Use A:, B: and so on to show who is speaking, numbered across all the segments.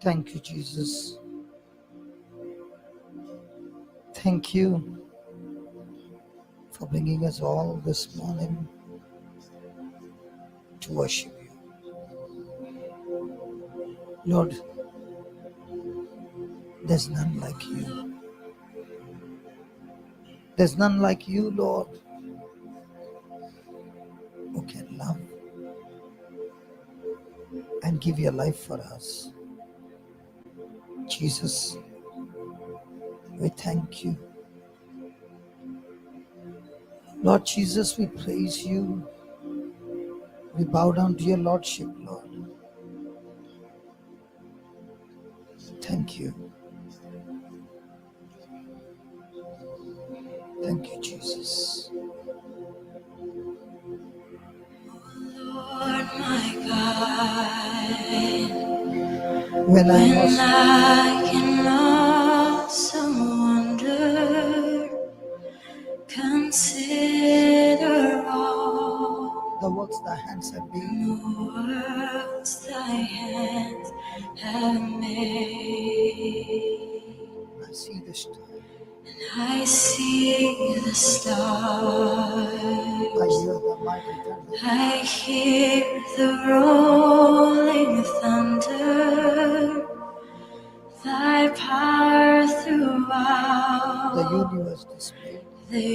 A: Thank you, Jesus. Thank you for bringing us all this morning to worship you. Lord, there's none like you. There's none like you, Lord, who can love and give your life for us. Jesus, we thank you. Lord Jesus, we praise you. We bow down to your Lordship, Lord. Thank you. Thank you, Jesus.
B: Lord my God,
A: When
B: I in awesome wonder consider all
A: the works thy hands have
B: the
A: made,
B: works thy hands have made,
A: I see the stars.
B: I see the stars,
A: I hear the mighty thunder.
B: I hear the rolling thunder, thy power throughout
A: The universe displayed.
B: the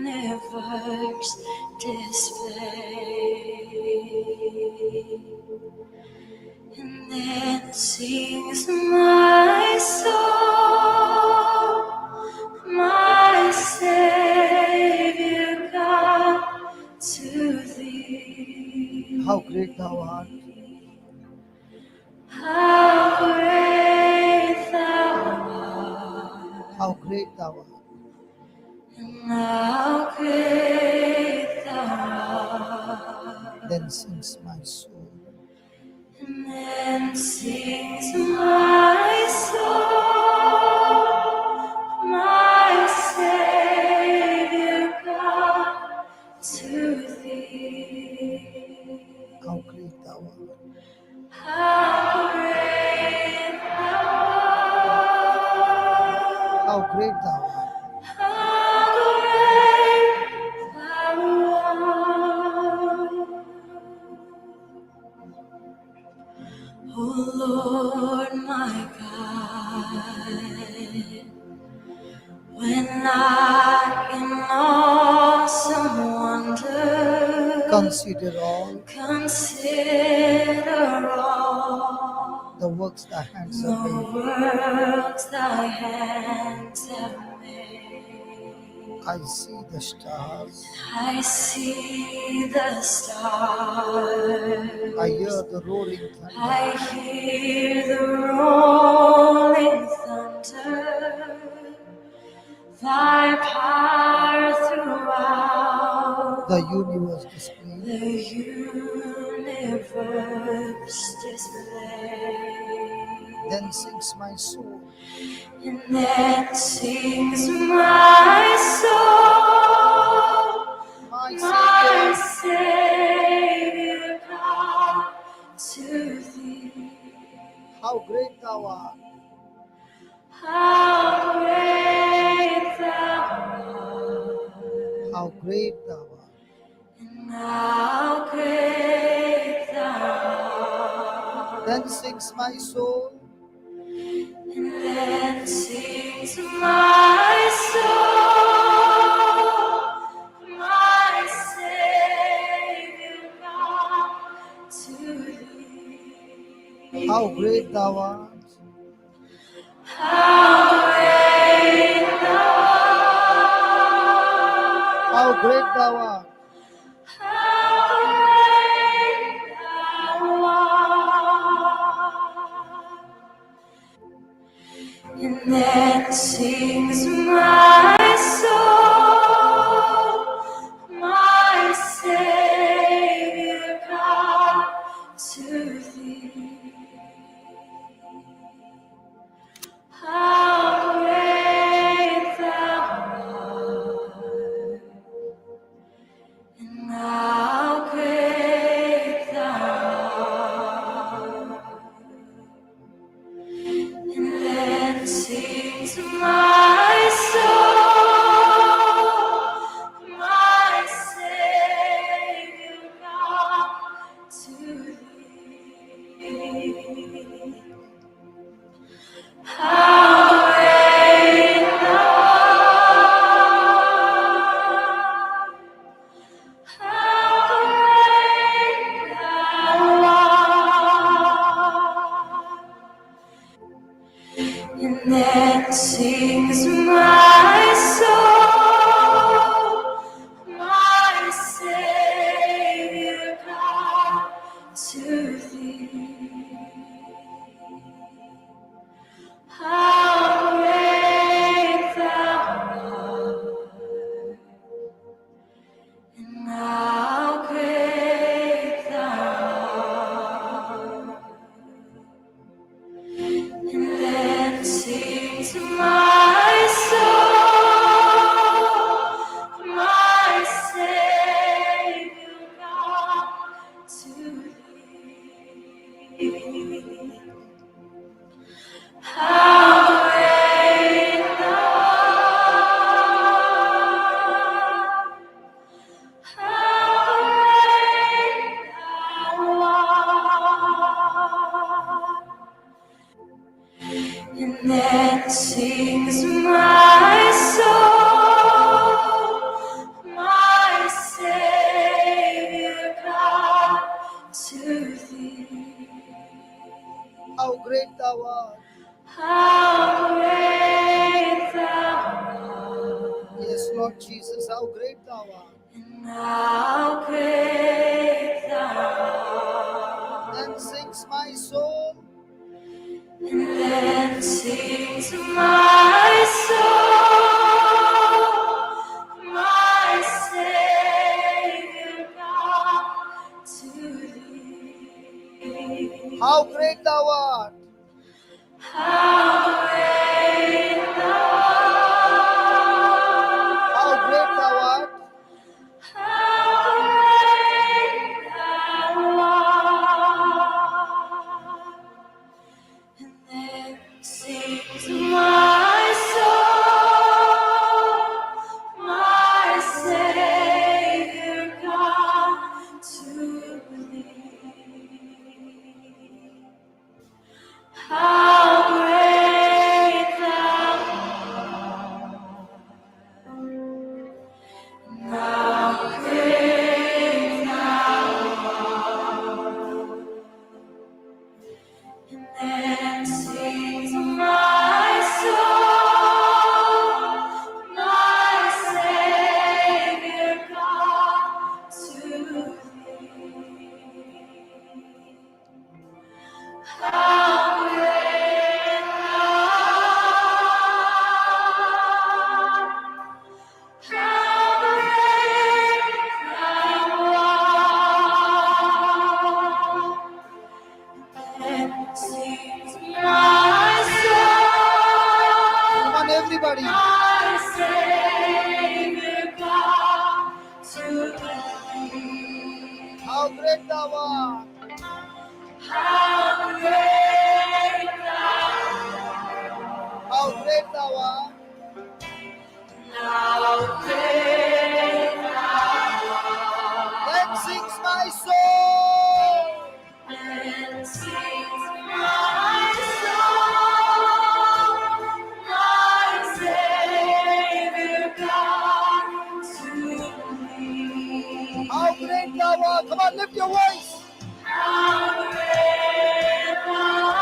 B: universe displayed. And then sings my soul, my Savior God, to thee.
A: How great thou art.
B: How great thou art.
A: How great thou art.
B: And how great thou art.
A: Then sings my soul.
B: And then sings my soul, my Savior God, to thee.
A: How great thou art.
B: How great thou art.
A: How great thou art.
B: How great thou art. O Lord my God, when I in awesome wonder
A: Consider
B: all
A: the works thy hands
B: the
A: have made.
B: works thy hands have made.
A: I see the stars.
B: I see the stars.
A: I hear the roaring thunder.
B: I hear the rolling thunder. Thy power throughout
A: The universe displayed.
B: the universe displayed.
A: Then sings my soul.
B: And then sings my soul,
A: My
B: my
A: Savior,
B: Savior God, to thee.
A: how great thou art.
B: How great thou art.
A: How great thou art.
B: And how great thou art.
A: Then sings my soul.
B: And then sings my soul, my Savior God, to thee.
A: How great thou art.
B: How great thou art.
A: How great thou art.
B: How great thou art. And then sings my soul, my Savior God, to thee. How great thou art, and how great thou art.
A: great thou art.
B: How great thou art.
A: Yes, Lord Jesus, how great thou art.
B: And how great thou art.
A: Then sings my soul.
B: And then sings my soul, my Savior God, to thee.
A: How great thou art.
B: How great thou art.
A: How great thou art.
B: How great thou art. And then sings my soul, my Savior God, to thee. How great thou art. How great thou art. And then sings my soul, my Savior God, to thee. How great thou art. How great thou art. And sings my soul,
A: Come on, everybody.
B: my Savior God, to thee.
A: How great thou art.
B: How great thou
A: How great thou art.
B: How great thou
A: Then sings my soul.
B: and sings my soul, my Savior God, to thee.
A: How great thou art. Come on, lift your voice.
B: How great thou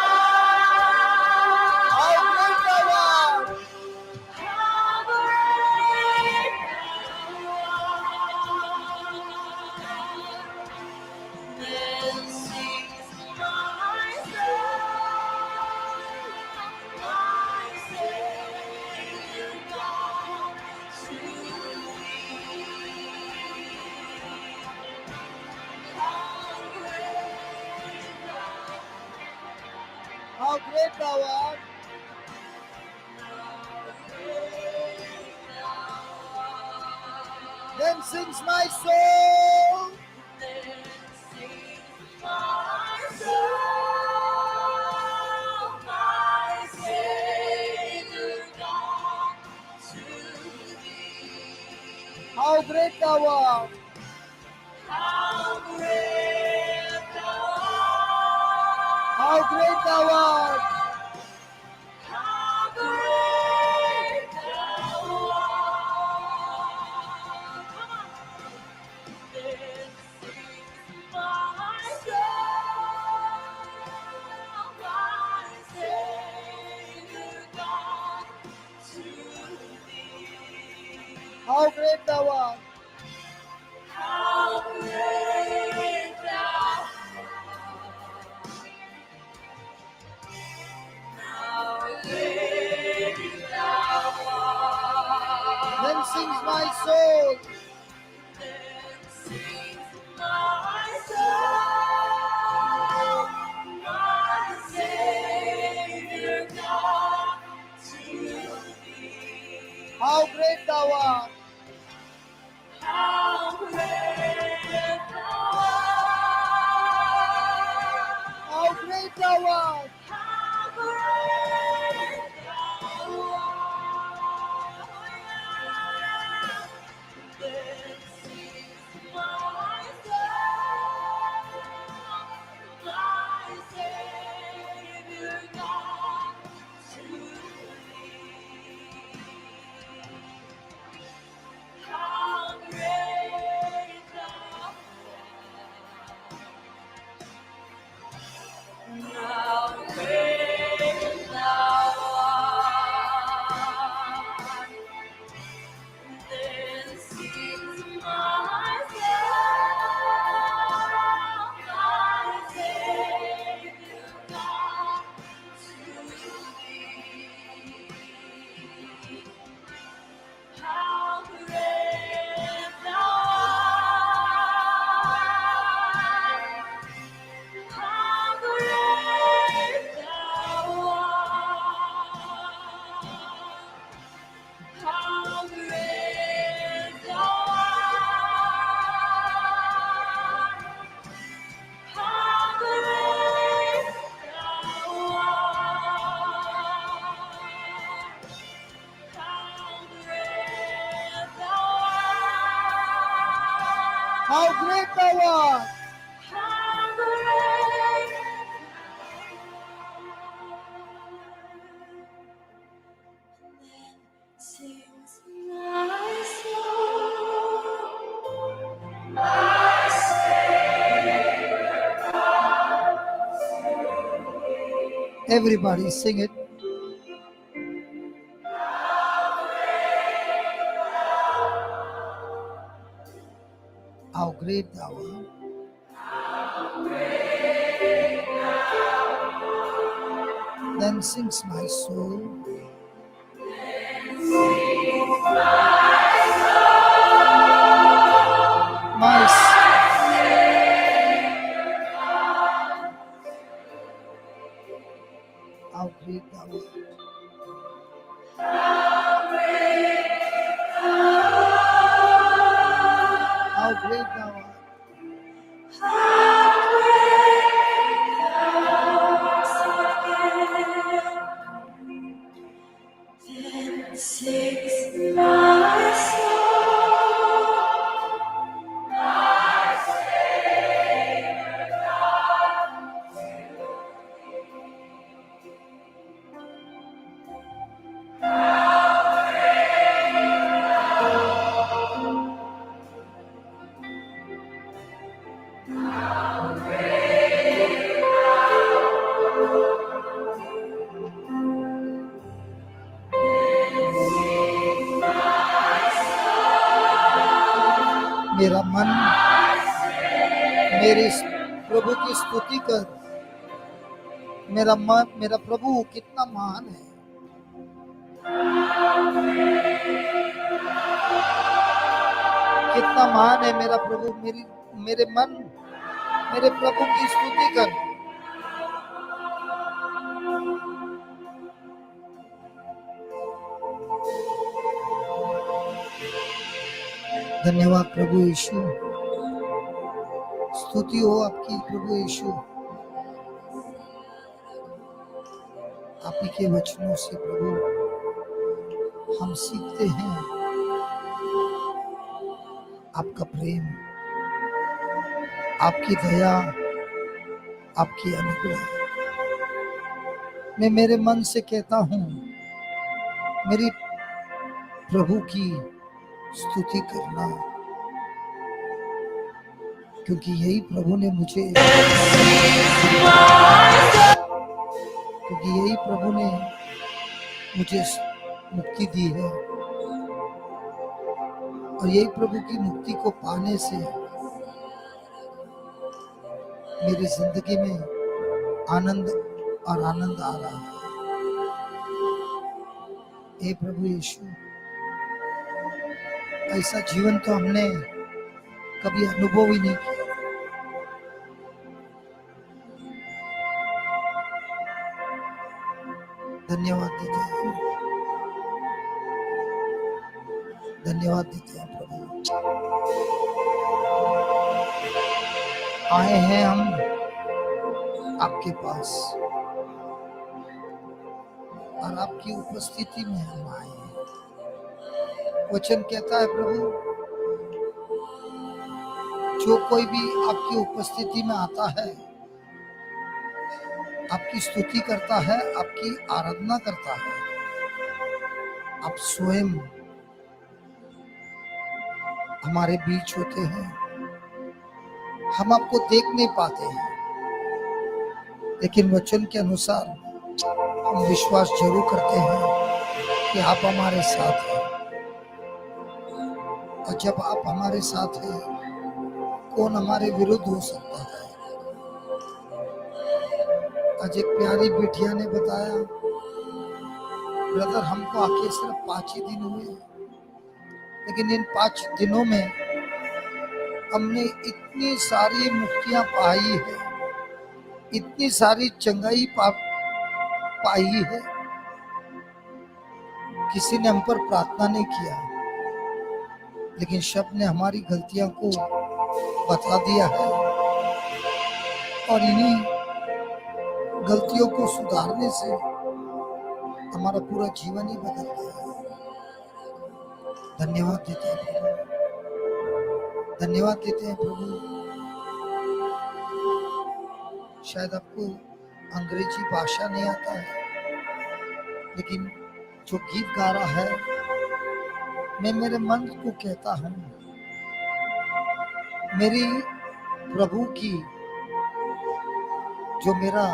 A: How
B: art.
A: great thou art.
B: How great thou art. Then sings my soul, my Savior God, to thee.
A: How great thou art. Then sings my soul.
B: Then sings my soul, my Savior God, to thee.
A: How great thou art.
B: How great thou
A: How great thou art.
B: How great thou art. Come on. Then sings my soul, my Savior God, to thee.
A: How great thou art.
B: How great thou How great thou art.
A: Then sings my soul.
B: Then sings my soul, my Savior God, to thee.
A: How great thou art. How great thou art.
B: How great then sings my soul, my Savior.
A: Everybody sing it. How great thou art. Then sings my soul. My how great thou art. How great thou art.
B: Then sings my soul, my Savior God.
A: मेरा मन मेरे इस प्रभु की स्तुति कर। मेरा प्रभु कितना महान है। कितना महान है मेरा प्रभु। मेरे मन मेरे प्रभु की स्तुति कर। धन्यवाद प्रभु यीशु। स्तुति हो आपकी प्रभु यीशु। आप ही के वचनों से प्रभु हम सीखते हैं आपका प्रेम, आपकी दया, आपकी अनुग्रह। मैं मेरे मन से कहता हूँ मेरी प्रभु की स्तुति करना, क्योंकि यही प्रभु ने मुझे मुक्ति दी है। और यही प्रभु की मुक्ति को पाने से मेरी जिंदगी में आनंद और आनंद आ रहा है। हे प्रभु यीशु, ऐसा जीवन तो हमने कभी अनुभव ही नहीं किया। धन्यवाद देते हैं, धन्यवाद देते हैं प्रभु। आए हैं हम आपके पास और आपकी उपस्थिति में हम आए हैं। वचन कहता है प्रभु, जो कोई भी आपकी उपस्थिति में आता है, आपकी स्तुति करता है, आपकी आराधना करता है, आप स्वयं हमारे बीच होते हैं। हम आपको देख नहीं पाते हैं, लेकिन वचन के अनुसार हम विश्वास जरूर करते हैं कि आप हमारे साथ हैं। और जब आप हमारे साथ हैं, कौन हमारे विरुद्ध हो सकता है। आज एक प्यारी बिटिया ने बताया, ब्रदर हमको आके सिर्फ 5 ही दिन हुए, लेकिन इन 5 दिनों में हमने इतनी सारी मुक्तियां पाई है, इतनी सारी चंगाई पाई है। किसी ने हम पर प्रार्थना नहीं किया, लेकिन शब्द ने हमारी गलतियों को बता दिया है और इन्हीं गलतियों को सुधारने से हमारा पूरा जीवन ही बदल गया है। धन्यवाद देते हैं प्रभु, धन्यवाद देते हैं प्रभु। शायद आपको अंग्रेजी भाषा नहीं आता है, लेकिन जो गीत गा रहा है, मैं मेरे मन को कहता हूँ, मेरी प्रभु की जो मेरा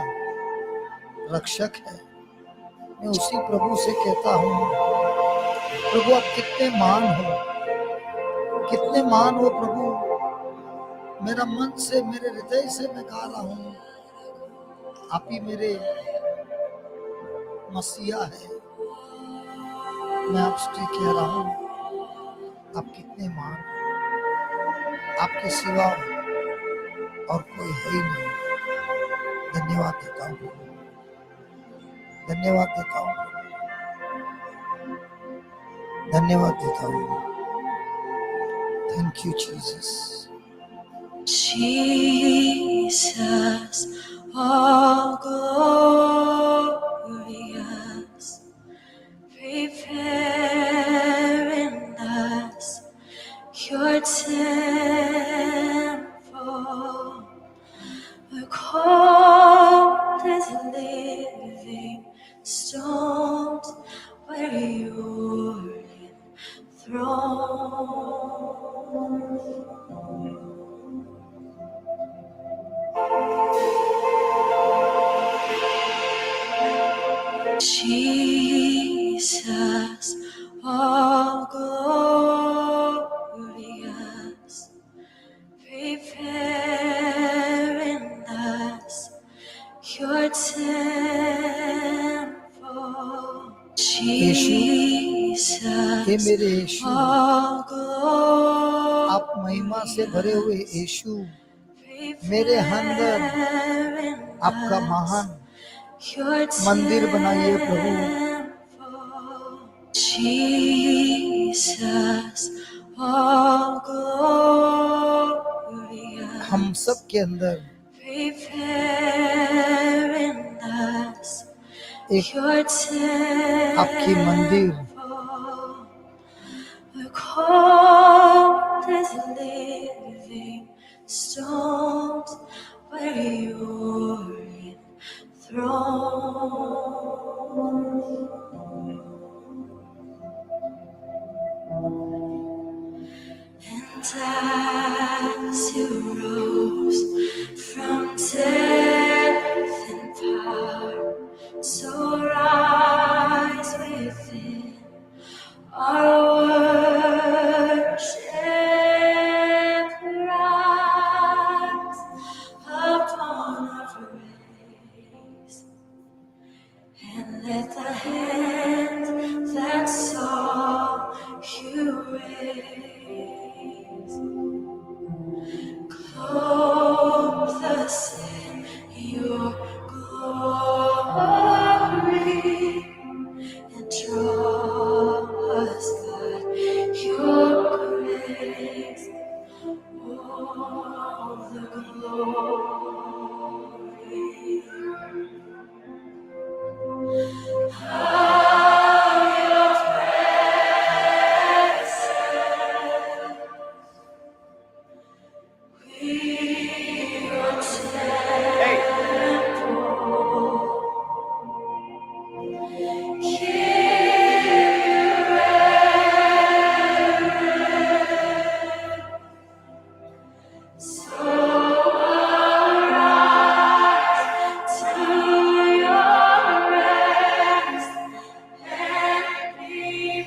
A: रक्षक है, मैं उसी प्रभु से कहता हूँ, प्रभु आप कितने महान हो, कितने महान हो प्रभु। मेरा मन से, मेरे हृदय से मैं गा रहा हूँ, आप ही मेरे मसीहा है। मैं आपसे कह रहा हूँ, आप कितने महान हो, आपके सिवा और कोई है ही नहीं। धन्यवाद देता हूँ प्रभु, धन्यवाद देता हूँ प्रभु, धन्यवाद देता हूँ। Thank you Jesus.
B: Jesus, all glorious, prepare in us your temple. We're called as living stones where you're enthroned. Jesus, all glorious, prepare in us your temple. Jesus,
A: हे मेरे यीशु,
B: all
A: आप महिमा से भरे हुए यीशु, मेरे अंदर आपका महान मंदिर बनाइए प्रभु।
B: Jesus, all glorious,
A: हम सब के अंदर
B: prepare in us
A: एक
B: your
A: आपकी मंदिर,
B: temple. We're called as living stones where you're enthroned. And as you rose from death in power, so rise within our worship, rise upon our praise, and let the hand that saw you raise clothe us in your glory and draw us by your grace. All the glory. Your presence, we your temple. Give you reverence. So arise to your rest and be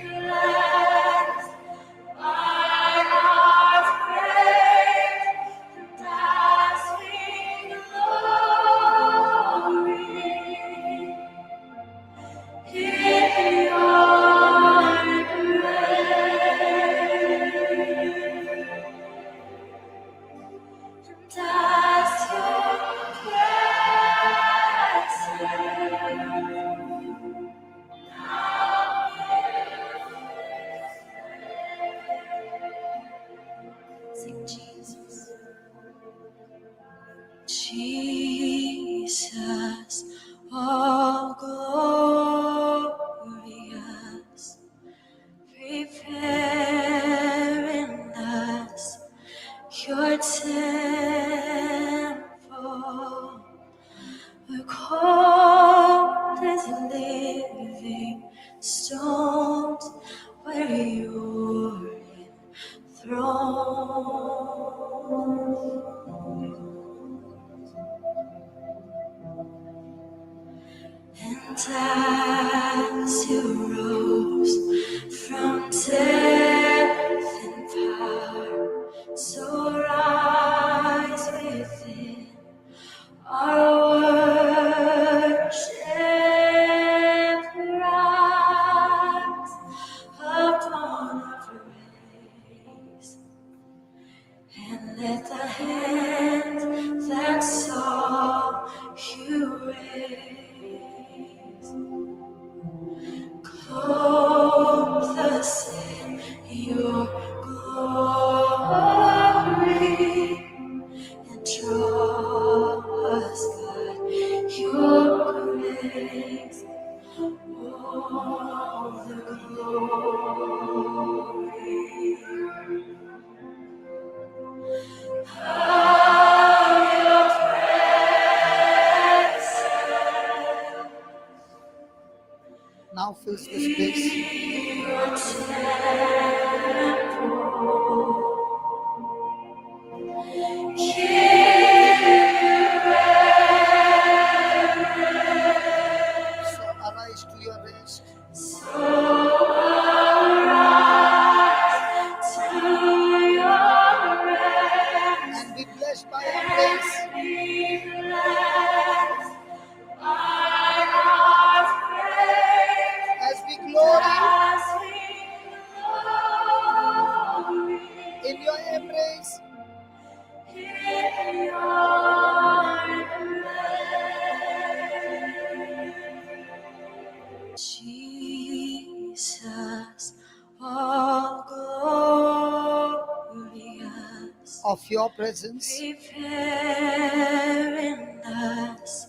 B: blessed by our praise and dazzling glory. In your grace, and as your presence. Sing Jesus. Jesus, all glorious, prepare in us your temple. We're cold as living stones where you're enthroned. And as you rose from death and power, so rise within our worship, rise upon our praise, and let the hand that saw you raise clothe us in your glory, and draw us by your grace, all the glory of your presence.
A: Now fills this place.
B: Your temple,
A: So arise to your rest.
B: so arise to your rest,
A: And be blessed by your praise.
B: be blessed by our praise,
A: As we glory
B: as we glory
A: in your embrace.
B: in your embrace. Jesus, all glorious,
A: Of your presence.
B: prepare in us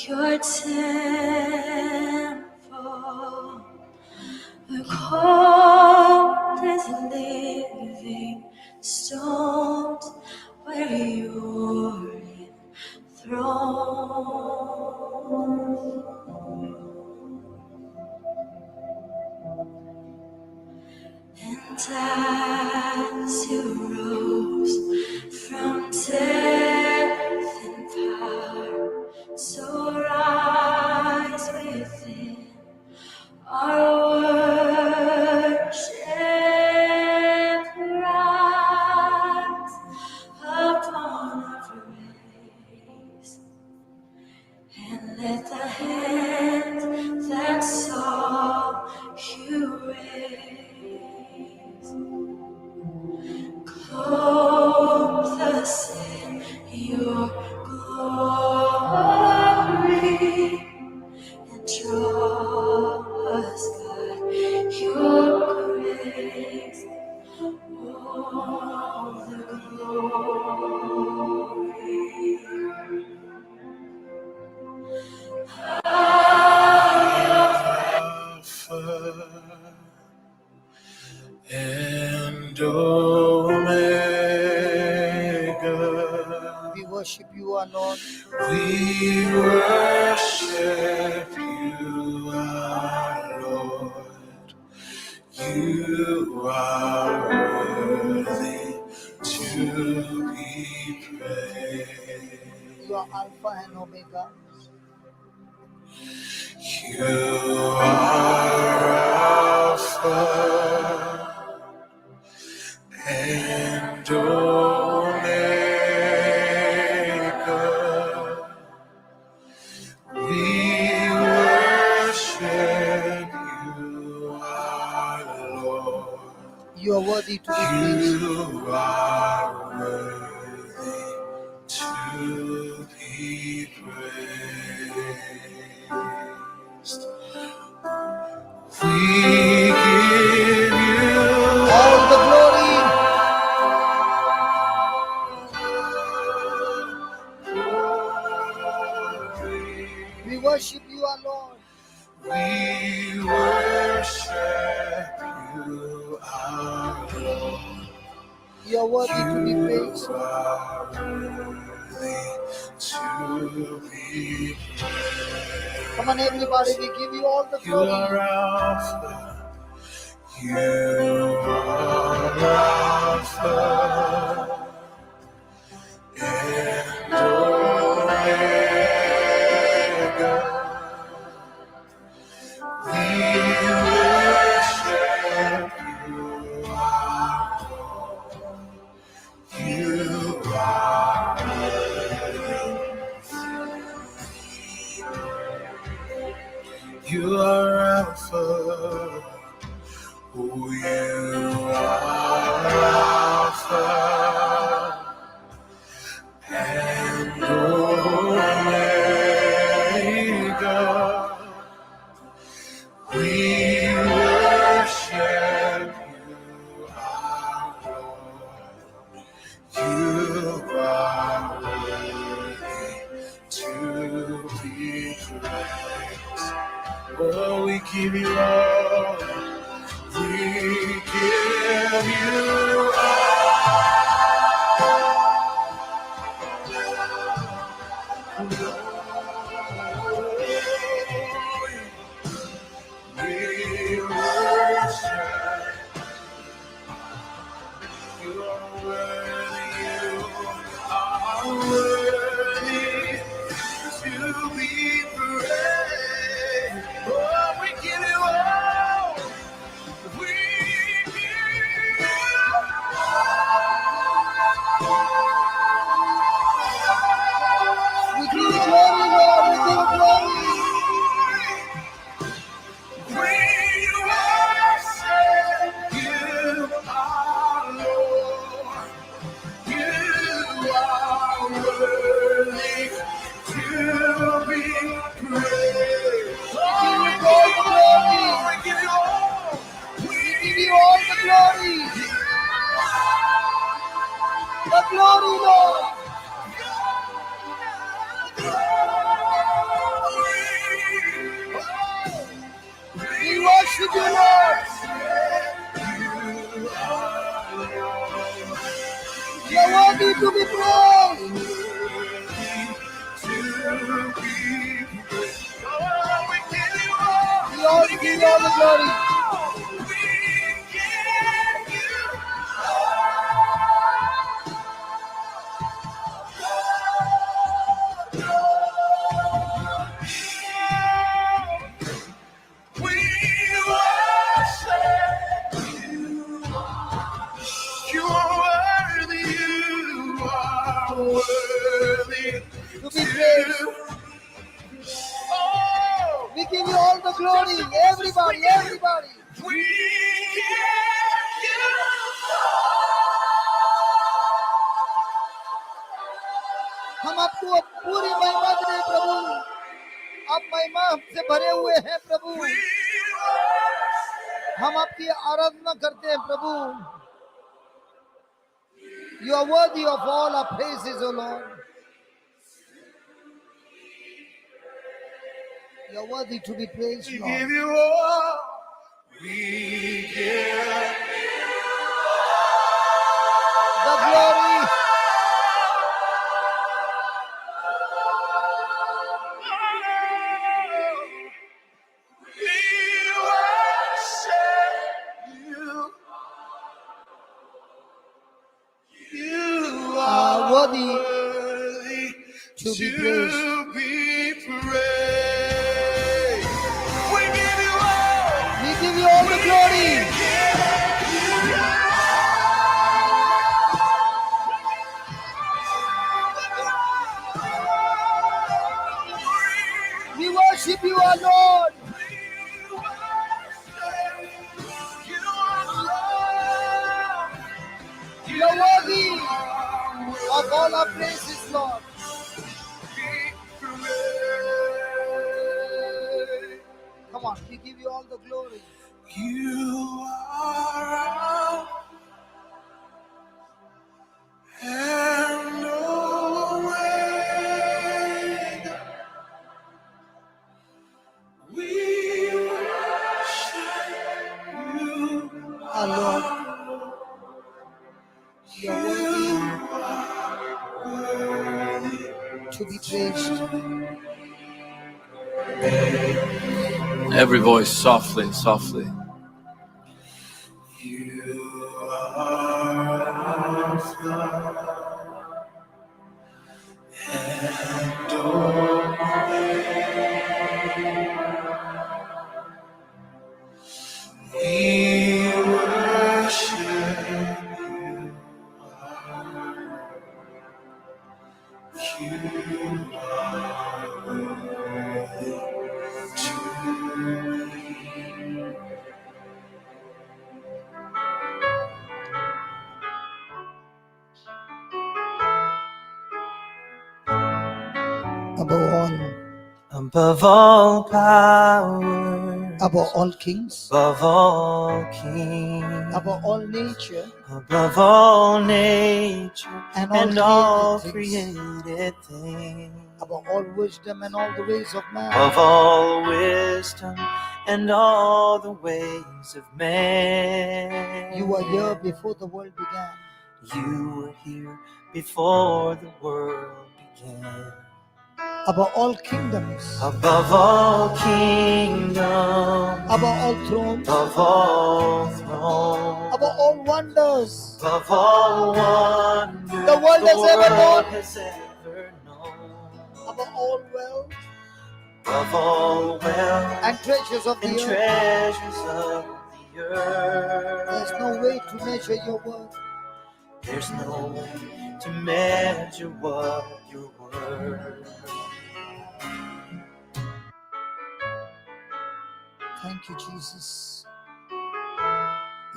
B: your temple. We're cold as living stones where you're enthroned. And as you rose from death and power, so rise within our worship, rise upon our praise, and let the hand that saw you raise clothe us in your glory, and draw us by your grace, all the glory
C: and Omega.
A: We worship you, our Lord.
C: We worship you, our Lord. You are worthy to be praised.
A: You are Alpha and Omega.
C: You are Alpha and Omega. We worship you, our Lord.
A: You are worthy to be praised.
C: You are worthy to be praised. We give you
A: All the glory. We worship you, our Lord.
C: We worship you, our Lord.
A: You are worthy to to be praised.
C: You are worthy to be praised.
A: Come on, everybody, we give you all the
C: You
A: glory.
C: are Alpha. You are Alpha and Omega. We worship you. You are worthy. You are Alpha. Oh, you are Alpha and Omega. We worship you, our Lord. You are worthy to be praised. Oh, we give you all. We give you we worship. You are worthy, you are worthy to be praised. Oh, we give you all. We give you
A: We give you glory, Lord. We give you glory.
C: We worship you, our Lord. You are worthy to be praised.
A: We give you all the glory.
C: We give you all.
A: We give you all the glory. The glory, Lord. We worship you, Lord. You are worthy to be praised. We all give you all the glory.
C: Worthy
A: To be praised.
C: Oh,
A: We give you all the glory. Everybody, everybody.
C: we give you
A: हम आपको पूरी महिमा दें प्रभु. आप महिमा से भरे हुए हैं प्रभु. हम आपकी आराधना करते हैं प्रभु. You are worthy of all our praises, O Lord. You are worthy to be praised,
C: We
A: Lord.
C: give you all. We give
A: The glory.
C: we worship you. You
A: Are
C: are
A: worthy
C: worthy
A: to be praised.
C: be praised. We give you all.
A: We give you all the glory. We worship you, our Lord. You are worthy of all our praises, Lord. Come on, we give you all the glory.
C: You are Alpha and Omega. We worship you,
A: Our Lord, you are worthy. to be praised.
C: Every voice softly, softly.
B: You are Alpha and we worship you. You are worthy to be.
A: Above all
B: powers,
A: above all kings,
B: above all kings,
A: above all nature,
B: above all nature
A: and all
B: created things,
A: above all wisdom and all the ways of man.
B: above all wisdom and all the ways of man.
A: You were here before the world began.
B: You were here before the world began.
A: Above all kingdoms,
B: Above all kingdoms,
A: above all thrones,
B: above all thrones,
A: above all wonders
B: above all wonders
A: the world
B: has ever known,
A: above all wealth
B: above all wealth
A: and treasures of the
B: and
A: earth.
B: treasures of the earth.
A: There's no way to measure your worth.
B: There's no way to measure what you're worth.
A: Thank you, Jesus.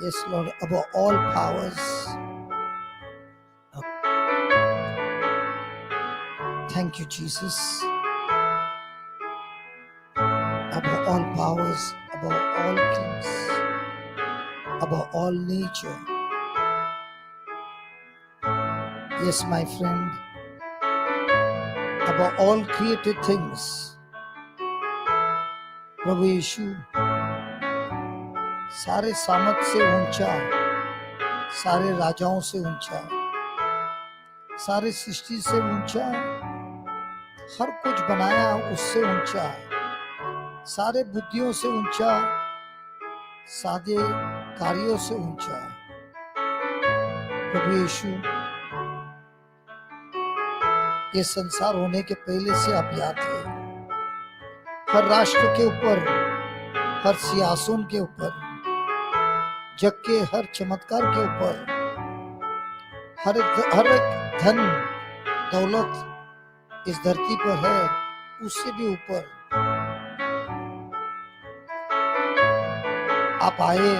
A: Yes, Lord, above all powers. Thank you, Jesus. Above all powers, above all kings, above all nature. Yes, my friend, above all created things. प्रभु यीशु सारे सामर्थ से ऊंचा, सारे राजाओं से ऊंचा, सारे सृष्टि से ऊंचा, हर कुछ बनाया उससे ऊंचा, सारे बुद्धियों से ऊंचा, सादे कार्यों से ऊंचा। प्रभु यीशु, ये संसार होने के पहले से आप याद थे। हर राष्ट्र के ऊपर, हर सियासों के ऊपर, जग के हर चमत्कार के ऊपर, हर एक धन दौलत इस धरती पर है, उससे भी ऊपर आप आए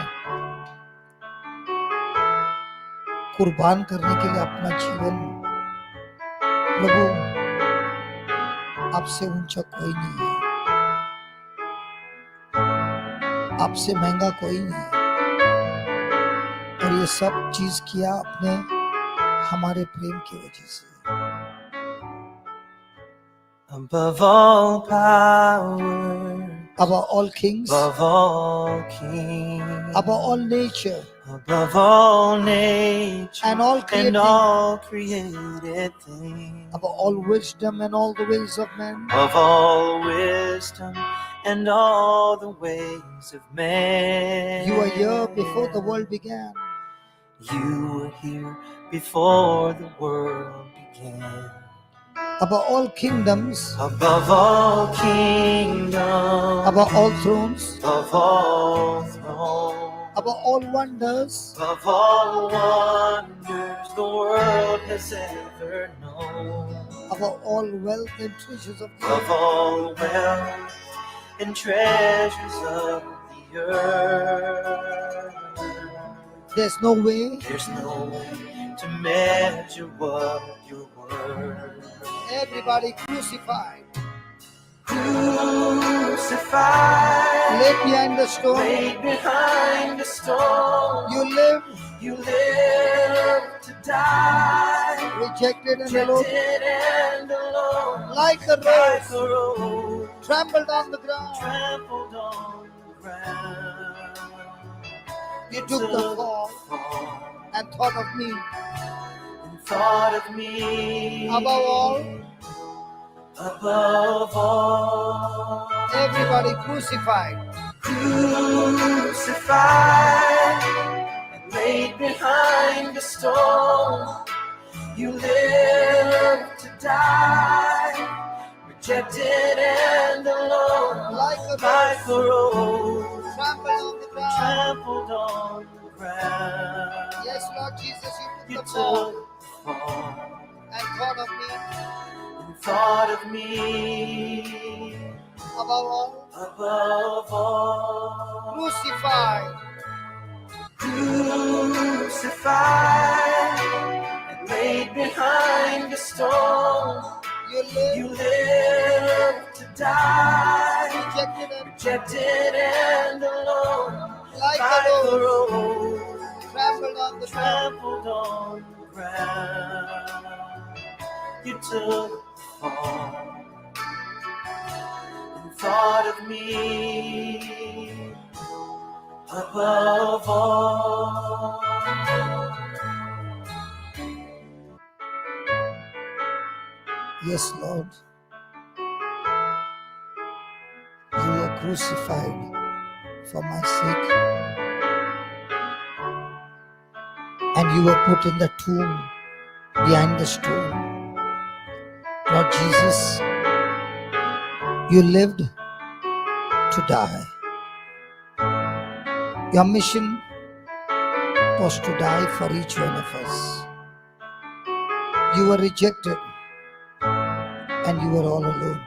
A: कुर्बान करने के लिए अपना जीवन। प्रभु, आपसे ऊंचा कोई नहीं है, आपसे महंगा कोई नहीं है, और ये सब चीज किया आपने हमारे प्रेम की वजह से।
B: Above all powers,
A: above all kings,
B: above all kings,
A: above all nature,
B: above all nature
A: and all
B: created things,
A: above all wisdom and all the ways of man.
B: above all wisdom and all the ways of man.
A: You were here before the world began.
B: You were here before the world began.
A: Above all kingdoms,
B: Above all kingdoms,
A: above all thrones,
B: above all thrones,
A: above all wonders,
B: above all wonders the world has ever known,
A: above all wealth and treasures of the
B: above
A: earth.
B: all wealth and treasures of the earth.
A: There's no way
B: There's no way to measure what you're worth.
A: everybody crucified,
B: Crucified,
A: laid behind the stone.
B: laid behind the stone.
A: You live,
B: You live to die,
A: rejected and alone,
B: rejected and alone,
A: like a
B: like
A: rose,
B: a rose
A: trampled on the ground.
B: trampled on the ground.
A: You took the fall and thought of me.
B: And thought of me.
A: Above all,
B: Above all.
A: everybody crucified.
B: Crucified and laid behind the stone. You lived to die, rejected and alone,
A: Like a
B: rose,
A: trampled on the ground.
B: trampled on the ground.
A: Yes, Lord Jesus, you
B: You
A: took the fall
B: took the fall
A: and thought of me.
B: and thought of me.
A: Above all,
B: Crucified and laid behind the stone. You lived to die, rejected and alone,
A: like
B: like
A: a
B: a
A: rose,
B: rose,
A: trampled on the ground.
B: trampled on the ground. You took the fall and thought of me. Above all.
A: Yes, Lord, you were crucified for my sake, and you were put in the tomb behind the stone. Lord Jesus, you lived to die. Your mission was to die for each one of us. You were rejected and you were all alone.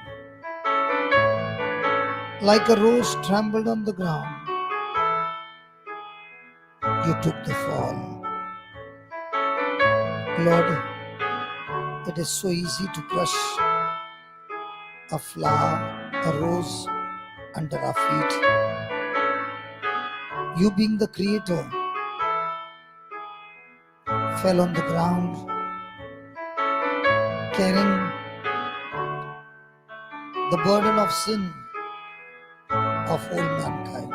A: Like a rose trampled on the ground, you took the fall. Lord, it is so easy to crush a flower, a rose under our feet. You being the creator fell on the ground, carrying the burden of sin of all mankind.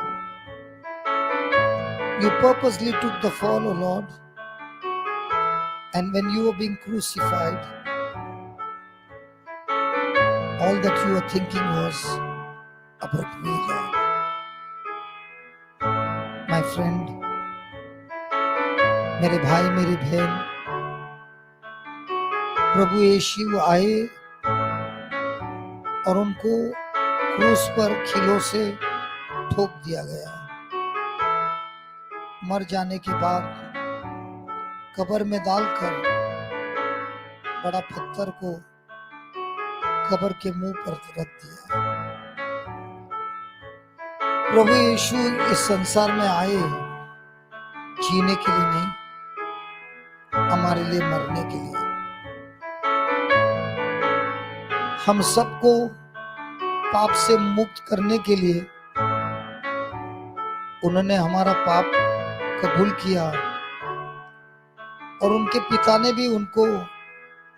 A: You purposely took the fall, O Lord, and when you were being crucified, all that you were thinking was about me, Lord. My friend, मेरे भाई मेरी बहन, प्रभु यीशु आए और उनको क्रूस पर खीलों से ठोक दिया गया। मर जाने के बाद कब्र में डालकर बड़ा पत्थर को कब्र के मुंह पर रख दिया। प्रभु यीशु इस संसार में आए जीने के लिए नहीं, हमारे लिए मरने के लिए। हम सबको पाप से मुक्त करने के लिए उन्होंने हमारा पाप कबूल किया और उनके पिता ने भी उनको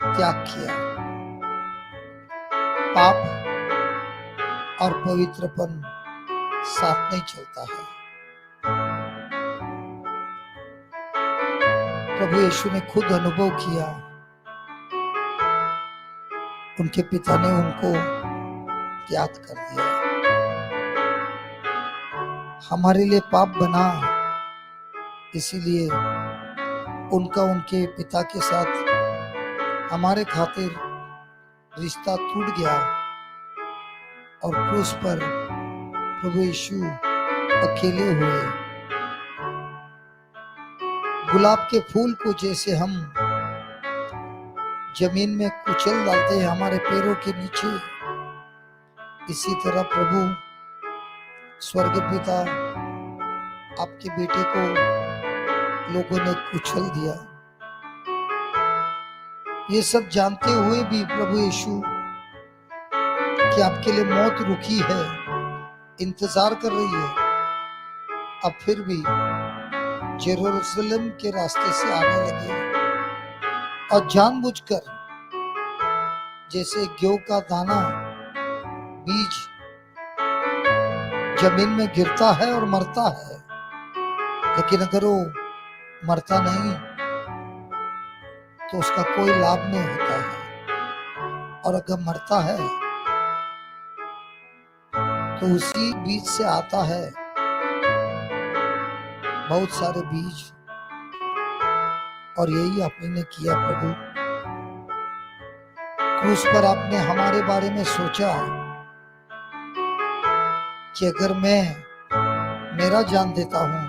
A: त्याग किया। पाप और पवित्रपन साथ नहीं चलता है। प्रभु यीशु ने खुद अनुभव किया, उनके पिता ने उनको त्याग कर दिया। हमारे लिए पाप बना, इसीलिए उनका उनके पिता के साथ हमारे खातिर रिश्ता टूट गया और क्रूस पर प्रभु यीशु अकेले हुए। गुलाब के फूल को जैसे हम जमीन में कुचल डालते हैं हमारे पैरों के नीचे, इसी तरह प्रभु स्वर्ग पिता आपके बेटे को लोगों ने कुचल दिया। ये सब जानते हुए भी प्रभु यीशु कि आपके लिए मौत रुकी है, इंतजार कर रही है, अब फिर भी जेरूसलम के रास्ते से आने लगे और जानबूझकर जैसे गेहूं का दाना बीज जमीन में गिरता है और मरता है, लेकिन अगर वो मरता नहीं तो उसका कोई लाभ नहीं होता है, और अगर मरता है तो उसी बीज से आता है बहुत सारे बीज। और यही आपने किया प्रभु। क्रूस पर आपने हमारे बारे में सोचा कि अगर मैं मेरा जान देता हूं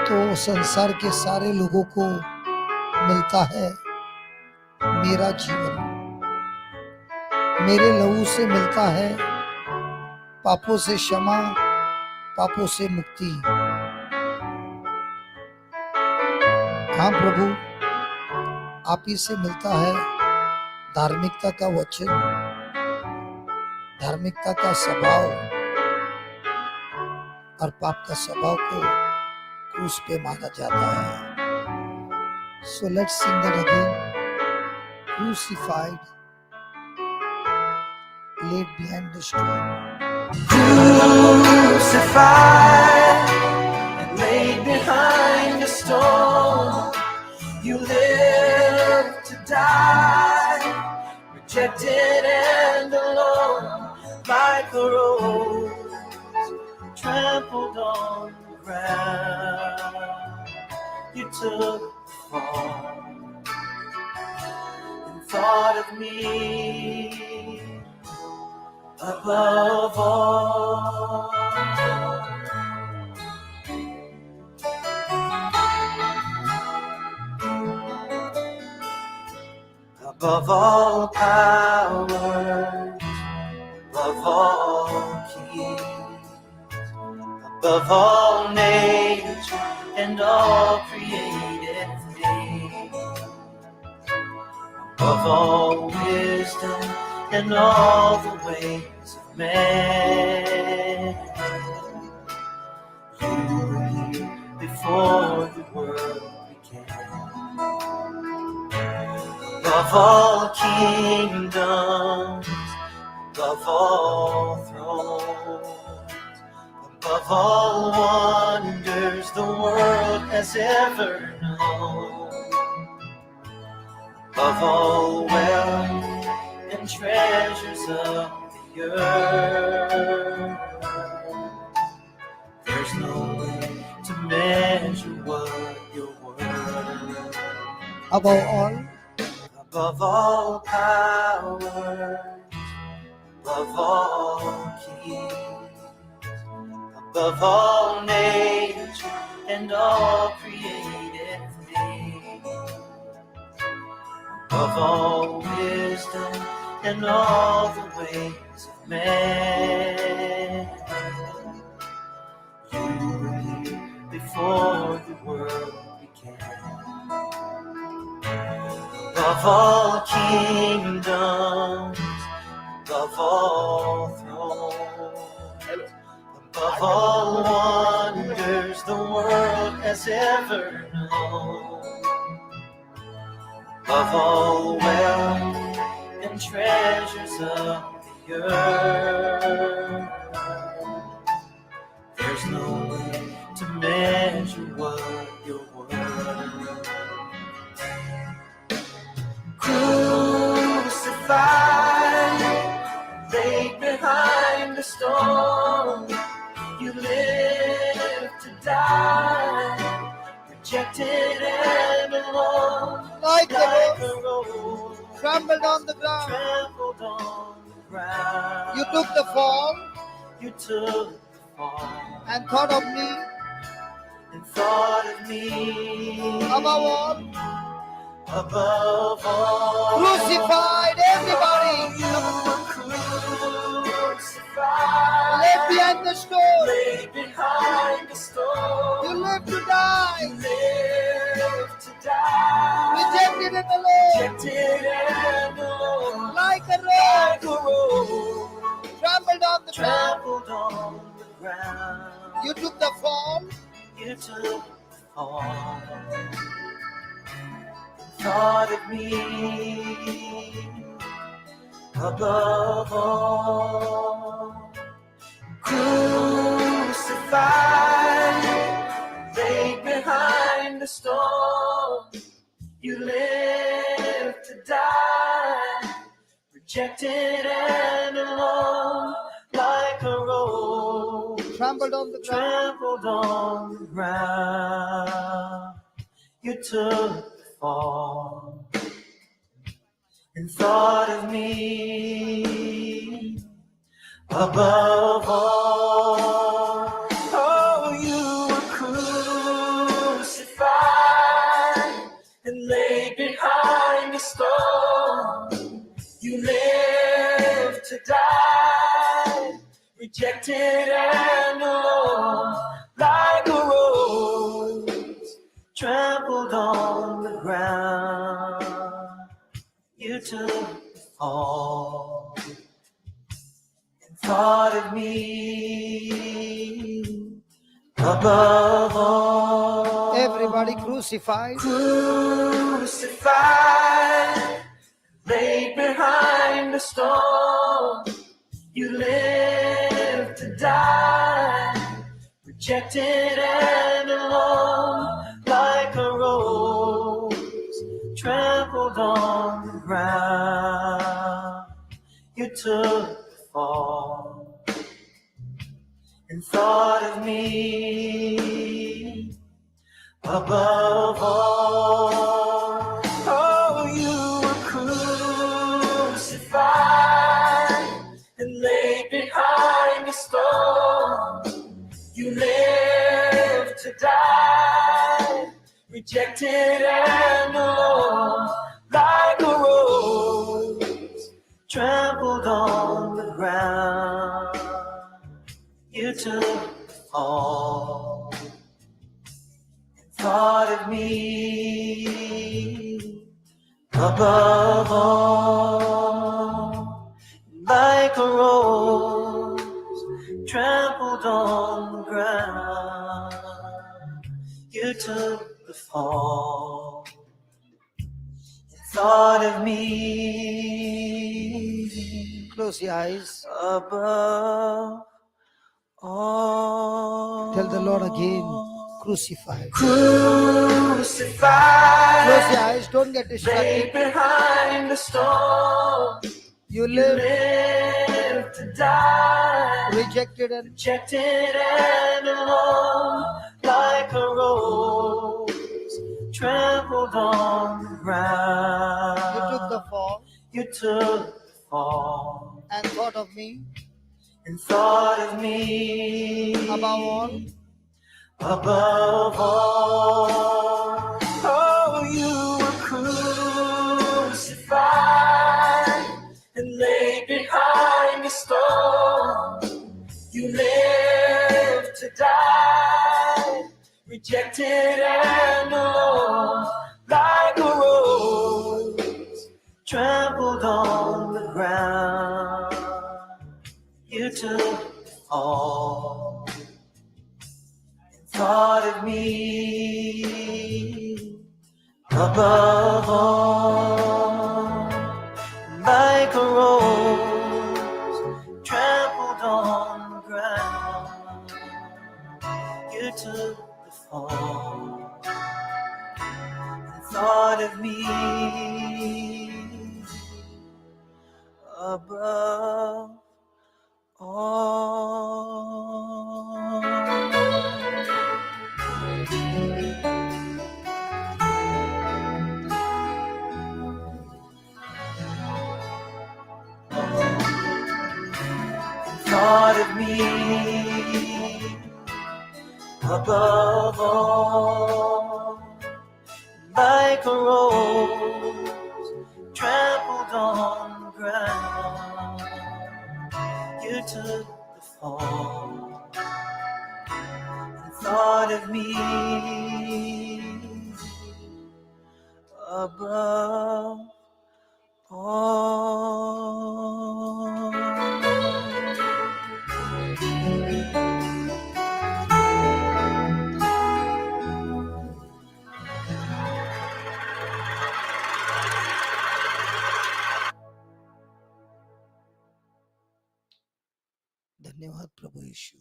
A: तो संसार के सारे लोगों को मिलता है मेरा जीवन, मेरे लहू से मिलता है पापों से क्षमा, पापों से मुक्ति। हाँ प्रभु, आप ही से मिलता है धार्मिकता का वचन, धार्मिकता का स्वभाव, और पाप का स्वभाव को क्रूस पे मारा जाता है। So let's sing that again. Crucified, laid behind the stone.
B: Crucified and laid behind the stone, you lived to die, rejected and alone, like a rose trampled on the ground. You took the fall and thought of me above all. Above all powers, above all kings, above all nature and all created things, above all wisdom and all the ways of man. You were here before the world began. Above all kingdoms, above all thrones, above all wonders the world has ever known, above all wealth and treasures of the earth, there's no way to measure what you're worth.
A: Above all,
B: above all powers, above all kings, above all nature and all created things, above all wisdom and all the ways of man. You were here before the world began. Above all kingdoms, above all thrones, above all wonders the world has ever known, above all wealth and treasures of the earth, there's no way to measure what you're worth. Crucified, laid behind the stone, you lived to die, rejected and alone,
A: like
B: like
A: a
B: a rose
A: trampled on the ground.
B: trampled on the ground.
A: You took the fall
B: You took the fall
A: and thought of me
B: and thought of me
A: above all.
B: above all.
A: Crucified, everybody.
B: You were crucified,
A: Laid behind the stone.
B: laid behind the stone.
A: You lived to die,
B: You lived to die,
A: rejected and alone,
B: rejected and alone,
A: like a
B: like
A: rose
B: a rose
A: trampled on the ground.
B: trampled on the ground.
A: You took the fall
B: You took the fall, thought of me above all. Crucified, laid behind the stone, You lived to die, rejected and alone, like a rose
A: Trampled on the ground.
B: trampled on the ground. You took the fall and thought of me above all. Oh, you were crucified and laid behind the stone. You lived to die, rejected and alone, like a rose trampled on the ground. You took the fall and thought of me above all.
A: Everybody crucified.
B: Crucified, laid behind the stone. You lived to die, rejected and alone, like a rose trampled on the ground. You took the fall and thought of me above all. Oh, you were crucified and laid behind the stone. You lived to die, rejected and alone, like a rose trampled on the ground. You took the fall and thought of me above all, like a rose trampled on the ground. You took the fall and thought of me
A: Close your eyes.
B: above all.
A: Tell the Lord again, crucified.
B: Crucified,
A: Close your eyes. Don't get
B: laid
A: distracted.
B: behind the stone.
A: You
B: You
A: live
B: lived to die,
A: rejected and
B: rejected and alone, like a rose trampled on the ground.
A: you took the fall
B: You took the fall
A: and thought of me
B: and thought of me
A: above all.
B: above all. Oh, you were crucified and laid behind the stone. You lived to die, rejected and alone, like a rose trampled on the ground. You took the fall and thought of me above all, like a rose trampled on the ground. You took the fall and thought of me above all. Thought of me above all, like a rose trampled on the ground. You took the fall and thought of me above all.
A: धन्यवाद प्रभु यीशु.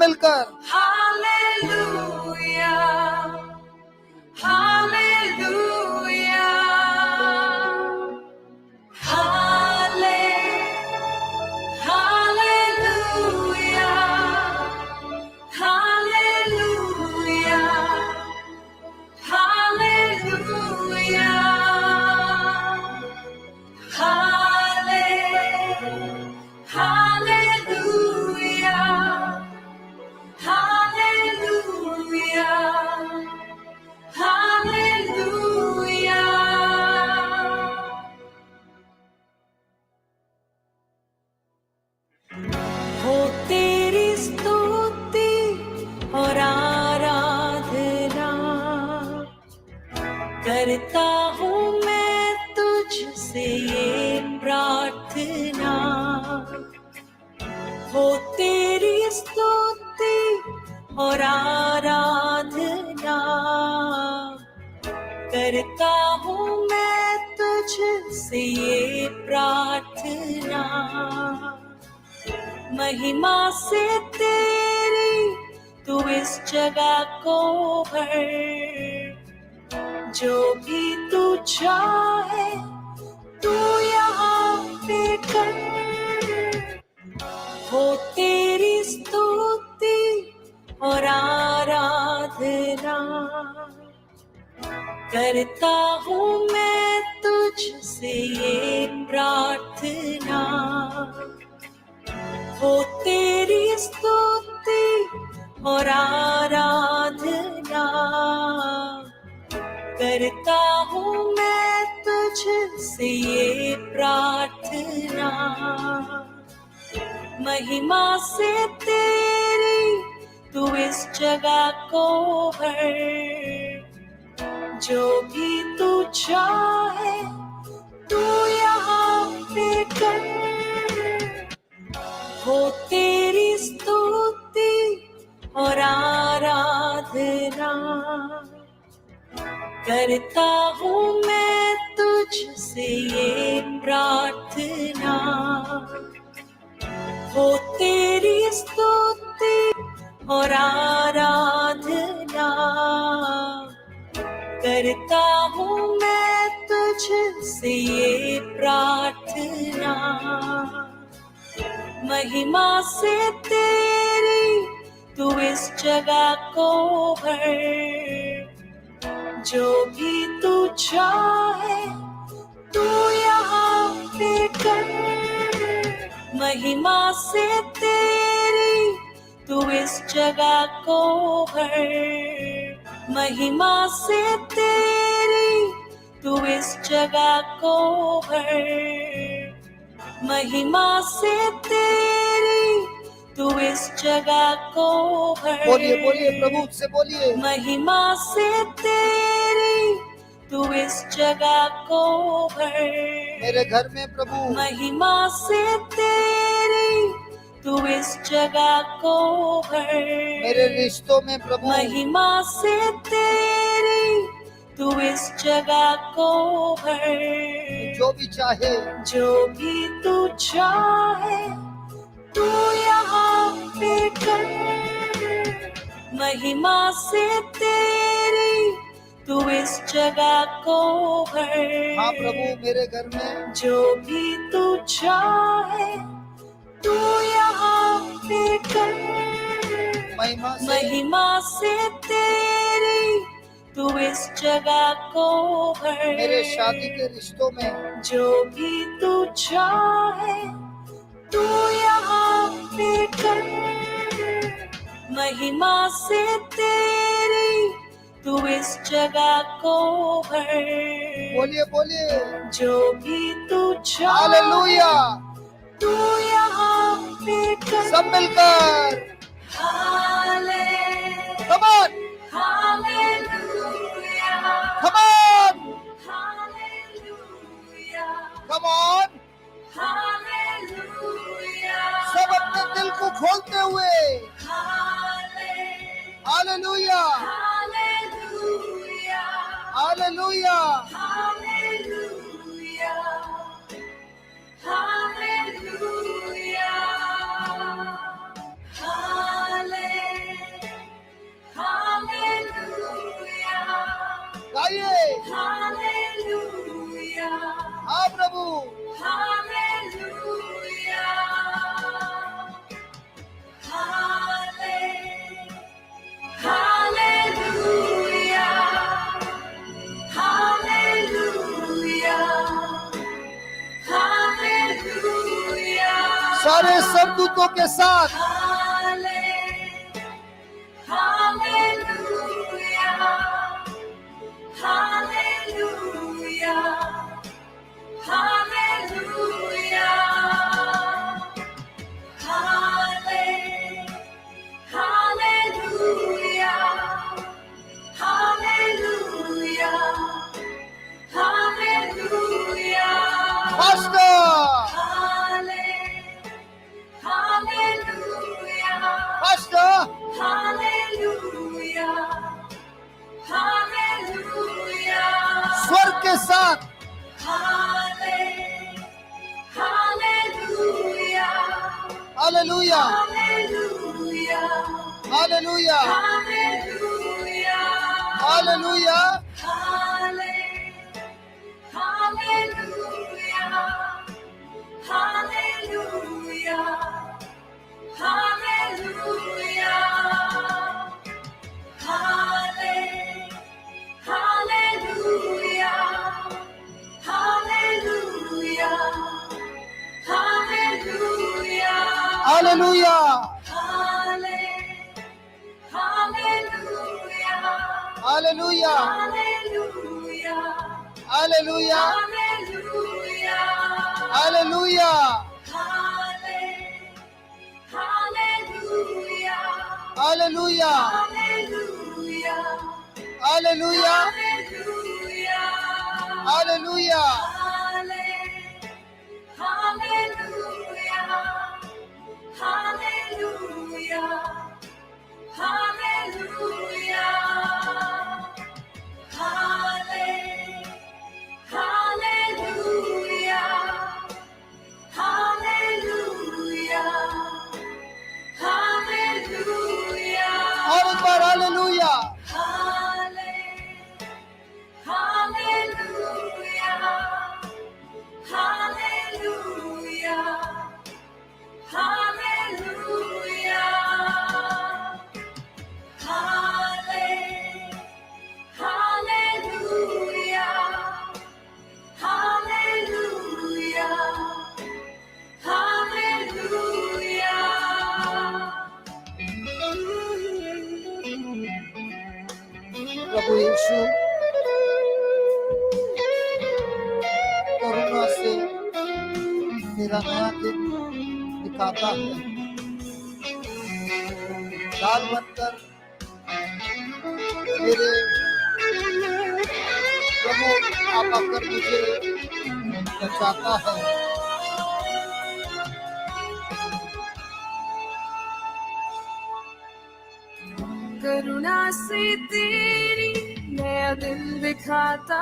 A: मिलकर
C: Hallelujah. Hallelujah. Hallelujah. Hallelujah. Hallelujah. Hallelujah. Hallelujah. Hallelujah. हो तेरी स्तुति और आराधना करता हूँ मैं तुझसे ये प्रार्थना हो तेरी स्तुति और आराधना करता हूँ मैं तुझसे ये प्रार्थना महिमा से तेरी तू इस जगह को भर जो भी तू चाहे तू यहाँ पे कर हो तेरी स्तुति और आराधना करता हूँ मैं तुझसे ये प्रार्थना हो तेरी स्तुति और आराधना करता हूँ मैं तुझसे ये प्रार्थना महिमा से तेरी तू इस जगह को भर जो भी तू चाहे तू यहाँ पे कर हो तेरी स्तुति और आराधना करता हूँ मैं तुझसे ये प्रार्थना हो तेरी स्तुति और आराधना करता हूँ मैं तुझसे ये प्रार्थना महिमा से तेरी तू इस जगह को भर जो भी तू चाहे तू यहाँ पे कर महिमा से तेरी तू इस जगह को भर महिमा से तेरी तू इस जगह को भर महिमा से तेरी तू इस जगह को भर
A: बोलिए बोलिए प्रभु से बोलिए
C: महिमा से तेरी तू इस जगह को भर
A: मेरे घर में प्रभु
C: महिमा से तेरी तू इस जगह को भर
A: मेरे रिश्तों में प्रभु
C: महिमा से तेरी तू इस जगह को भर
A: जो भी चाहे
C: जो भी तू चाहे तू यहाँ पे कर महिमा से तेरी तू इस जगह को भर
A: हाँ प्रभु मेरे घर में
C: जो भी तू चाहे तू यहाँ पे कर महिमा से तेरी तू इस जगह को भर
A: मेरे शादी के रिश्तों में
C: जो भी तू चाहे तू यहाँ पे कर महिमा से तेरी तू इस जगह को भर
A: बोलिए बोलिए
C: जो भी तू चाहे
A: हालेलुया
C: तू यहाँ पे कर
A: सब मिलकर Come on Come on Come on सब अपने दिल को खोलते हुए हालेलुया हालेलुया
C: Hallelujah.
A: प्रभु।
C: Hallelujah. Hallelujah. Hallelujah. Hallelujah.
A: सारे सरदूतों के साथ
C: Hallelujah. Hallelujah. Hallelujah. Hallelujah. Hallelujah. Hallelujah.
A: Faster,
C: Hallelujah.
A: Faster,
C: Hallelujah. Hallelujah.
A: स्वर्ग के साथ
C: Hallelujah.
A: Hallelujah,
C: Hallelujah.
A: Hallelujah,
C: Hallelujah.
A: Hallelujah,
C: Hallelujah. Hallelujah. Hallelujah. Hallelujah. Hallelujah. Hallelujah.
A: Hallelujah,
C: Hallelujah.
A: Hallelujah,
C: Hallelujah.
A: Hallelujah,
C: Hallelujah.
A: Hallelujah,
C: Hallelujah.
A: Hallelujah,
C: Hallelujah.
A: Hallelujah, hallelujah, और एक बार hallelujah, प्रभु यीशु करुणा से मेरा नया दिन दिखाता है, ढाल बनकर मेरे प्रभु आप आकर मुझे बचाता है।
C: करुणा से तेरी नया दिन दिखाता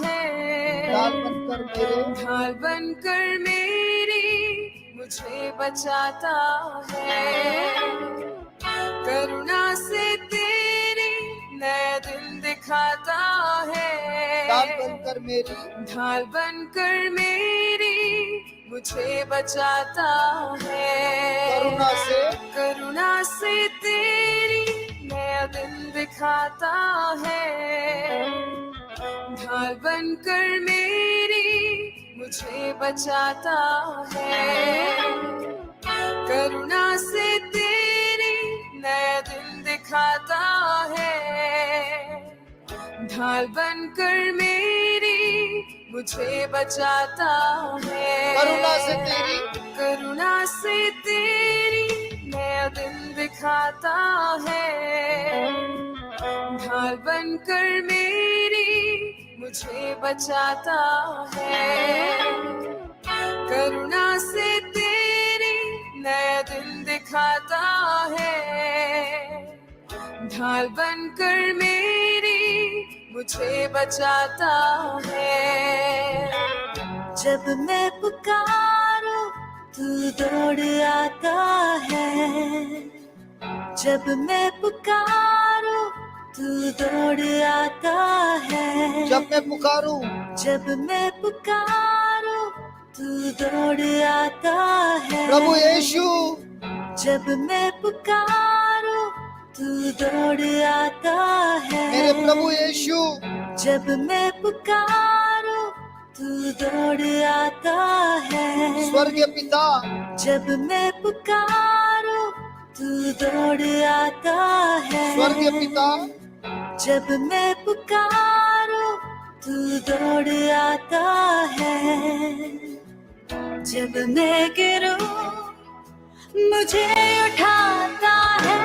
C: है,
A: ढाल बनकर मेरे
C: ढाल बनकर मेरी मुझे बचाता है। करुणा से तेरी नया दिन दिखाता है,
A: ढाल बनकर मेरी
C: ढाल बनकर मेरी मुझे बचाता है। करुणा से तेरी नया दिन दिखाता है, ढाल बनकर मेरी मुझे बचाता है। करुणा से तेरी नया दिन दिखाता है, ढाल बनकर मेरी मुझे बचाता है।
A: करुणा से तेरी
C: नया दिन दिखाता है, ढाल बनकर मेरी मुझे बचाता है। करुणा से तेरी नया दिन दिखाता है, ढाल बनकर मेरी मुझे बचाता है। जब मैं पुकारूं तू दौड़ आता है, जब मैं पुकारूं तू दौड़ आता है।
A: जब मैं पुकारूं
C: जब मैं पुकारूं
D: तू दौड़ आता है।
A: प्रभु यीशु,
D: जब मैं पुकारूं तू दौड़ आता है।
A: मेरे प्रभु यीशु,
D: जब मैं पुकारूं तू दौड़ आता है।
A: स्वर्गीय पिता,
D: जब मैं पुकारूं तू दौड़ आता है।
A: स्वर्गीय पिता,
D: जब मैं पुकारूं तू दौड़ आता है। जब मैं गिरूं मुझे उठाता है।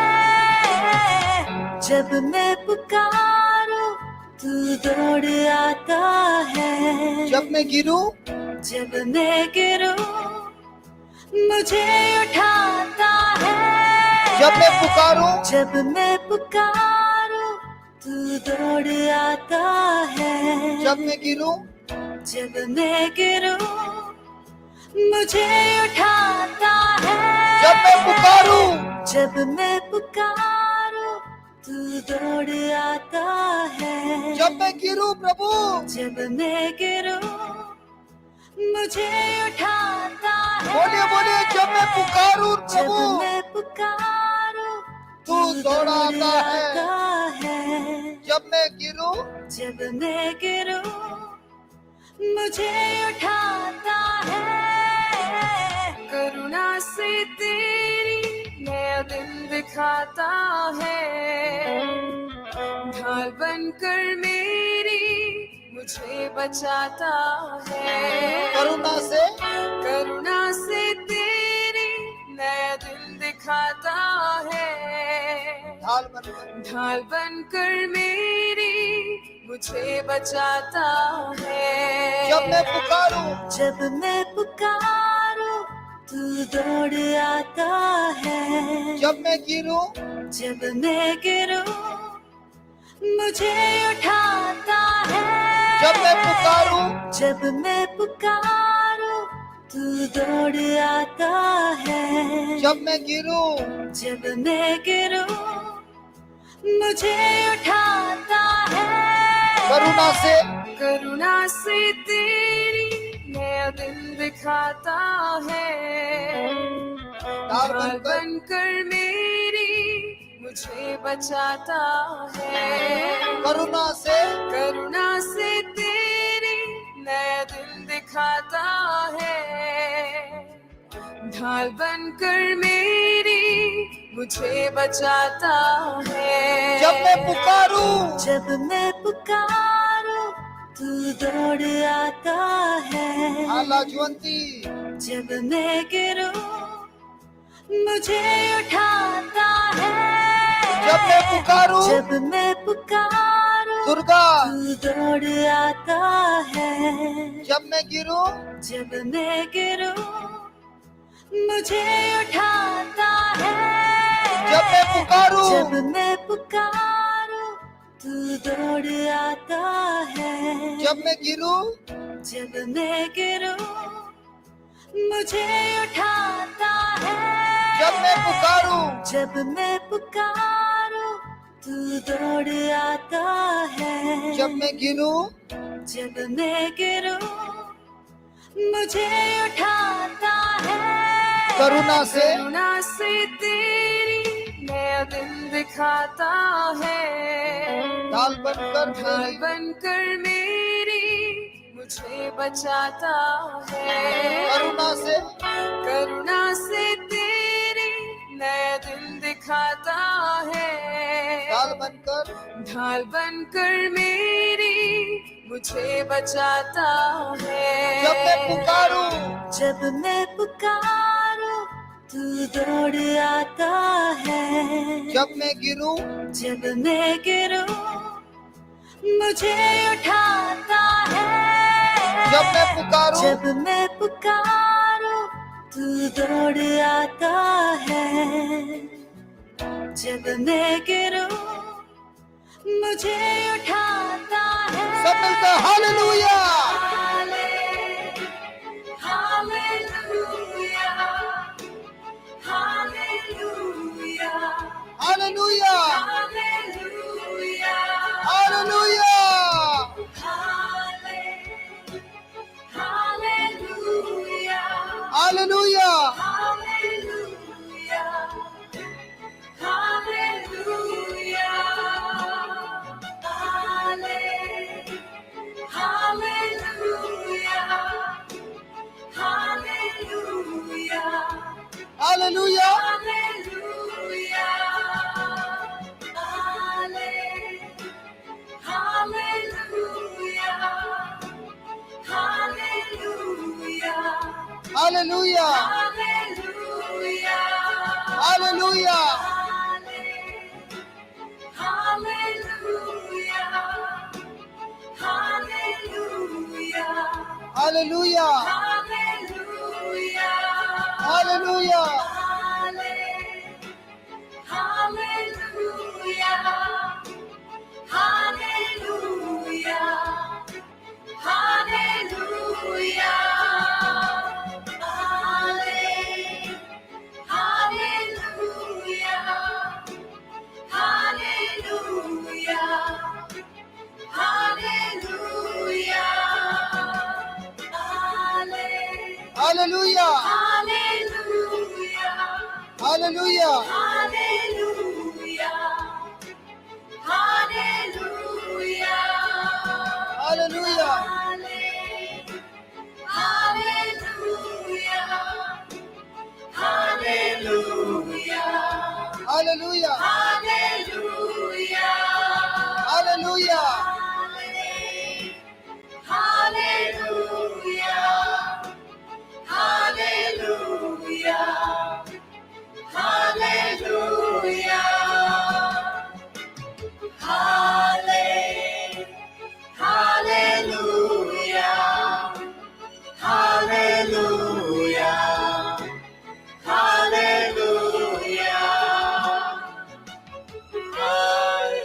D: जब मैं पुकारूं तू दौड़ आता है।
A: जब मैं गिरूं,
D: जब मैं गिरूं मुझे उठाता है।
A: जब मैं पुकारूं,
D: जब मैं पुकारूं तू दौड़ आता है।
A: जब मैं गिरूं,
D: जब मैं गिरूं मुझे उठाता है।
A: जब मैं पुकारूं,
D: जब मैं पुकारूं तू दौड़ आता है।
A: जब मैं गिरूं प्रभु,
D: जब मैं गिरूं मुझे उठाता है।
A: बोलिए बोलिए, जब मैं पुकारूं
D: जब
A: प्रभु,
D: मैं पुकारूं
A: तू दौड़ाता है।
D: है।
A: जब मैं गिरूं,
D: जब मैं गिरूं मुझे उठाता है। करुणा से तेरी नया दिन दिखाता है। ढाल बनकर मेरी मुझे बचाता है।
A: करुणा
D: से तेरी नया दिन दिखाता है। ढाल बनकर मेरी मुझे बचाता है।
A: जब मैं पुकारूं,
D: जब मैं पुकारूं तू दौड़ आता है।
A: जब मैं गिरूं,
D: जब मैं गिरूं मुझे उठाता है।
A: जब मैं पुकारूं,
D: जब मैं पुकारूं तू दौड़ आता है।
A: जब मैं गिरूं,
D: जब मैं गिरूं मुझे उठाता है। करुणा से तेरी नया दिन दिखाता है। ढाल बनकर मेरी मुझे बचाता है। करुणा से तेरी नया दिन दिखाता है। ढाल बनकर मेरी मुझे बचाता है।
A: जब मैं पुकारूं,
D: जब मैं पुकारूं तू दौड़ आता है।
A: लाजवंती,
D: जब मैं गिरूं मुझे उठाता है।
A: जब मैं पुकारूं,
D: जब मैं पुकारूं
A: दुर्गा,
D: तू दौड़ आता है।
A: जब मैं गिरूं,
D: जब मैं गिरूं मुझे उठाता है।
A: जब मैं पुकारूं,
D: जब मैं पुकारूं तू दौड़ आता है।
A: जब मैं गिरूं,
D: जब मैं गिरूं मुझे उठाता है।
A: जब मैं पुकारूं,
D: जब मैं पुकारूं तू दौड़ आता है।
A: जब मैं गिरूं,
D: जब मैं गिरूं मुझे उठाता है।
A: करुणा से
D: तेरी नया दिन दिखाता है।
A: ढाल
D: बनकर मेरी मुझे बचाता है। करुणा से तेरी नया दिन दिखाता है। ढाल बनकर मेरी मुझे बचाता है।
A: जब मैं पुकारूं,
D: जब मैं पुकारूं तू दौड़ आता है।
A: जब मैं गिरूं,
D: जब मैं गिरूं मुझे उठाता है।
A: जब मैं पुकारूं,
D: जब मैं पुकारूं तू दौड़ आता है। जब मैं गिरूं मुझे उठाता है।
A: सब मिलकर hallelujah,
D: hallelujah, hallelujah,
A: hallelujah,
D: hallelujah,
A: hallelujah,
D: hallelujah.
A: Hallelujah,
D: Hallelujah.
A: Hallelujah,
D: Hallelujah.
A: Hallelujah,
D: Hallelujah.
A: Hallelujah,
D: Hallelujah. Hallelujah. Hallelujah. Hallelujah. Hallelujah. Hallelujah.
A: Hallelujah,
D: Hallelujah.
A: Hallelujah,
D: Hallelujah. Hallelujah.
A: Hallelujah,
D: Hallelujah. Hallelujah.
A: Hallelujah,
D: Hallelujah.
A: Hallelujah,
D: Hallelujah. Hallelujah. Hallelujah.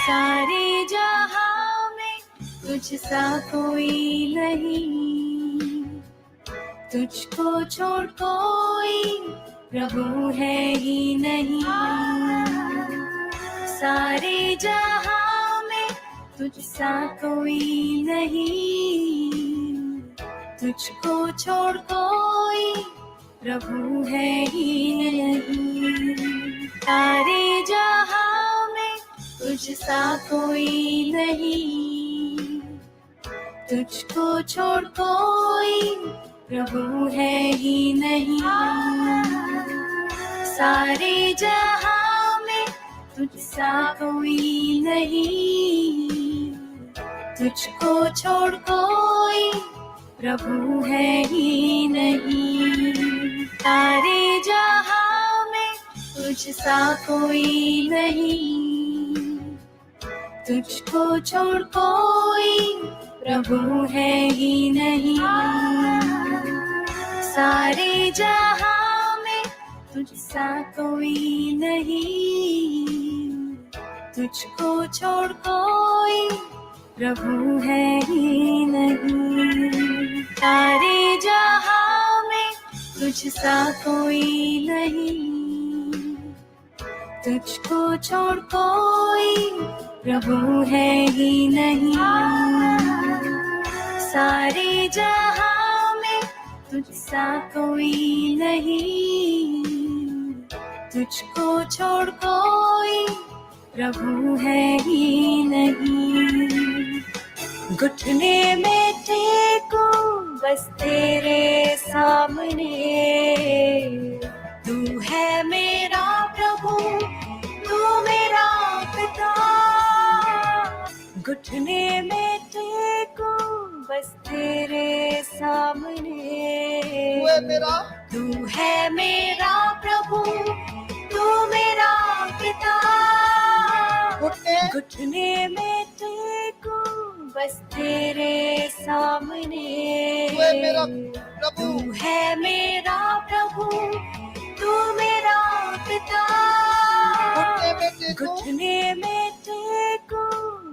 D: सारे जहां में तुझसा कोई नहीं, तुझको छोड़ कोई प्रभु है ही नहीं। सारे जहां में तुझसा कोई नहीं, तुझको छोड़ कोई प्रभु है ही नहीं। सारे जहां में तुझसा कोई नहीं, तुझको छोड़ कोई प्रभु है ही नहीं। सारे जहां में तुझसा कोई नहीं, तुझको छोड़ कोई प्रभु है ही नहीं। सारे जहां में तुझसा कोई नहीं, तुझको छोड़ कोई प्रभु है ही नहीं। सारे जहां में तुझसा कोई नहीं, तुझको छोड़ कोई प्रभु है ही नहीं। सारे जहां में तुझसा कोई नहीं, तुझको छोड़ कोई प्रभु है ही नहीं। सारे जहां में तुझसा कोई नहीं, तुझको छोड़ कोई प्रभु है ही नहीं। घुटने में टेको बस तेरे सामने, तू है मेरा प्रभु, तू मेरा पिता। घुटने में टेको बस तेरे सामने,
A: तू है मेरा,
D: तू है मेरा प्रभु, तू मेरा पिता। घुटने में टेको बस तेरे सामने,
A: तू है मेरा प्रभु,
D: तू है मेरा प्रभु, तू मेरा पिता। घुटने में टेको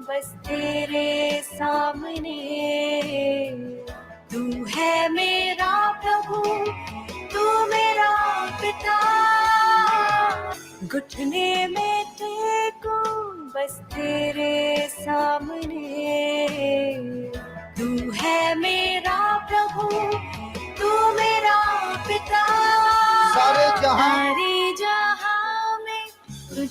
D: बस तेरे सामने, तू है मेरा प्रभु, तू मेरा पिता। घुटने में टेको बस तेरे सामने, तू है मेरा प्रभु, तू मेरा पिता।
A: सारे जहां
D: सारे जहां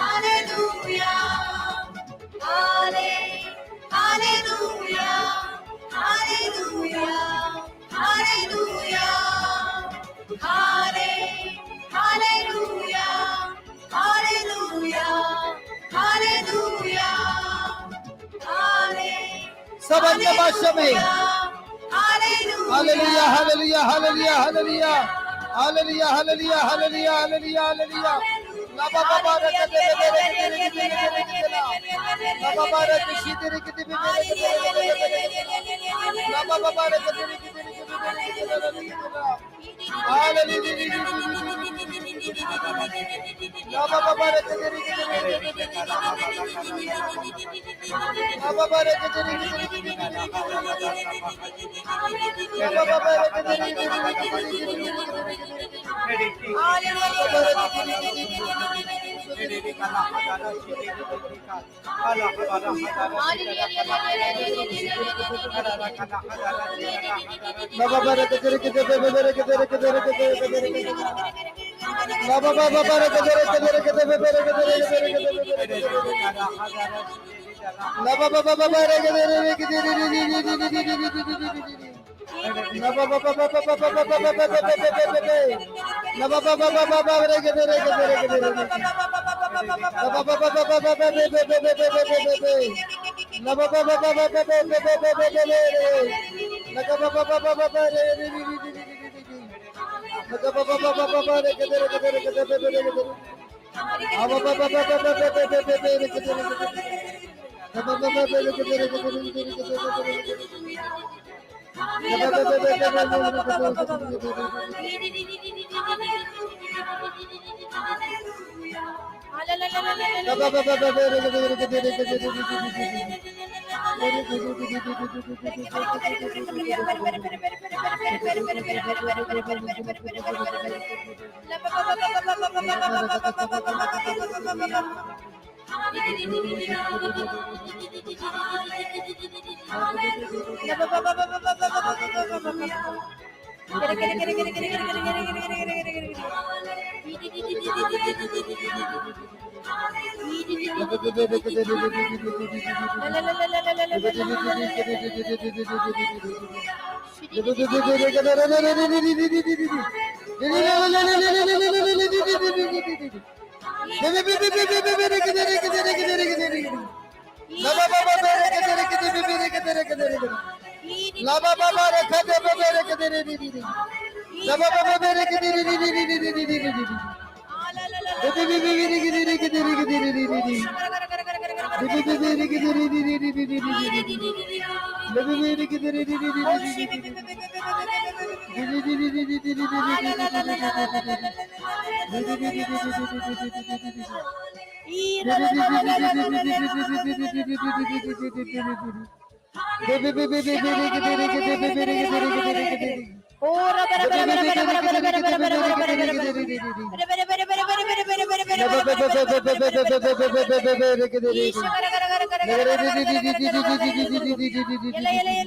D: Hallelujah. Hallelujah. Hallelujah. Hallelujah. Hallelujah. Hallelujah. Hallelujah.
A: सब अन्य भाषा में hallelujah hallelujah hallelujah hallelujah hallelujah hallelujah hallelujah hallelujah hallelujah लाबा बाबा रे के दे मेरे के दे लाबा बाबा रे के शी तेरे के दे मेरे के लाबा बाबा रे के दे हालेलुया लाबा बाबा रे के दे लाबा बाबा रे के दे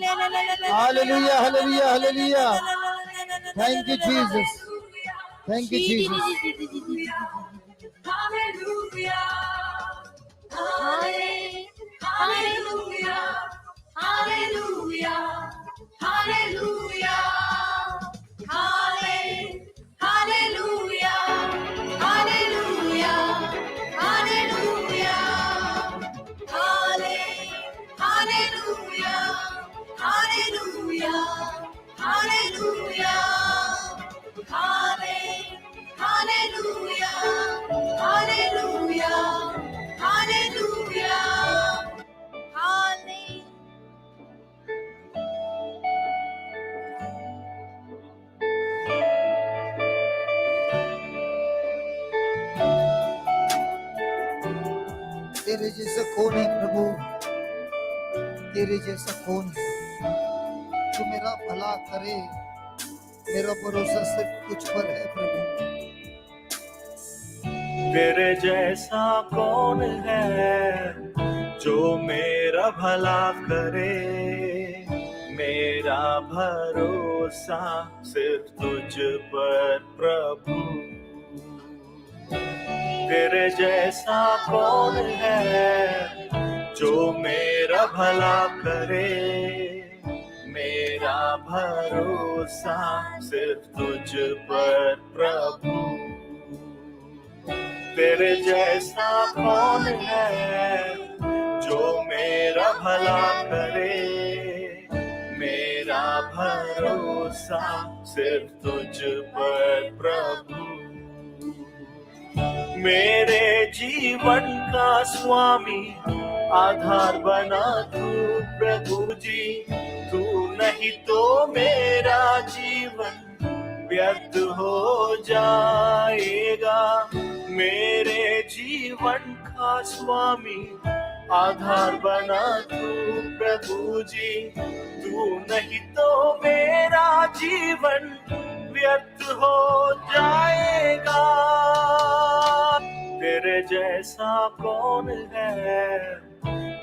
A: Hallelujah, hallelujah, hallelujah. Thank you, Jesus. Thank you, Jesus.
D: Hallelujah. Hallelujah. Hallelujah. Hallelujah. Hallelujah. Hallelujah. Hallelujah. Hallelujah. Hallelujah. Hallelujah. Hallelujah. Hallelujah. Hallelujah.
A: तेरे जैसा कौन है प्रभु, तेरे जैसा कौन है जो मेरा भला करे। मेरा भरोसा सिर्फ कुछ पर है प्रभु।
B: तेरे जैसा कौन है जो मेरा भला करे। मेरा भरोसा सिर्फ तुझ पर प्रभु। तेरे जैसा कौन है जो मेरा भला करे। मेरा भरोसा सिर्फ तुझ पर प्रभु। तेरे जैसा कौन है जो मेरा भला करे। मेरा भरोसा सिर्फ तुझ पर प्रभु। मेरे जीवन का स्वामी आधार बना तू प्रभु जी। तू नहीं तो मेरा जीवन व्यर्थ हो जाएगा। मेरे जीवन का स्वामी आधार बना तू प्रभु जी। तू नहीं तो मेरा जीवन व्यर्थ हो जाएगा। तेरे जैसा कौन है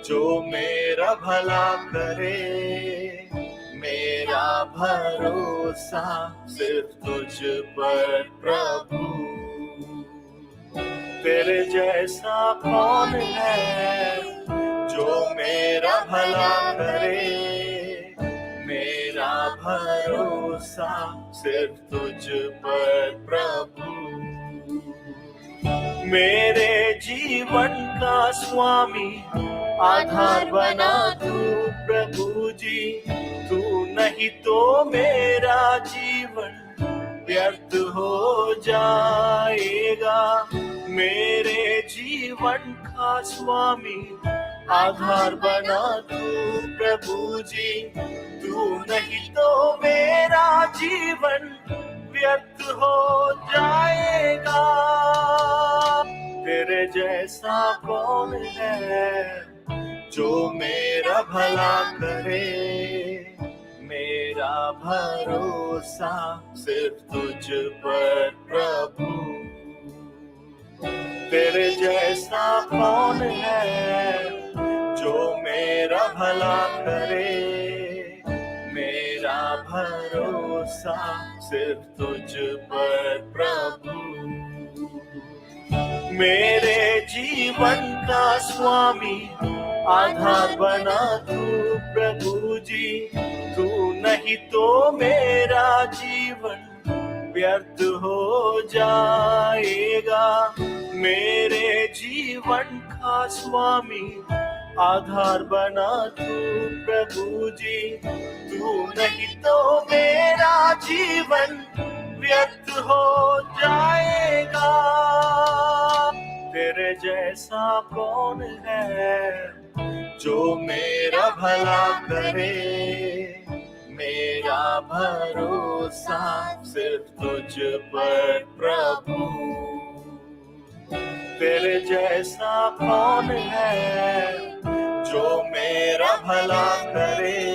B: जो मेरा भला करे। मेरा भरोसा सिर्फ तुझ पर प्रभु। तेरे जैसा कौन है जो मेरा भला करे। मेरा भरोसा सिर्फ तुझ पर प्रभु। मेरे जीवन का स्वामी आधार बना तू प्रभु जी। तू नहीं तो मेरा जीवन व्यर्थ हो जाएगा। मेरे जीवन का स्वामी आधार बना तू प्रभु जी। तू नहीं तो मेरा जीवन व्यर्थ हो जाएगा। तेरे जैसा कौन है जो मेरा भला करे। मेरा भरोसा सिर्फ तुझ पर प्रभु। तेरे जैसा कौन है जो मेरा भला करे। मेरा भरोसा सिर्फ तुझ पर प्रभु। मेरे जीवन का स्वामी आधार बना तू प्रभु जी। तू नहीं तो मेरा जीवन व्यर्थ हो जाएगा। मेरे जीवन का स्वामी आधार बना तू प्रभु जी। तू नहीं तो मेरा जीवन व्यर्थ हो जाएगा। तेरे जैसा कौन है जो मेरा भला करे। मेरा भरोसा सिर्फ तुझ पर प्रभु। तेरे जैसा कौन है जो मेरा भला करे।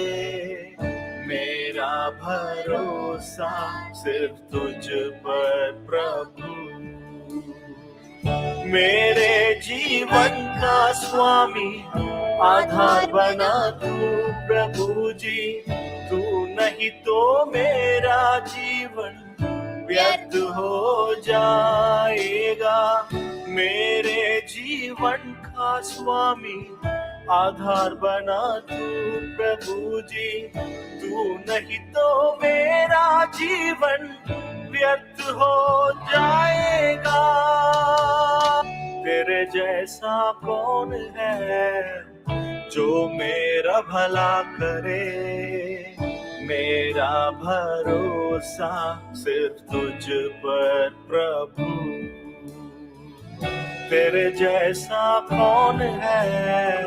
B: मेरा भरोसा सिर्फ तुझ पर प्रभु। मेरे जीवन का स्वामी आधार बना तू प्रभु जी। तू नहीं तो मेरा जीवन व्यर्थ हो जाएगा। मेरे जीवन का स्वामी आधार बना तू प्रभु जी। तू नहीं तो मेरा जीवन व्यर्थ हो जाएगा। तेरे जैसा कौन है जो मेरा भला करे। मेरा भरोसा सिर्फ तुझ पर प्रभु। तेरे जैसा कौन है जो मेरा जीवन व्यर्थ हो जाएगा। मेरे जीवन का स्वामी आधार बना तू प्रभु जी। तू नहीं तो मेरा जीवन व्यर्थ हो जाएगा। मेरे जीवन का स्वामी आधार बना तू प्रभु जी। तू नहीं तो मेरा जीवन व्यर्थ हो जाएगा। तेरे जैसा कौन है जो मेरा भला करे। मेरा भरोसा सिर्फ तुझ पर प्रभु। तेरे जैसा कौन है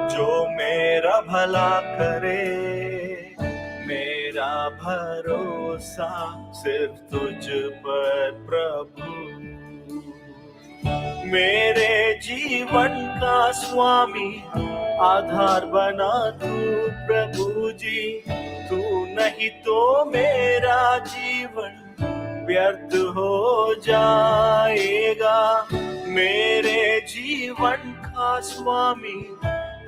B: जो मेरा भला करे। मेरा भरोसा सिर्फ तुझ पर प्रभु। मेरे जीवन का स्वामी आधार बना तू प्रभु जी। तू नहीं तो मेरा जीवन व्यर्थ हो जाएगा। मेरे जीवन का स्वामी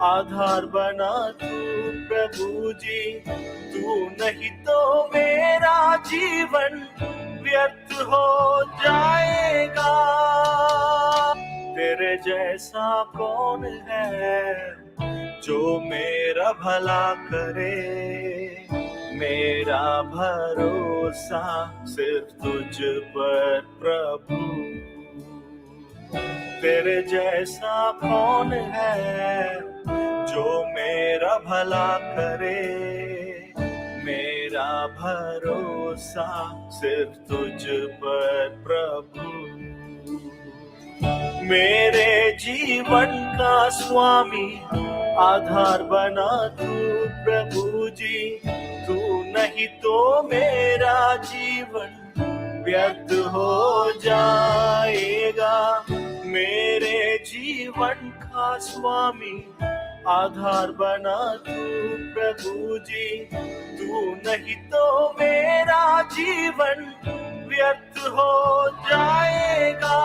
B: आधार बना तू प्रभु जी। तू नहीं तो मेरा जीवन व्यर्थ हो जाएगा। जो मेरा भला करे। मेरा भरोसा सिर्फ तुझ पर प्रभु, तेरे जैसा कौन है जो मेरा भला करे। मेरा भरोसा सिर्फ तुझ पर प्रभु, मेरे जीवन का स्वामी आधार बना तू प्रभु जी। तू नहीं तो मेरा जीवन व्यर्थ हो जाएगा। मेरे जीवन का स्वामी आधार बना तू प्रभु जी। तू नहीं तो मेरा जीवन व्यर्थ हो जाएगा।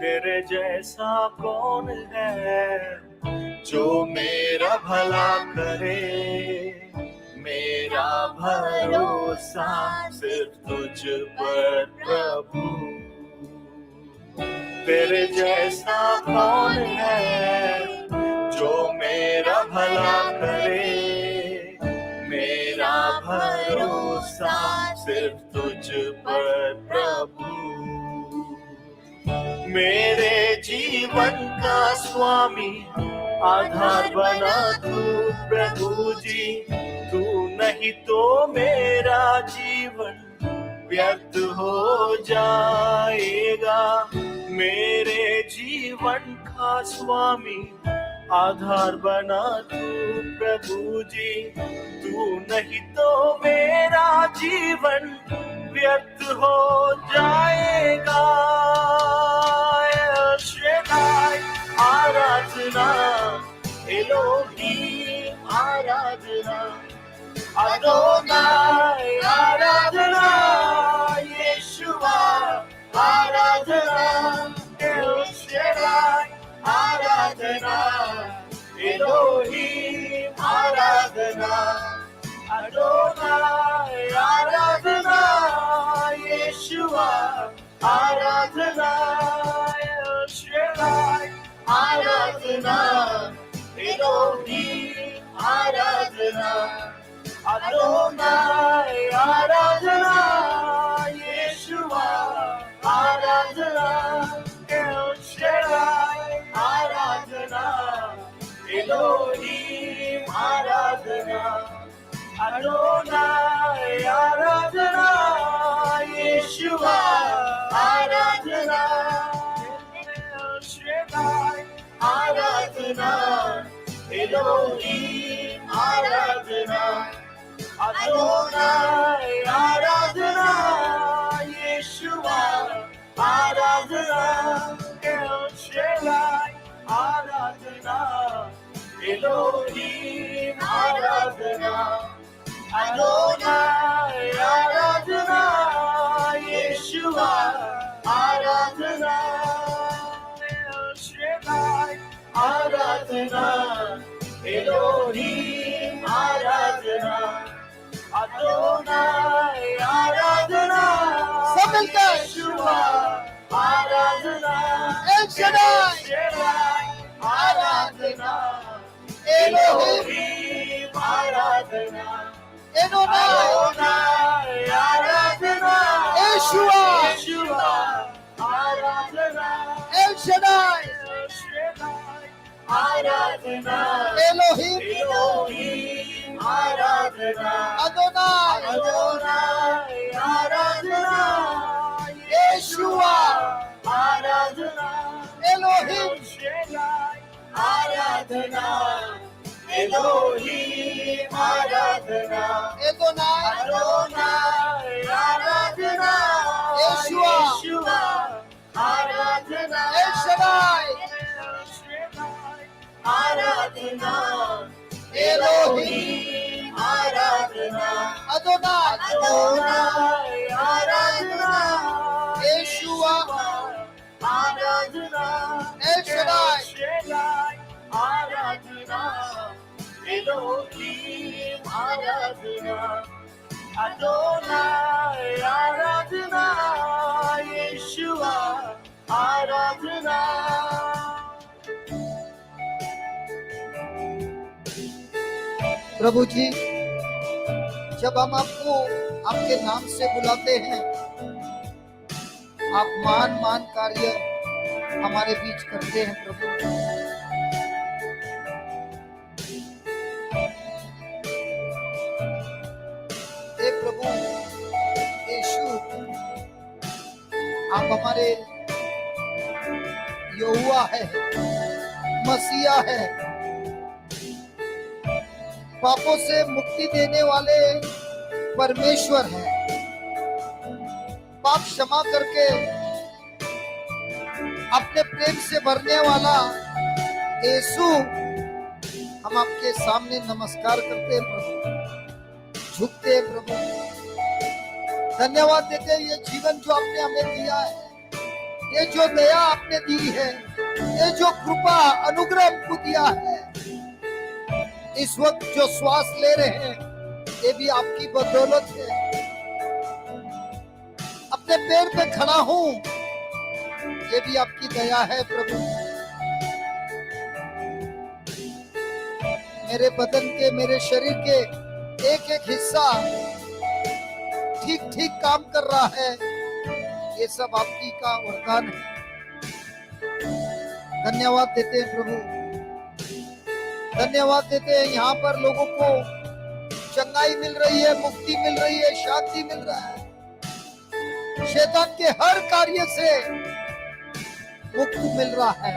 B: तेरे जैसा कौन है जो मेरा भला करे। मेरा भरोसा सिर्फ तुझ पर प्रभु, तेरे जैसा कौन है जो मेरा भला करे। मेरा भरोसा सिर्फ तुझ पर प्रभु, मेरे जीवन का स्वामी आधार बना तू प्रभु जी। तू नहीं तो मेरा जीवन व्यर्थ हो जाएगा। मेरे जीवन का स्वामी आधार बना तू प्रभु जी। तू नहीं तो मेरा जीवन व्यर्थ हो जाएगा। एल शेदाई आराधना, एलोहीम आराधना, अदोनाई आराधना, यीशुआ आराधना, एल शेदाई आराधना, एलोहीम आराधना, अदोनाई आराधना, यीशुआ आराधना, एल शेदाई आराधना, एलोहीम आराधना, अदोनाई आराधना, यीशुआ आराधना, एल शेदाई आराधना, एलोहीम आराधना, अदोनाई आराधना, यीशुआ आराधना, एल शेदाई आराधना, एलोहीम आराधना, अदोनाई आराधना, यीशुआ आराधना, एल शेदाई आराधना, एलोहीम आराधना, अदोनाई आराधना, यीशुआ आराधना, एल शेदाई आराधना, एलोहीम आराधना, अदोनाई आराधना,
A: सब मिलकर
B: यीशुआ आराधना,
A: एल शेदाई
B: आराधना,
A: एलोहीम
B: आराधना,
A: एनोनाई
B: आराधना,
A: यीशुआ
B: आराधना,
A: एल शेदाई
B: आराधना,
A: एलोहीम
B: आराधना,
A: अदोनाई
B: आराधना,
A: यीशुआ
B: आराधना,
A: एलोहीम
B: आराधना, एलोहीम आराधना,
A: एदोनाई
B: आराधना,
A: यीशुआ
B: आराधना,
A: एल शेदाई
B: आराधना,
A: एलोहीम
B: आराधना,
A: अदोनाई
B: आराधना,
A: यीशुआ
B: आराधना,
A: एल शेदाई
B: आराधना, एलोहीम आराधना, अदोनाई आराधना, यीशुआ आराधना।
A: प्रभु जी, जब हम आपको आपके नाम से बुलाते हैं, आप महान कार्य हमारे बीच करते हैं प्रभु। हे प्रभु यीशु, आप हमारे यहोवा है, मसीहा है, पापों से मुक्ति देने वाले परमेश्वर है, पाप क्षमा करके अपने प्रेम से भरने वाला यीशु, हम आपके सामने नमस्कार करते हैं प्रभु, झुकते हैं प्रभु, धन्यवाद देते हैं ये जीवन जो आपने हमें दिया है, ये जो दया आपने दी है, ये जो कृपा अनुग्रह हमको दिया है, इस वक्त जो श्वास ले रहे हैं ये भी आपकी बदौलत है। अपने पैर पे खड़ा हूं ये भी आपकी दया है प्रभु। मेरे बदन के, मेरे शरीर के एक एक हिस्सा ठीक ठीक काम कर रहा है, ये सब आपकी का वरदान है। धन्यवाद देते हैं प्रभु, धन्यवाद देते हैं। यहाँ पर लोगों को चंगाई मिल रही है, मुक्ति मिल रही है, शांति मिल रहा है, शैतान के हर कार्य से मुक्ति मिल रहा है,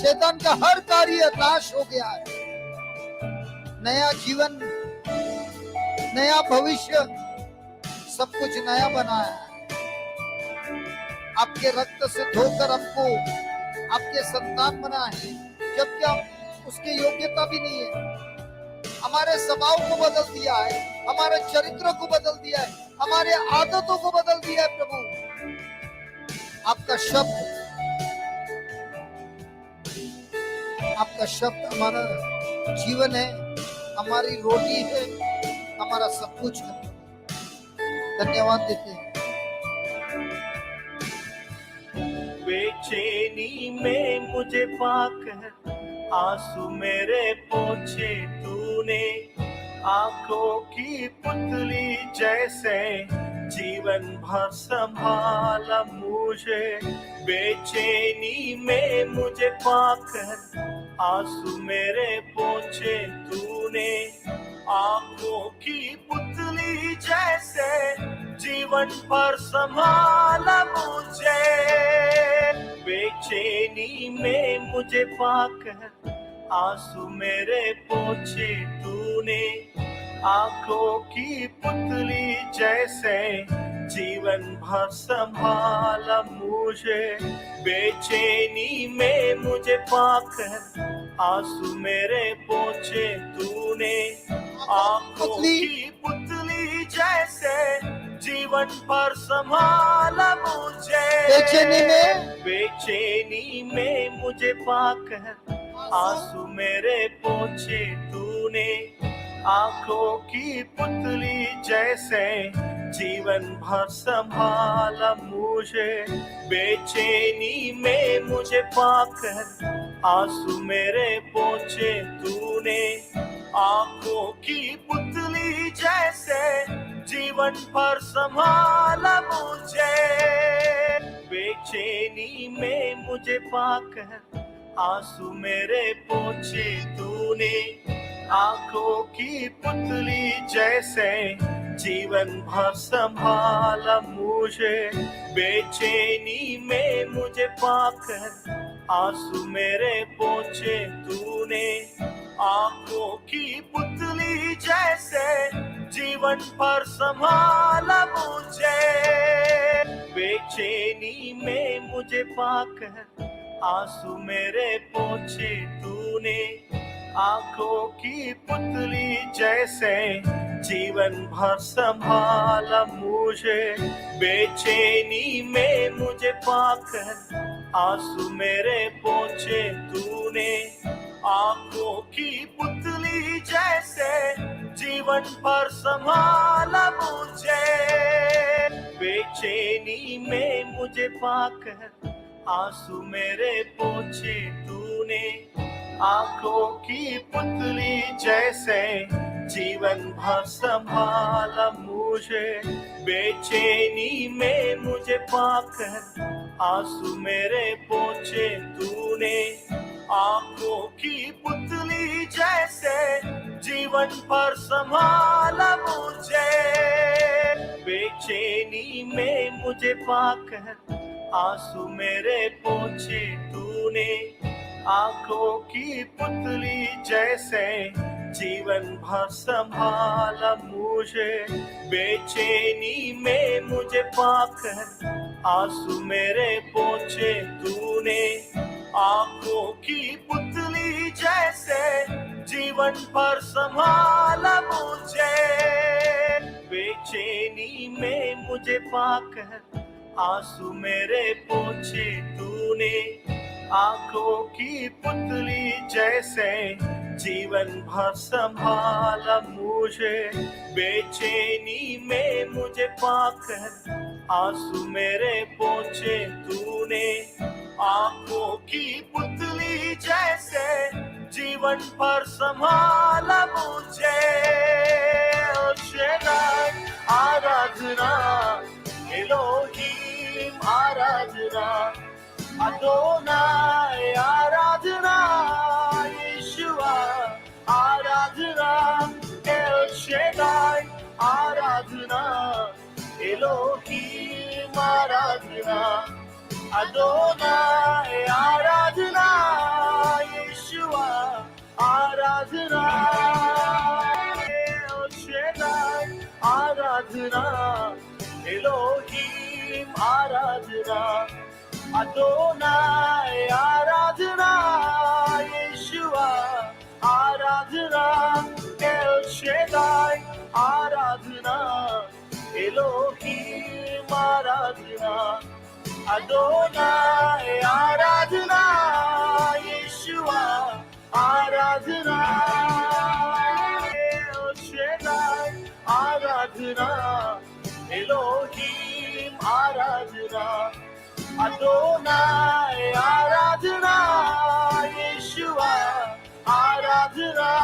A: शैतान का हर कार्य नाश हो गया है, नया जीवन, नया भविष्य, सब कुछ नया बना है। आपके रक्त से धोकर हमको आपके संतान बना है, जबकि हम उसकी योग्यता भी नहीं है। हमारे स्वभाव को बदल दिया है, हमारे चरित्र को बदल दिया है, हमारे आदतों को बदल दिया है प्रभु। आपका शब्द हमारा जीवन है, हमारी रोटी है, हमारा सब कुछ है। धन्यवाद देते हैं।
B: बेचैनी में मुझे पाकर आंसू मेरे पोंछे तूने, आंखों की पुतली जैसे जीवन भर संभाला मुझे। बेचैनी में मुझे पाकर आंसू मेरे पोंछे तूने, आंखों की पुतली जैसे जीवन भर संभाला मुझे। बेचैनी में मुझे पाकर आंसू मेरे पोंछे तूने, आंखों की पुतली जैसे जीवन भर संभाला मुझे। बेचैनी में मुझे पाकर आंसू मेरे पोंछे तूने, आंखों की पुतली जैसे जीवन भर संभाला मुझे। बेचैनी में मुझे पाकर आंसू मेरे पोंछे तूने, आंखों की पुतली जैसे जीवन भर संभाला मुझे। बेचैनी में मुझे पाकर आंसू मेरे पोंछे तूने, आंखों की पुतली जैसे जीवन भर संभाला मुझे। बेचैनी में मुझे पाकर आंसू मेरे पोंछे तूने, आंखों की पुतली जैसे जीवन भर संभाला मुझे। बेचैनी में मुझे पाकर आंसू मेरे पोंछे तूने, आंखों की पुतली जैसे जीवन भर संभाला मुझे। बेचैनी में मुझे पाकर आंसू मेरे पोंछे तूने, आंखों की पुतली जैसे जीवन भर संभाला मुझे। बेचैनी में मुझे पाकर आंसू मेरे पोंछे तूने, आंखों की पुतली जैसे जीवन भर संभाला मुझे। बेचैनी में मुझे पाकर आंसू मेरे पोंछे तूने, आंखों की पुतली जैसे जीवन भर संभाला मुझे, बेचैनी में मुझे पाकर आंसू मेरे पोंछे तूने। आंखों की पुतली जैसे जीवन भर संभाला मुझे, बेचैनी में मुझे पाकर आंसू मेरे पोंछे तूने। आंखों की पुतली जैसे जीवन भर संभाला मुझे, बेचैनी में मुझे पाकर आंसू मेरे पोंछे तूने। आंखों की पुतली जैसे जीवन भर संभाला मुझे, बेचैनी में मुझे पाकर आंसू मेरे पोंछे तूने। आंखों की पुतली जैसे जीवन भर संभाला मुझे, बेचैनी में मुझे पाकर आंसू मेरे पोंछे तूने। आंखों की पुतली जैसे जीवन भर संभाला मुझे। शेदाई आराधना, एलोहीम आराधना, अदोनाई आराधना, यीशुआ आराधना, एल शेदाई आराधना, एलोहीम आराधना, अदोनाई आराधना, यीशुआ आराधना, एल शेदाई आराधना, एलोहीम आराधना, अदोनाई आराधना, यीशुआ आराधना, एल शेदाई आराधना, एलोहीम आराधना, अदोनाई आराधना, यीशुआ आराधना, एल शेदाई आराधना, एलोहीम आराधना, अदोनाई आराधना, यीशुआ आराधना,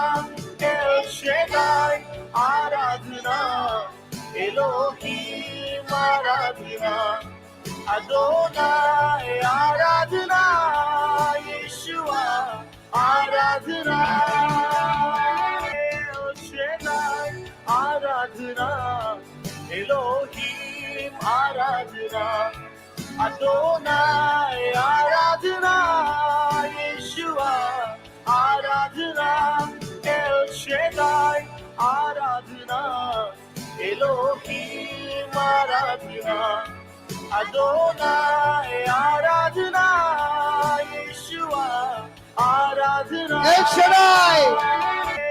B: एल शेदाई आराधना, एलोहीम आराधना, अदोनाई आराधना, यीशुआ आराधना, एल शेदाई आराधना, एलोहीम आराधना, अदोनाई आराधना, यीशुआ आराधना, एल शेदाई आराधना, एलोहीम आराधना, अदोनाई आराधना, यीशुआ आराधना,
A: एल शेदाई,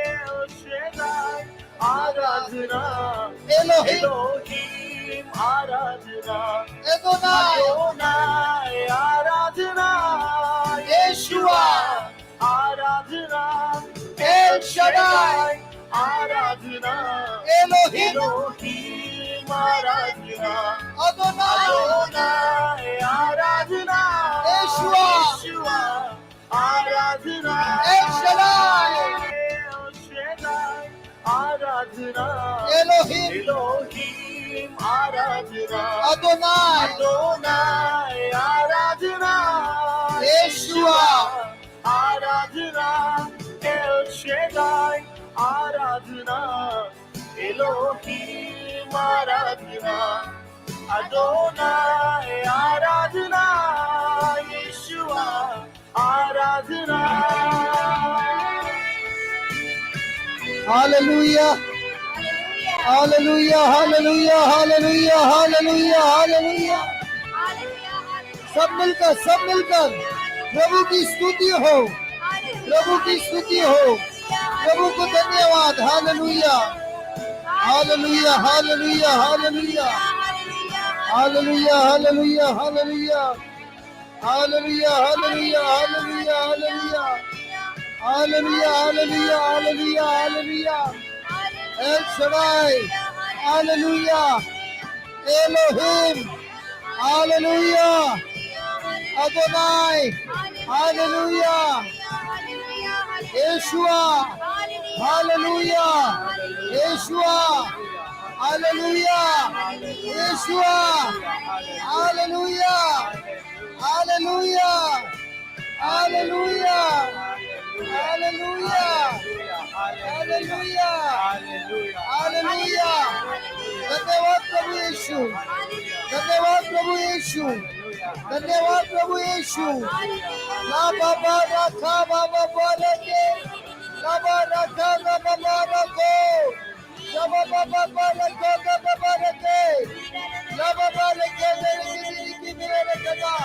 B: एल शेदाई आराधना,
A: एलोहीम
B: आराधना,
A: एदोनाई
B: अदोनाई आराधना,
A: यीशुआ
B: आराधना,
A: एल शेदाई
B: आराधना,
A: एलोहीम
B: एलोहीम आराधना,
A: अदोनाई
B: अदोनाई आराधना,
A: यीशुआ
B: आराधना,
A: एल शेदाई
B: एल शेदाई आराधना,
A: एलोहीम
B: एलोहीम आराधना,
A: अदोनाई
B: अदोनाई आराधना,
A: यीशुआ
B: आराधना, एल शेदाई आराधना, एलोहीम आराधना, अदोनाई आराधना, यीशुआ आराधना।
A: Hallelujah hallelujah hallelujah hallelujah hallelujah hallelujah. सब मिलकर प्रभु की स्तुति हो, प्रभु की स्तुति हो, प्रभु को धन्यवाद। Hallelujah hallelujah hallelujah hallelujah hallelujah hallelujah hallelujah hallelujah hallelujah hallelujah hallelujah hallelujah hallelujah hallelujah. El Shaddai hallelujah, Elohim hallelujah, Adonai hallelujah Yeshua, hallelujah, Yeshua, hallelujah, Yeshua, hallelujah, hallelujah, hallelujah, hallelujah, hallelujah, hallelujah. धन्यवाद प्रभु यीशु, धन्यवाद प्रभु यीशु, धन्यवाद प्रभु यीशु। ला बाबा रखा बाबा बारके, ला बाबा रखा बाबा बारको, ला बाबा बाबा रखा बाबा बारके, ला बाबा रखे मेरे मेरे रखा,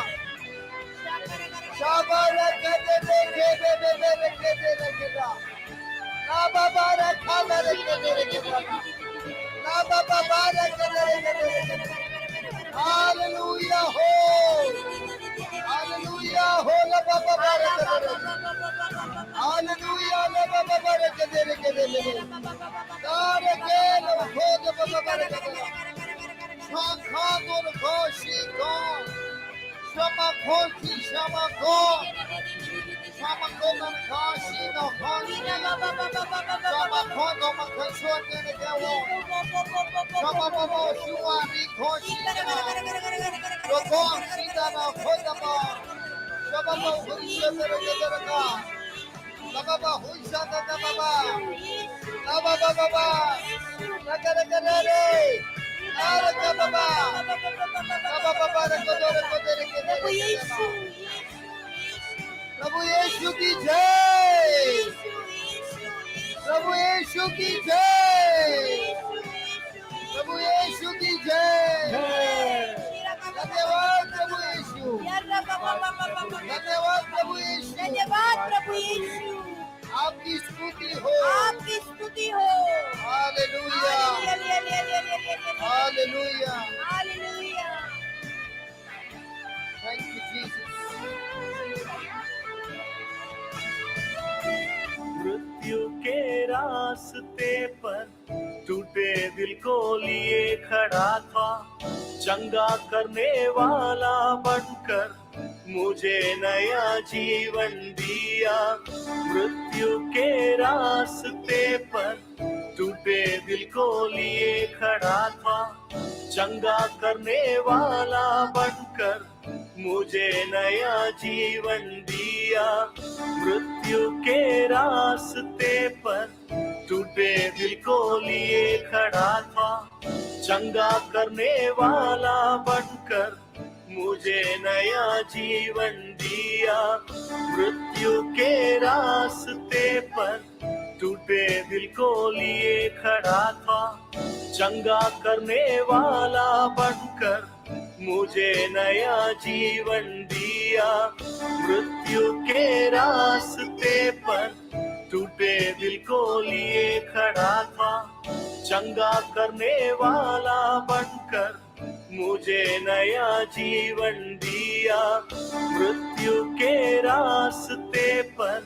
A: शाबा रखे रखे रखेगा, ला बाबा रखा मेरे रखेगा, ला बाबा बारके रखेगा। हालेलुया हो, हालेलुया हो, ला बाबा बारके रखेगा, हालेलुया ला बाबा बारके रखेगा, तारे के ला खोद बाबा बारके रखेगा, शाखा दोन खोशी को, शमा खोशी शमा को, शमा को मन खोशी no खोशी, शमा को no मन खोशी ने देवो, शमा बाबा शुआनी खोशी ना, लोगों सीधा ना खोदा बा, शमा बाबा हुई मेरे जगह, शमा बाबा हुई शादा ना बाबा, ना बाबा बाबा, ना करे रे, ना करे बाबा, ना बाबा बाबा रे को दे
D: प्रभु यीशु,
A: प्रभु यीशु की जय, प्रभु यीशु की जय, प्रभु यीशु की जय। धन्यवाद प्रभु यीशु, धन्यवाद प्रभु यीशु,
D: धन्यवाद प्रभु यीशु,
A: आपकी स्तुति हो,
D: आपकी स्तुति हो।
A: Hallelujah, hallelujah,
D: hallelujah.
A: Thank you Jesus.
B: मृत्यु के रास्ते पर टूटे दिल को लिए खड़ा था, चंगा करने वाला बनकर मुझे नया जीवन दिया। मृत्यु के रास्ते पर टूटे दिल को लिए खड़ा था, चंगा करने वाला बनकर मुझे नया जीवन दिया। मृत्यु के रास्ते पर टूटे दिल को लिए खड़ा था, चंगा करने वाला बनकर मुझे नया जीवन दिया। मृत्यु के रास्ते पर टूटे दिल को लिए खड़ा था, चंगा करने वाला बनकर मुझे नया जीवन दिया। मृत्यु के रास्ते पर टूटे दिल को लिए खड़ा था, चंगा करने वाला बनकर मुझे नया जीवन दिया। मृत्यु के रास्ते पर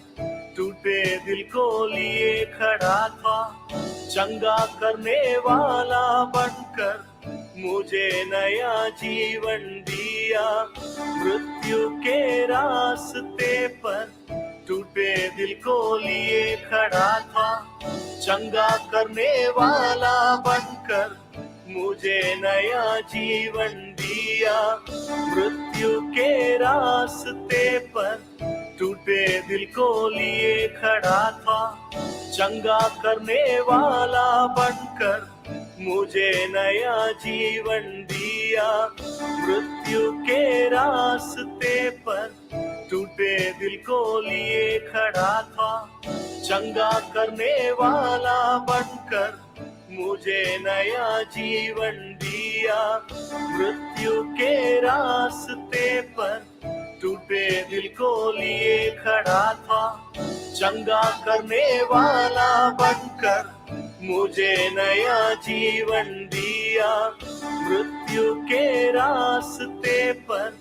B: टूटे दिल को लिए खड़ा था, चंगा करने वाला बनकर मुझे नया जीवन दिया। मृत्यु के रास्ते पर टूटे दिल को लिए खड़ा था, चंगा करने वाला बनकर मुझे नया जीवन दिया। मृत्यु के रास्ते पर टूटे दिल को लिए खड़ा था, चंगा करने वाला बनकर मुझे नया जीवन दिया। मृत्यु के रास्ते पर टूटे दिल को लिए खड़ा था, चंगा करने वाला बनकर मुझे नया जीवन दिया। मृत्यु के रास्ते पर टूटे दिल को लिए खड़ा था, चंगा करने वाला बनकर मुझे नया जीवन दिया। मृत्यु के रास्ते पर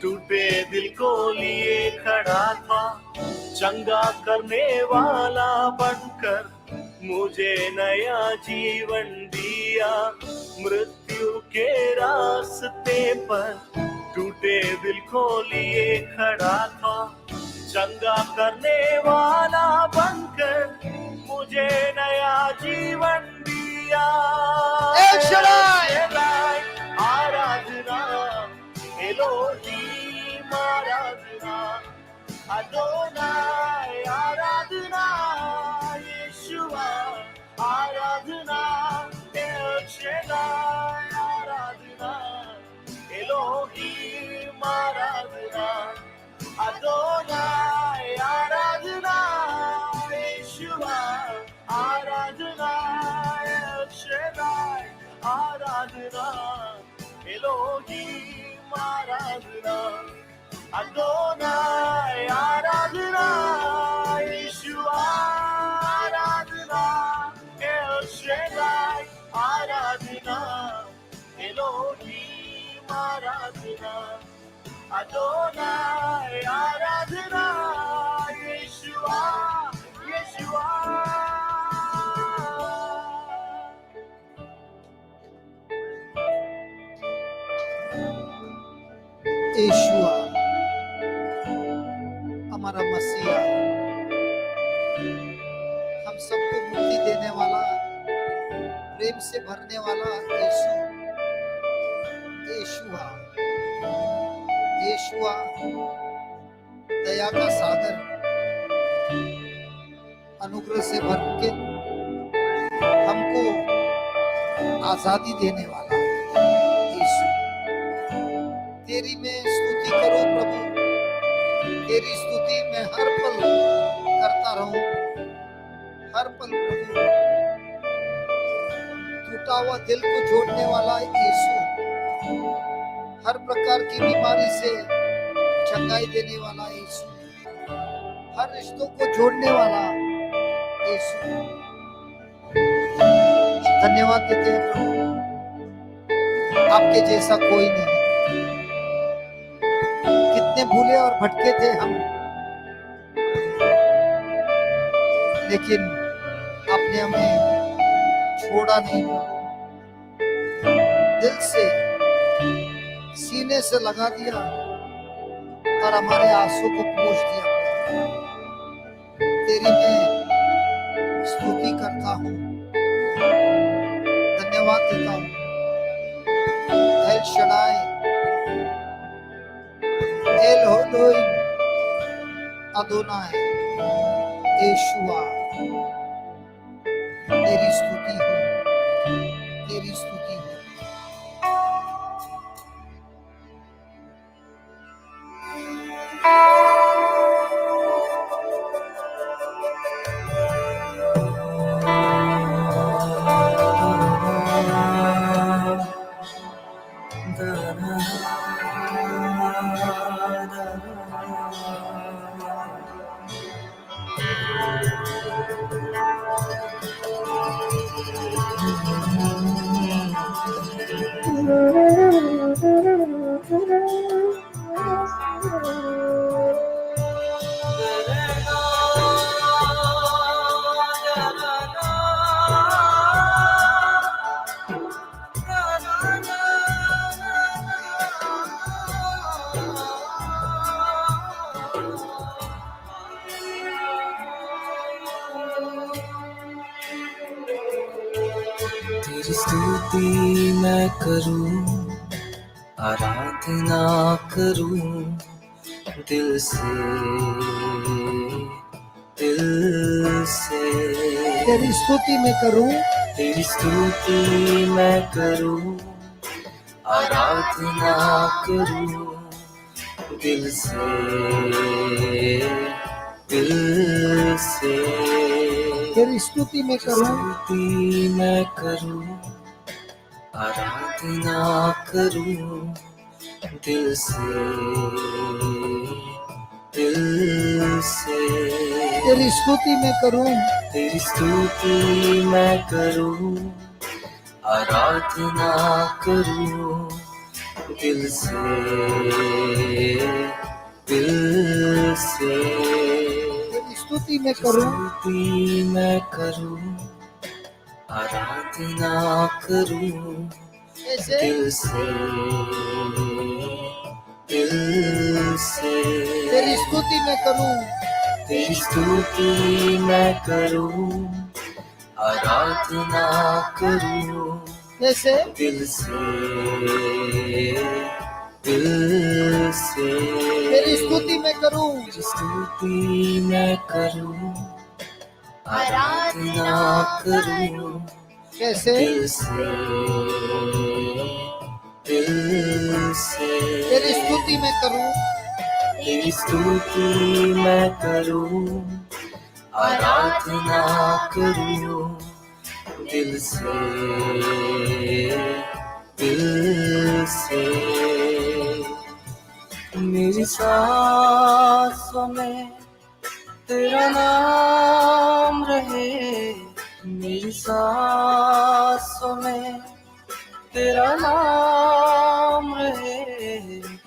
B: टूटे दिल को लिए खड़ा था, चंगा करने वाला बनकर मुझे नया जीवन दिया। मृत्यु के रास्ते पर टूटे दिल को लिए खड़ा था, चंगा करने वाला बनकर मुझे नया जीवन दिया।
A: L Shaddai.
B: शडाई आराधना, एलोहीम आराधना, अदोनाई आराधना, यीशुआ आराधना, एल शडाई आराधना, एलोहीम आराधना, अदोनाई आराधना, यीशुआ आराधना, एल शडाई आराधना, एलोहीम आराधना, अदोनाई आराधना, यीशुआ आराधना, एल शडाई आराधना, एलोहीम आराधना, अदोनाई आराधना, यीशुआ यीशुआ।
A: यीशुआ हमारा मसीहा, हम सबको मुक्ति देने वाला, प्रेम से भरने वाला यीशु, यीशुआ, यीशुआ दया का सागर, अनुग्रह से भर के हमको आजादी देने वाला यीशु। तेरी मैं स्तुति करूं प्रभु, तेरी स्तुति मैं हर पल करता रहूं, हर पल प्रभु। टूटा हुआ दिल को जोड़ने वाला यीशु, हर प्रकार की बीमारी से चंगाई देने वाला यीशु, हर रिश्तों को जोड़ने वाला यीशु। धन्यवाद देते हैं प्रभु, आपके जैसा कोई नहीं। कितने भूले और भटके थे हम, लेकिन आपने हमें छोड़ा नहीं, दिल से सीने से लगा दिया और हमारे आंसू को पोंछ दिया। तेरी मैं स्तुति करता हूँ, धन्यवाद देता हूँ। एल शडाई, एलोहीम, अदोनाई, यीशुआ, तेरी स्तुति हो, तेरी स्तुति हो।
E: तेरी स्तुति मैं करूं, आराधना करूं दिल से, दिल से।
A: तेरी स्तुति मैं करूं,
E: तेरी स्तुति मैं करूं, आराधना करूं दिल से, दिल से।
A: तेरी स्तुति मैं करूं,
E: स्तुति मैं करूं, आराधना करूं दिल से, दिल से।
A: तेरी स्तुति मैं करूं,
E: तेरी स्तुति मैं करूं, आराधना करूं दिल से, दिल से।
A: तेरी स्तुति मैं करूं,
E: स्तुति मैं करूं, आराधना करूं
A: ऐसे
E: दिल से, दिल से
A: तेरी स्तुति मैं करूं,
E: तेरी स्तुति मैं करूं, आराधना करूं
A: कैसे?
E: दिल से, दिल से
A: तेरी स्तुति मैं करूं,
E: तेरी स्तुति मैं करूं, आराधना करूं
A: कैसे?
E: दिल से, दिल से
A: तेरी स्तुति मैं करूं,
E: तेरी स्तुति मैं करूं, आराधना करूं दिल से, दिल से मेरी सांसों में तेरा नाम रहे, मेरी सांसों में तेरा नाम रहे,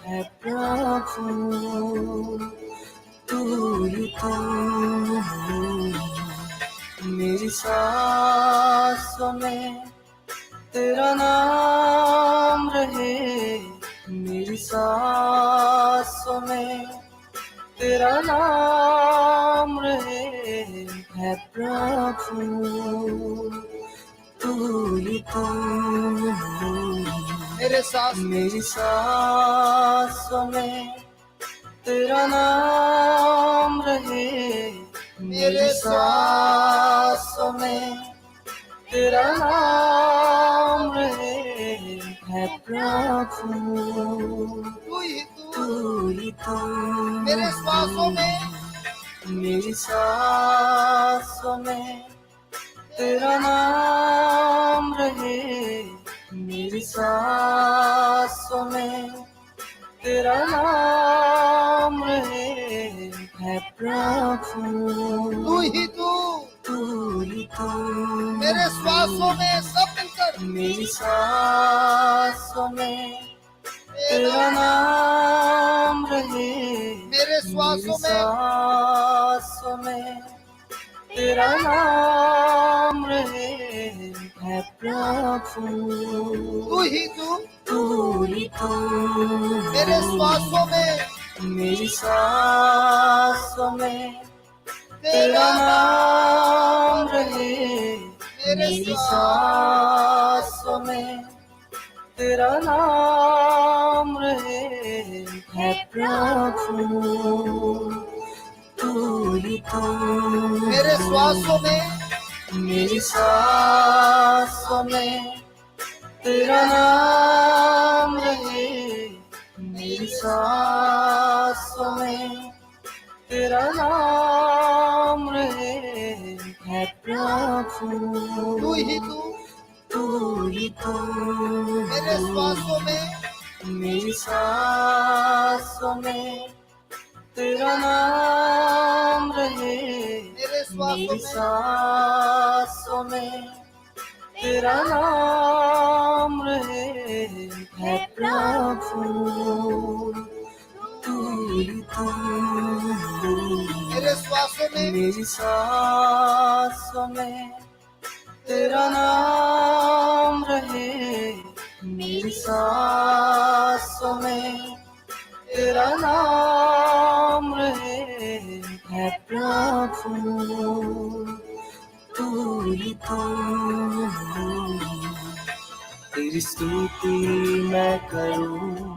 E: है प्रभु तू ही तू, मेरी सांसों में तेरा नाम रहे, मेरी सांसों में तेरा नाम रहे, है प्रभु तू ही तू,
A: मेरे सांस
E: मेरी सांसों में तेरा नाम रहे, मेरी सांसों में तेरा नाम रहे, है प्रभु
A: तू ही तू,
E: तू ही तू,
A: मेरे श्वासों में,
E: मेरी सांसों में तेरा नाम रहे, मेरी सांसों में तेरा नाम रहे, है प्रभु
A: तू ही तू,
E: तू ही तू,
A: मेरे श्वासों में सब मिलकर,
E: मेरी सांसों में तेरा नाम रहे,
A: मेरे श्वासों में,
E: सांसों में तेरा नाम रहे, है प्रभु
A: तू ही तू,
E: तू ही तू,
A: मेरे श्वासों में,
E: मेरी सांसों में
A: तेरा
E: तेरा नाम रहे,
A: मेरे
E: मेरी सांसों में तेरा नाम रहे, है प्रभु तू ही तू,
A: मेरे श्वासों में,
E: मेरी सांसों में तेरा नाम रहे, मेरी सांसों में तेरा नाम रहे, है प्रभु
A: तू ही तू,
E: तू ही तू,
A: मेरे श्वासों में,
E: मेरी सांसों में तेरा नाम रहे,
A: मेरे श्वासों
E: मेरी
A: में,
E: सांसों में तेरा नाम रहे, है प्रभु तू ही तू,
A: मेरे श्वासों में,
E: मेरी सांसों में तेरा नाम रहे, मेरी सांसों में तेरा नाम रहे, है प्रभु तू ही तू, तेरी स्तुति मैं करूं,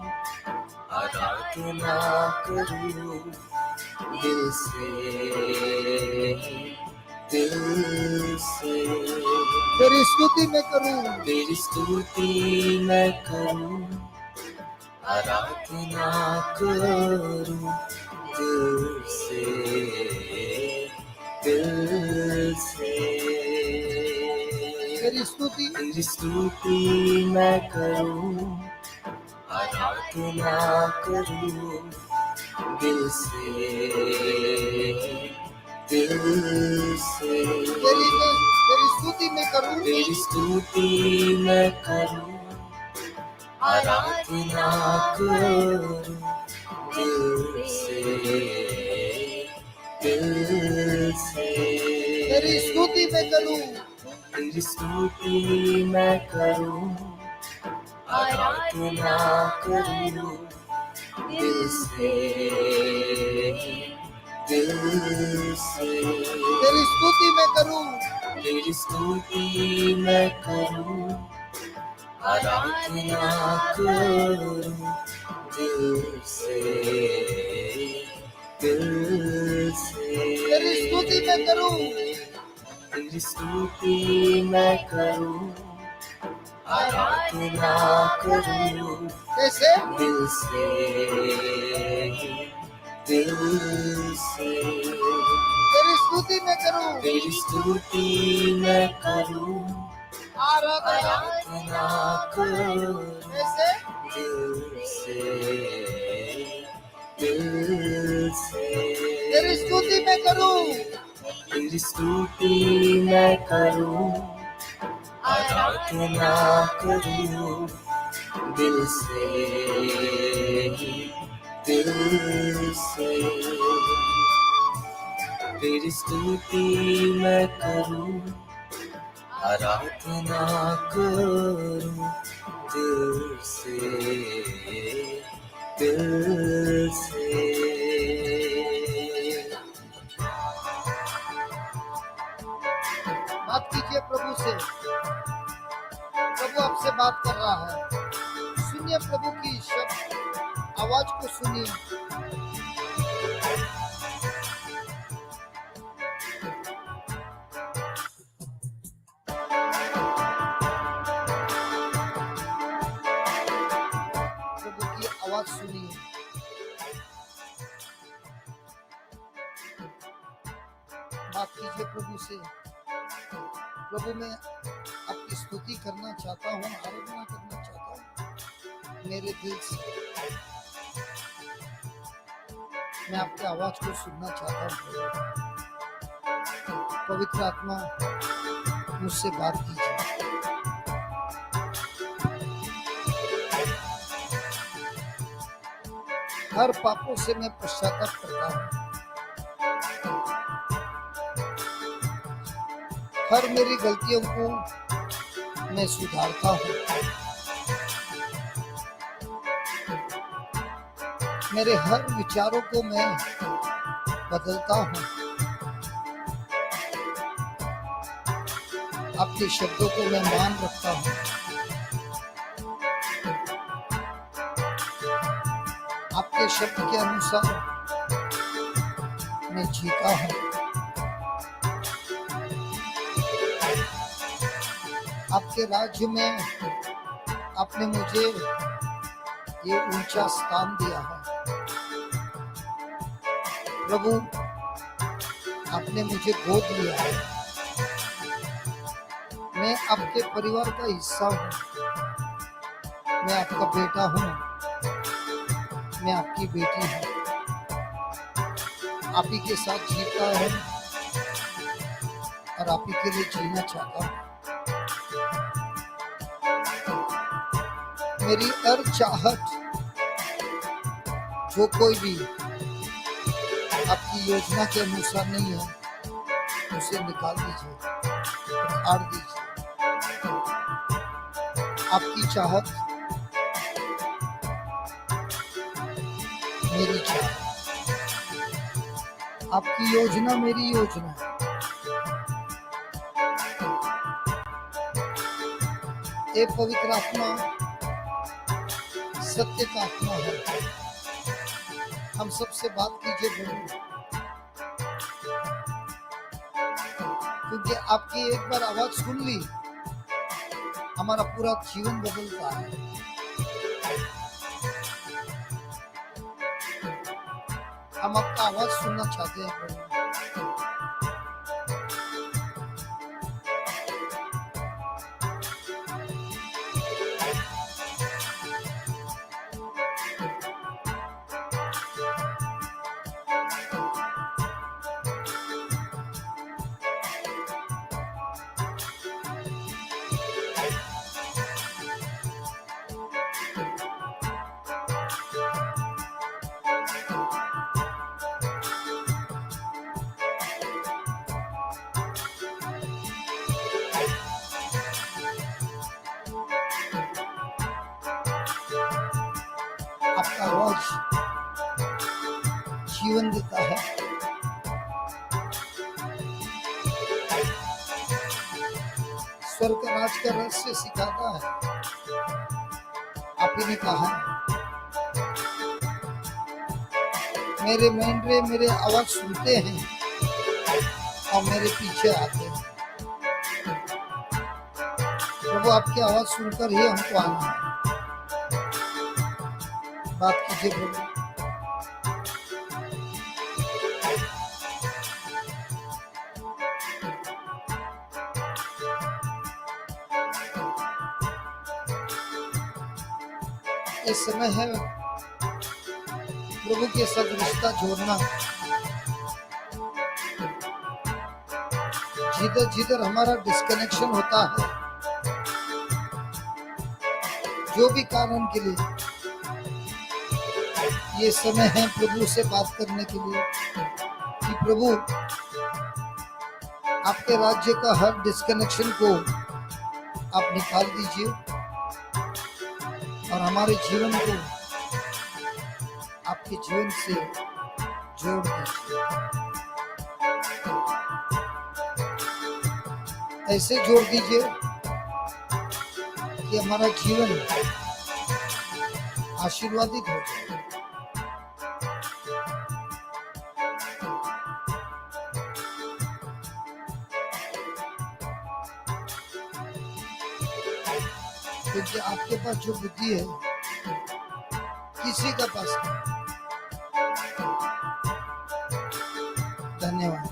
E: आराधना करूं दिल से, दिल से
A: तेरी स्तुति मैं करूं,
E: तेरी स्तुति मैं करूं, आराधना करूं दिल से, दिल से
A: तेरी स्तुति,
E: तेरी स्तुति मैं करूं, आराधना करूं दिल से, दिल से
A: तेरी स्तुति मैं करूं,
E: तेरी स्तुति मैं करूं, आराधना करूं दिल से, दिल से
A: तेरी स्तुति मैं करूं,
E: तेरी स्तुति मैं करूं, आराधना करूं दिल से, दिल से
A: तेरी स्तुति मैं करूं,
E: तेरी स्तुति मैं करूं, आराधना करूं दिल से, दिल से
A: तेरी स्तुति मैं करूं,
E: तेरी स्तुति मैं करूं, आराधना करूं
A: कैसे?
E: दिल से, दिल से
A: तेरी स्तुति मैं करूं,
E: तेरी स्तुति मैं करूं,
A: आराधना
E: आराधना करूं
A: कैसे?
E: दिल से, दिल से
A: तेरी स्तुति मैं करूं,
E: तेरी स्तुति मैं करूं, आराधना करूं दिल से, दिल से तेरी स्तुति मैं करूं, आराधना करूं दिल से, दिल से
A: बात कीजिए प्रभु से। प्रभु आपसे बात कर रहा है। सुनिए प्रभु की शब्द आवाज को सुनिए। प्रभु की आवाज सुनिए। बात कीजिए प्रभु से। प्रभु मैं आपकी स्तुति करना चाहता हूँ, आराधना करना चाहता हूँ मेरे दिल से। मैं आपकी आवाज को सुनना चाहता हूँ। पवित्र आत्मा मुझसे बात कीजिए। हर पापों से मैं पश्चाताप करता हूँ। हर मेरी गलतियों को मैं सुधारता हूँ। मेरे हर विचारों को मैं बदलता हूँ। आपके शब्दों को मैं मान रखता हूँ। आपके शब्द के अनुसार मैं जीता हूँ। आपके राज्य में आपने मुझे ये ऊंचा स्थान दिया है। प्रभु आपने मुझे गोद लिया है। मैं आपके परिवार का हिस्सा हूँ। मैं आपका बेटा हूँ। मैं आपकी बेटी हूँ। आप ही के साथ जीता हूँ और आप ही के लिए जीना चाहता हूँ। मेरी हर चाहत जो कोई भी आपकी योजना के अनुसार नहीं है, उसे निकाल दीजिए, उखाड़ दीजिए। आपकी चाहत मेरी चाहत, आपकी योजना मेरी योजना। एक पवित्र आत्मा सत्य का आत्मा है। हम सबसे बात कीजिए प्रभु, क्योंकि आपकी एक बार आवाज सुन ली, हमारा पूरा जीवन बदलता है। हम आपका आवाज सुनना चाहते हैं प्रभु। आपका आवाज जीवन देता है। स्वर्ग राज का रहस्य सिखाता है। आप ही ने कहा मेरे मेंढरे मेरे आवाज सुनते हैं और मेरे पीछे आते हैं। प्रभु आपकी आवाज सुनकर ही हमको आना है। बात कीजिए प्रभु। ये समय है प्रभु के साथ रिश्ता जोड़ना। जिधर जिधर हमारा डिस्कनेक्शन होता है, जो भी कारण के लिए, ये समय है प्रभु से बात करने के लिए कि प्रभु आपके राज्य का हर डिस्कनेक्शन को आप निकाल दीजिए और हमारे जीवन को आपके जीवन से जोड़ दीजिए। ऐसे जोड़ दीजिए कि हमारा जीवन आशीर्वादित हो जाए। क्योंकि आपके पास जो बुद्धि है किसी का पास नहीं। धन्यवाद।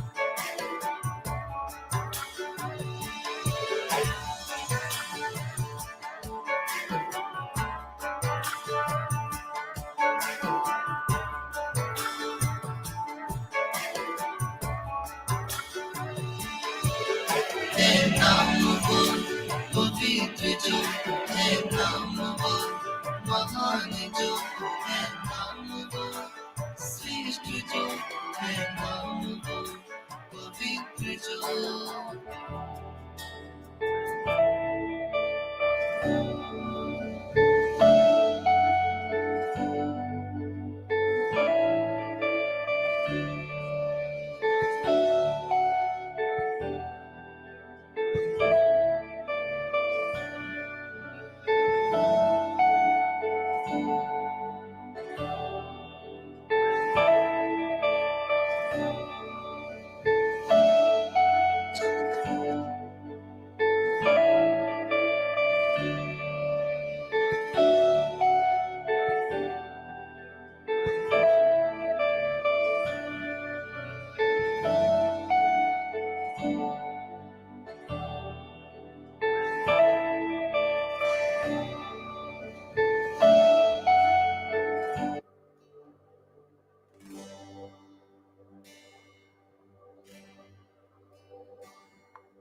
E: पवित्र जो है नाम वो, महान जो है नाम वो, श्रेष्ठ जो है नाम वो, पवित्र जो।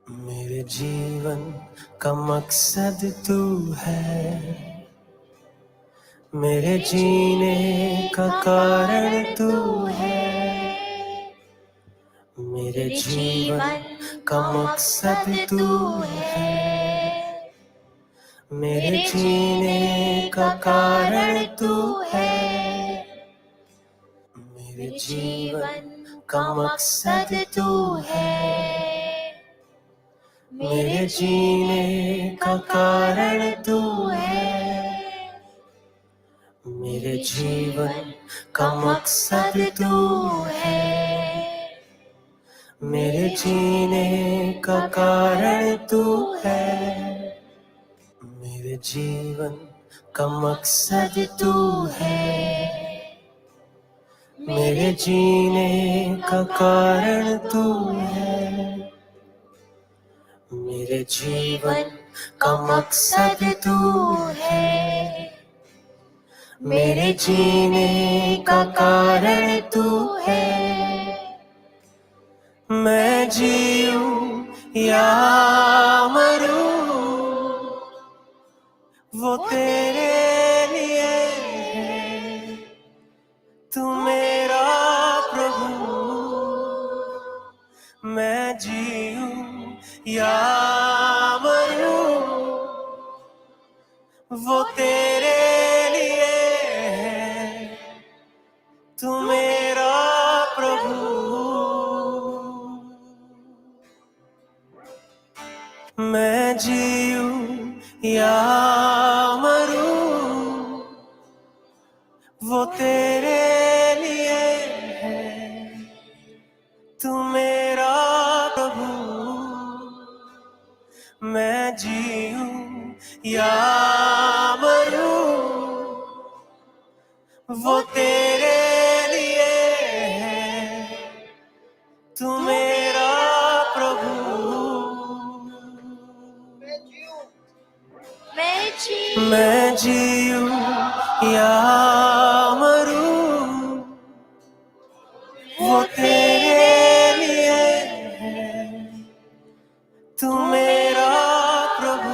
E: मेरे जीवन का मकसद तू है, मेरे जीने का कारण तू है। मेरे जीवन का मकसद तू है, मेरे जीने का कारण तू है। मेरे जीवन का मकसद तू है, मेरे जीने का कारण तू है। मेरे जीवन का मकसद तू है, मेरे जीने का कारण तू है। मेरे जीवन का मकसद तू है, मेरे जीने का कारण तू है। मेरे जीवन का मकसद तू है, मेरे जीने का कारण तू है। मैं जीऊं या मरूं वो तेरे लिए है, तू मेरा प्रभु। मैं जीऊं या मरूं वो तेरे लिए है, तेरे लिए है, तू मेरा प्रभु। मैं जीऊं या मरूं, वो तेरे लिए है, तू मेरा प्रभु। मैं जीऊं या मरूं, वो तेरे लिए है, तू मेरा प्रभु।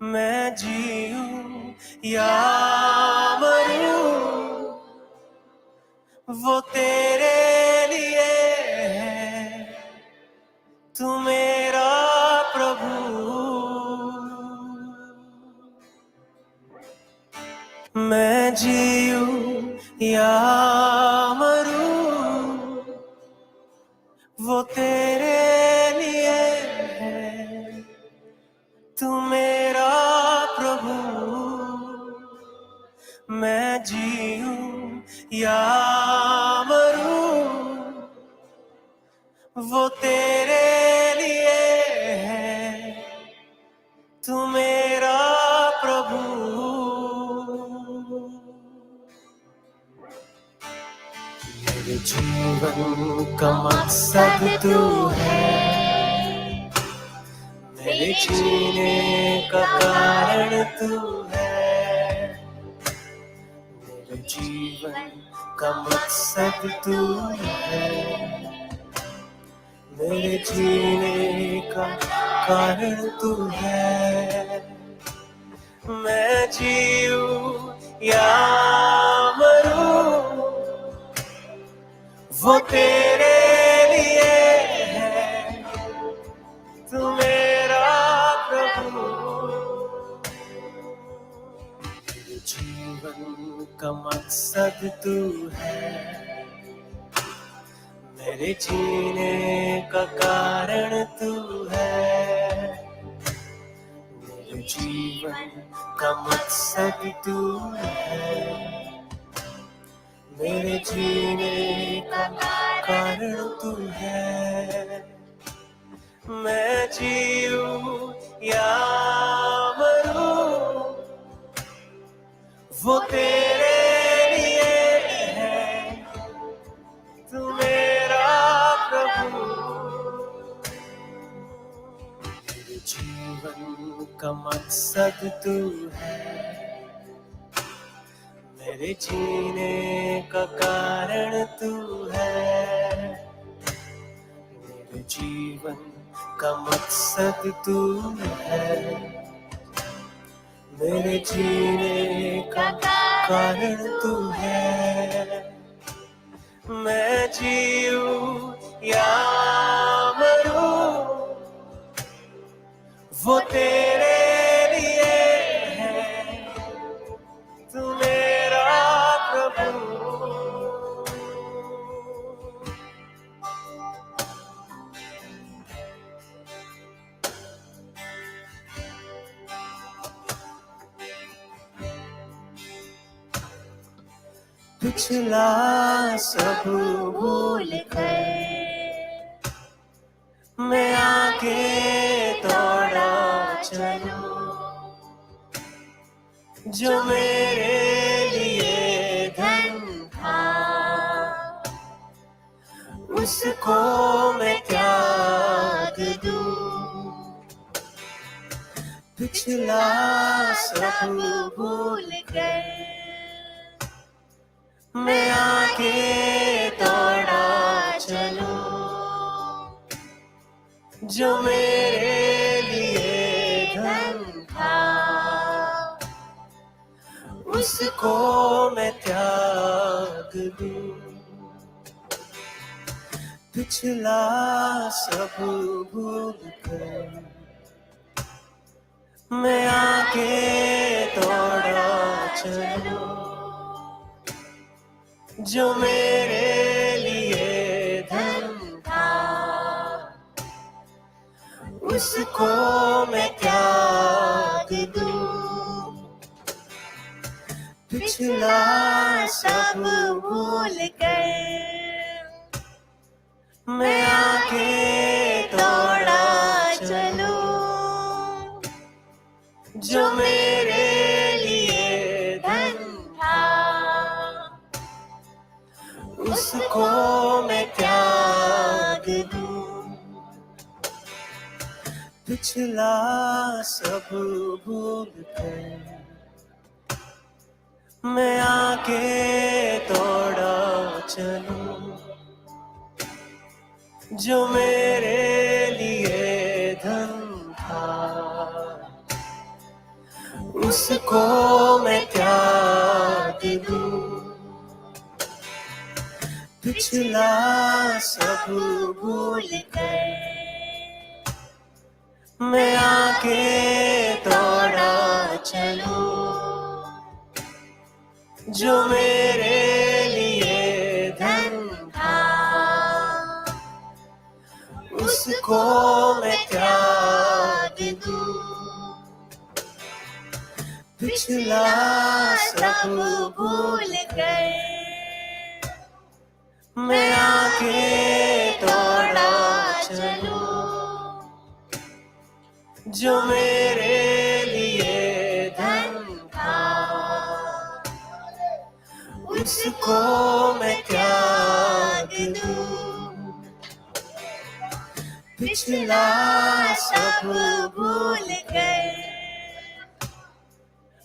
E: मैं जीऊं या मरूं, वो तेरे लिए है, तू मेरा प्रभु। मैं जीऊं या मरूं, वो तेरे लिए है, तू मेरा प्रभु। मैं जीऊं या मरूं, वो तेरे लिए है, तू मेरा प्रभु। मेरे जीवन का मकसद तू है, मेरे जीने का कारण तू है। मेरे जीवन का मकसद तू है, मेरे जीने का कारण तू है। मैं जीऊं या मरूं, वो तेरे लिए है, तू मेरा प्रभु। मेरे जीवन का मकसद तू है, मेरे जीने का कारण तू है। मेरे जीवन का मकसद तू है, मेरे जीने का कारण तू है। मैं जीऊं या मरूं, वो तेरे लिए है, तू मेरा प्रभु। मेरे जीवन का मकसद तू है, मेरे जीने का कारण तू है। मेरे जीवन का मकसद तू है, मेरे जीने का कारण तू है। मैं जीऊं या मरूं, वो तेरे लिए है, तू मेरा प्रभु। पिछला सब भूल कर मैं आगे दौड़ा चलूं, जो मेरे लिए धन था उसको मैं त्याग दूं। पिछला सब भूल कर मैं आगे दौड़ा चलूं, जो मेरे लिए धन था उसको मैं त्याग दूं। पिछला सब भूल कर मैं आगे दौड़ा चलूं, जो मेरे लिए धन था उसको मैं त्याग दूं। पिछला सब भूल कर मैं आगे दौड़ा चलूं, जो मेरे लिए धन था उसको मैं त्याग दूं। पिछला सब भूल कर मैं आगे दौड़ा चलूं, जो मेरे लिए धन था उसको मैं त्याग दूं। पिछला सब भूल कर मैं आगे दौड़ा चलूं, जो मेरे लिए धन था उसको मैं त्याग दूं। पिछला सब भूल कर मैं आगे दौड़ा चलूं, जो मेरे लिए धन था उसको मैं त्याग दूं। पिछला सब भूल कर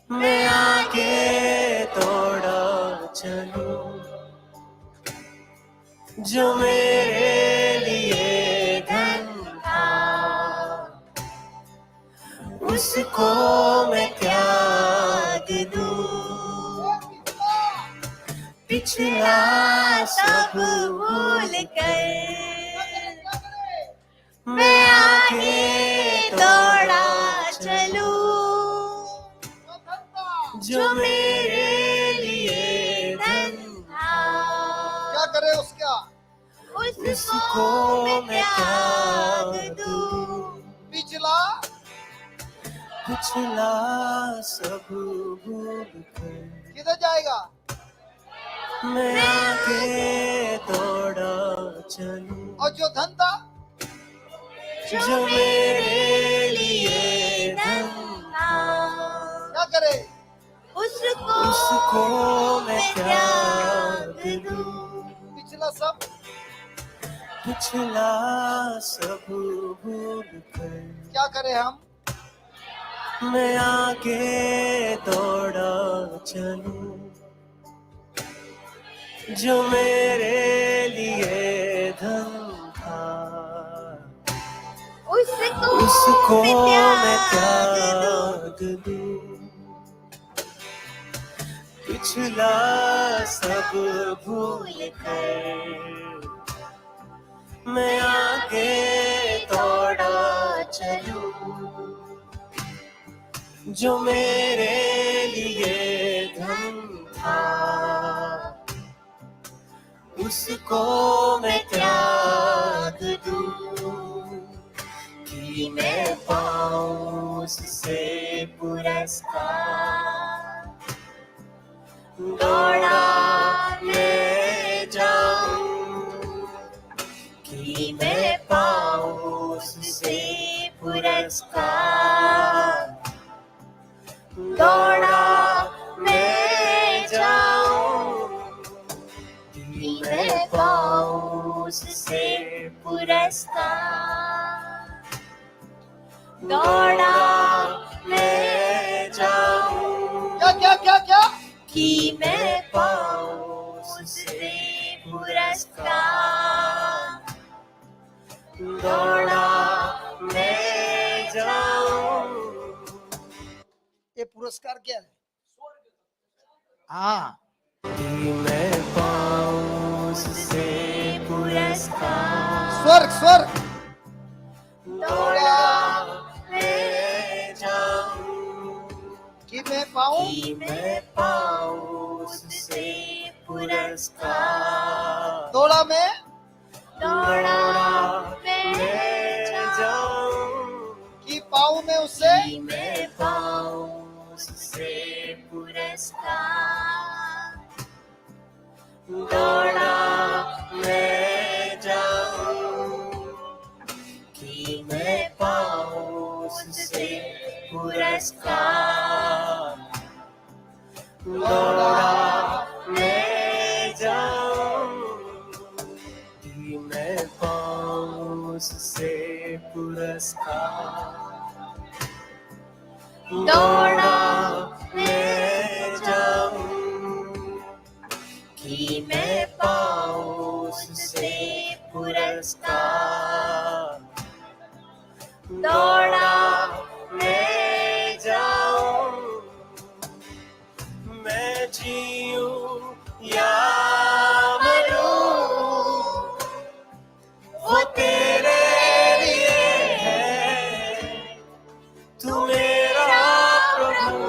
E: मैं आगे दौड़ा चलूं, जो मेरे लिए धन था उसको मैं त्याग दूं। पिछला सब भूल कर मैं आगे दौड़ा चलूं, जो मेरे लिए धन था
A: क्या करे उसका?
E: उसको मैं त्याग दूं।
A: पिछला
E: सब भूल कर
A: किधर जाएगा?
E: मैं आगे दौड़ा चलूं,
A: और जो धन था
E: जो मेरे लिए धन था
A: क्या करे?
E: उसको मैं त्याग दूं।
A: पिछला सब
E: भूल कर
A: क्या करे हम?
E: मैं आगे दौड़ा चलूं, जो मेरे लिए धन था उसको मैं त्याग दूं। पिछला सब भूल कर मैं आगे दौड़ा चलूं, जो मेरे लिए धन था उसको मैं त्याग दूं। कि मैं पाऊं उससे पुरस्कार, दौड़ा मैं जाऊं, कि मैं पाऊं उससे पुरस्कार, दौड़ा मैं जाऊं, कि मैं पाऊं उससे पुरस्कार, दौड़ा मैं जाऊं।
A: क्या क्या क्या क्या?
E: कि मैं पाऊं उससे पुरस्कार, दौड़ा मैं जाऊं।
A: ये पुरस्कार क्या है? हाँ,
E: कि मैं पाऊं उससे पुरस्कार,
A: स्वर्ग स्वर्ग
E: दौड़ा मैं जाऊं।
A: कि मैं पाऊं
E: कि मैं पाऊं उससे पुरस्कार,
A: दौड़ा मैं
E: दौड़ा मैं जाऊं।
A: कि पाऊं मैं उससे
E: कि मैं पाऊं उससे पुरस्कार, दौड़ा मैं जाऊं कि मैं पाऊं उससे पुरस्कार। दौड़ा मैं जाऊं कि मैं पाऊं उससे पुरस्कार। दौड़ा मैं जाऊं कि मैं पाऊं उससे पुरस्कार। दौड़ा मैं जाऊं, मैं जीऊं या मरूं, वो तेरे लिए है, तू मेरा प्रभु।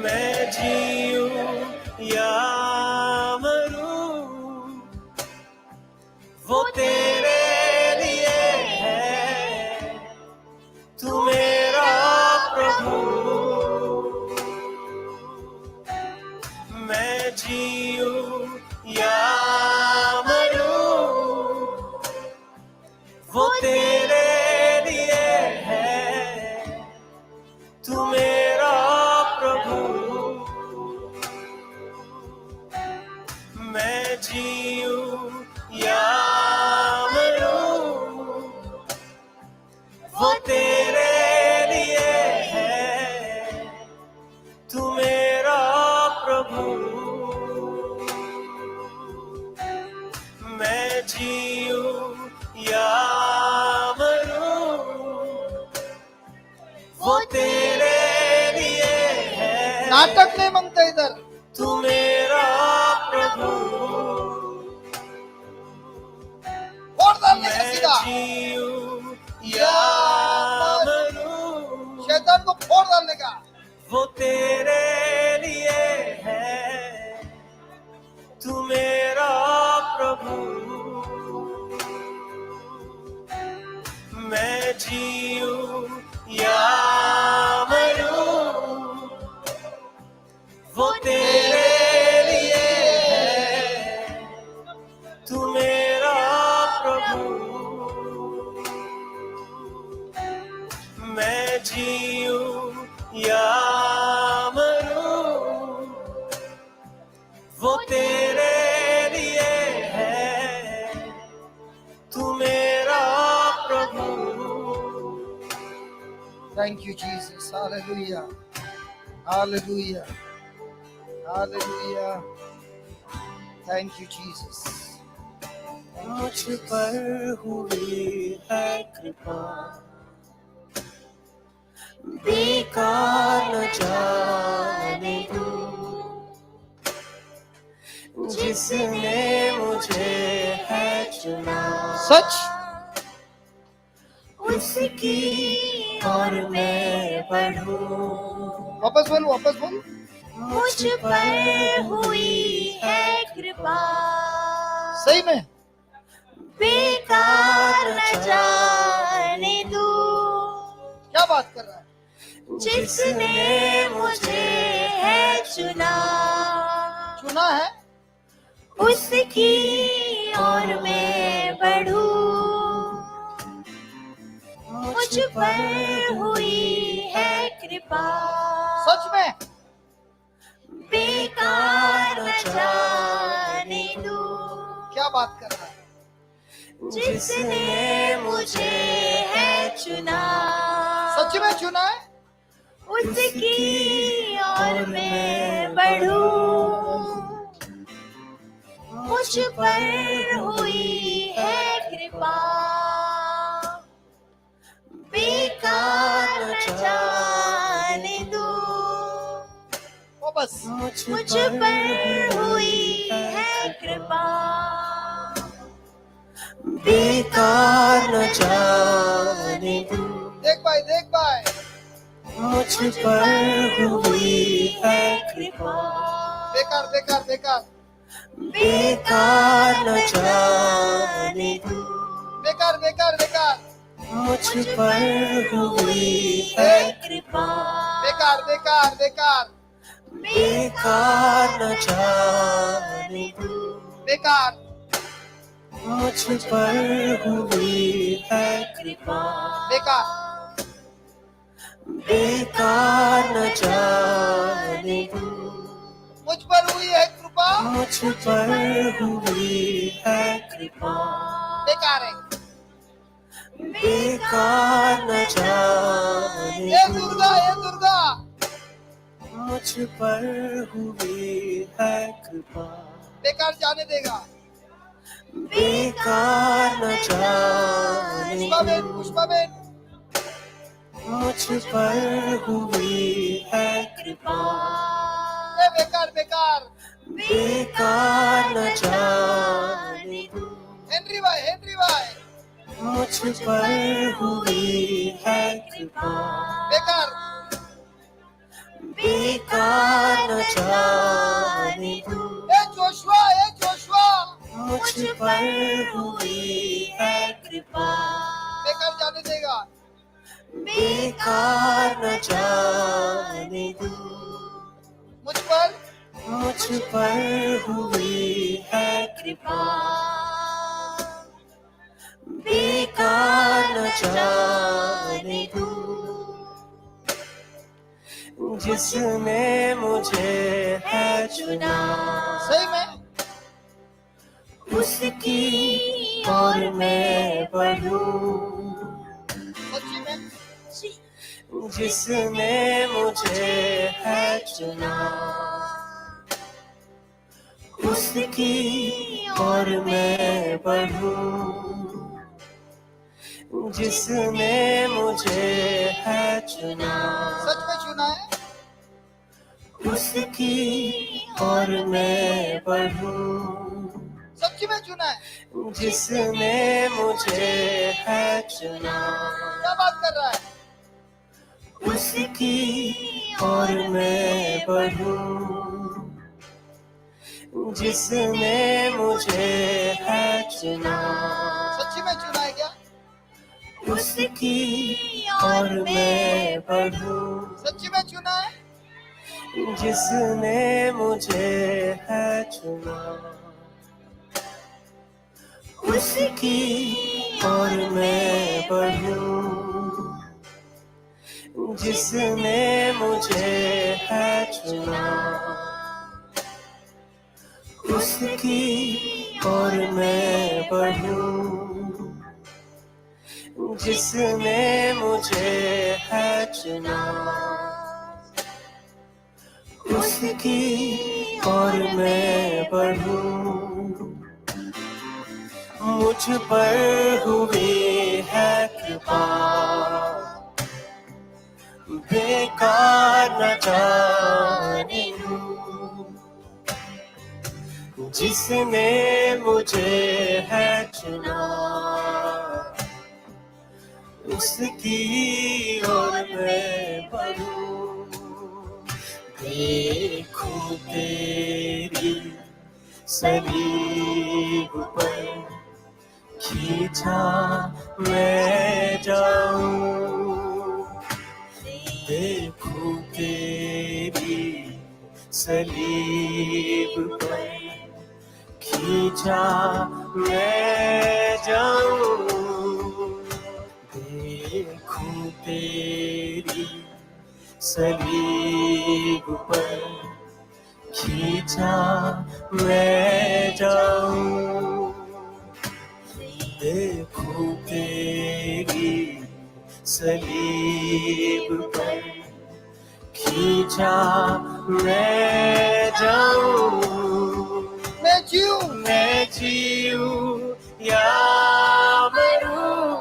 E: मैं जीऊं या मरूं, वो तेरे लिए है, तू मेरा प्रभु। मैं जीऊं या मरूं, वो तेरे लिए है, तू मेरा प्रभु। मैं जीऊं या मरूं, वो तेरे लिए है, तू मेरा प्रभु। मैं जीऊं या मरूं, वो तेरे लिए है।
A: नाटक नहीं मांगता इधर।
E: तू मेरा प्रभु।
A: फोड़ डालने का
E: मैं
A: सीधा।
E: जीऊं या मरूं,
A: शैतान को फोड़ डालने का।
E: वो तेरे लिए है, तू मेरा प्रभु। मैं जीऊं या मरूं, वो तेरे लिए है, तू मेरा प्रभु। मैं जीऊं या मरूं, वो तेरे लिए है, तू मेरा प्रभु।
A: Thank you, Jesus. Hallelujah. Hallelujah. Hallelujah. Thank you, Jesus.
E: मुझ पर हुई है कृपा, बेकार न जाने दूं, जिसने मुझे है चुना।
A: सच।
E: उसकी और मैं बढ़ूं।
A: वापस बोल, वापस बोल।
E: मुझ पर हुई है कृपा,
A: सही में।
E: बेकार न जाने दूं,
A: क्या बात कर रहा है?
E: जिसने मुझे है चुना।
A: चुना है।
E: उसकी और मैं बढ़ूं। मुझ पर हुई है कृपा,
A: सच में।
E: बेकार न जाने दूं,
A: क्या बात कर रहा है?
E: जिसने मुझे है चुना।
A: सच में चुना है।
E: उसकी और मैं बढ़ूं। मुझ पर हुई है कृपा, बेकार न जाने दूं।
A: वापस।
E: मुझ पर हुई है कृपा, बेकार न जाने दूं।
A: देख भाई, देख भाई।
E: मुझ पर हुई है कृपा,
A: बेकार, बेकार, बेकार।
E: बेकार न जाने दूं।
A: बेकार, बेकार, बेकार।
E: मुझ पर हुई है कृपा।
A: बेकार बेकार बेकार
E: बेकार न जाने दूं,
A: बेकार
E: मुझ पर हुई है कृपा।
A: बेकार
E: बेकार न जाने दूं,
A: मुझ पर हुई है कृपा।
E: मुझ पर हुई है कृपा।
A: बेकार है।
E: बेकार न जाने
A: ये
E: दूं,
A: दुर्गा
E: मुझ पर हुई है कृपा।
A: बेकार जाने देगा।
E: बेकार न जाने दूं,
A: पुष्पा बेन
E: मुझ पर हुई है कृपा।
A: ये बेकार बेकार
E: बेकार न जाने दूं,
A: हेनरी भाई
E: मुझ पर हुई है कृपा।
A: बेकार
E: बेकार न जाने दूं,
A: ये जोशुआ
E: मुझ पर हुई है कृपा।
A: बेकार जाने देगा।
E: बेकार न जाने दूं,
A: मुझ पर
E: मुझ पर हुई है कृपा। बेकार न जाने दूं, जिसने मुझे है चुना,
A: सही में
E: उसकी और मैं बढ़ूं।
A: सच्ची में
E: जिसने मुझे है चुना, उसकी और मैं बढ़ूं। जिसने मुझे है चुना,
A: सच में चुना है।
E: उसकी और मैं बढ़ूं।
A: सच्ची में चुना है।
E: जिसने मुझे है चुना,
A: क्या बात कर रहा है।
E: उसकी और मैं बढ़ूं। जिसने मुझे है चुना,
A: सच्ची में चुना है क्या।
E: उसकी और मैं बढ़ूं।
A: सच्ची में चुना है।
E: जिसने मुझे है चुना, उसकी और मैं बढ़ूं। जिसने मुझे है चुना, उसकी और मैं बढ़ूं। जिसने मुझे है चुना, उसकी और मैं बढ़ूं। मुझ पर हुई है कृपा, बेकार न जाने दूं। जिसने मुझे है चुना, उसकी और मैं बढ़ूं। देखूं तेरी सलीब पर खींचा मैं जाऊं। देखूं तेरी सलीब पर खींचा मैं जाऊं। देखूं तेरी सलीब पर खींचा मैं जाऊं। देखूं तेरी सलीब पर खींचा मैं जाऊं। मैं जीऊं या मरूं,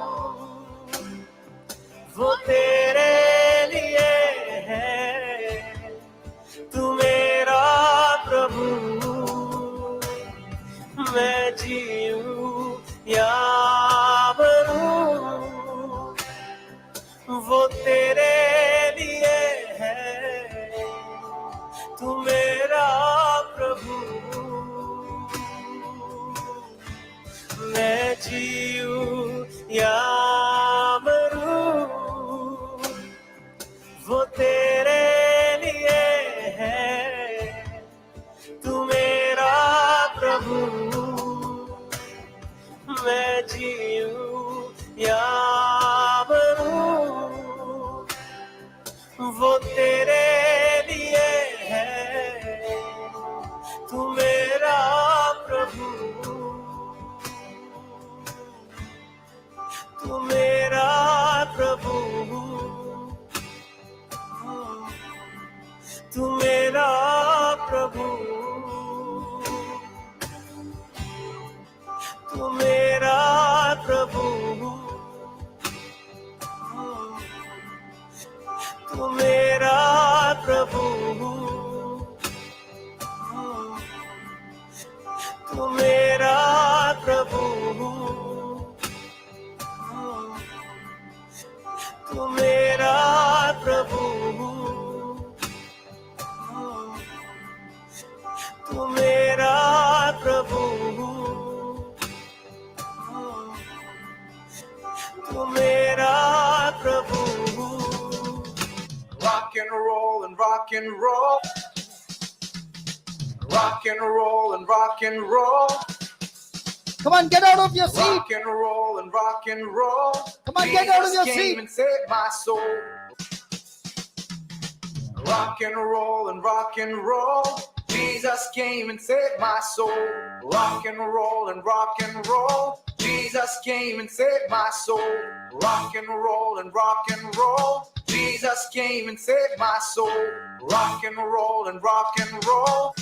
E: वो तेरे लिए है। तू मेरा प्रभु, मैं जीऊं या मरूं, वो तेरे लिए है। तू मेरा प्रभु, मैं जीऊं या तू मेरा प्रभु, तू मेरा प्रभु, तू मेरा प्रभु, तू मेरा प्रभु, तू मेरा प्रभु, तू मेरा प्रभु.
C: Rock and roll and rock and roll. Rock and roll and rock and roll.
A: Come on, get out of your seat.
C: Rock and roll and rock and roll.
A: Come on, get out of your
C: Jesus
A: seat.
C: came and saved my soul. Rock and roll and rock and roll. Jesus came and saved my soul. Rock and roll and rock and roll. Jesus came and saved my soul. Rock and roll and rock and roll. Jesus came and saved my soul. Rock and roll and rock and roll.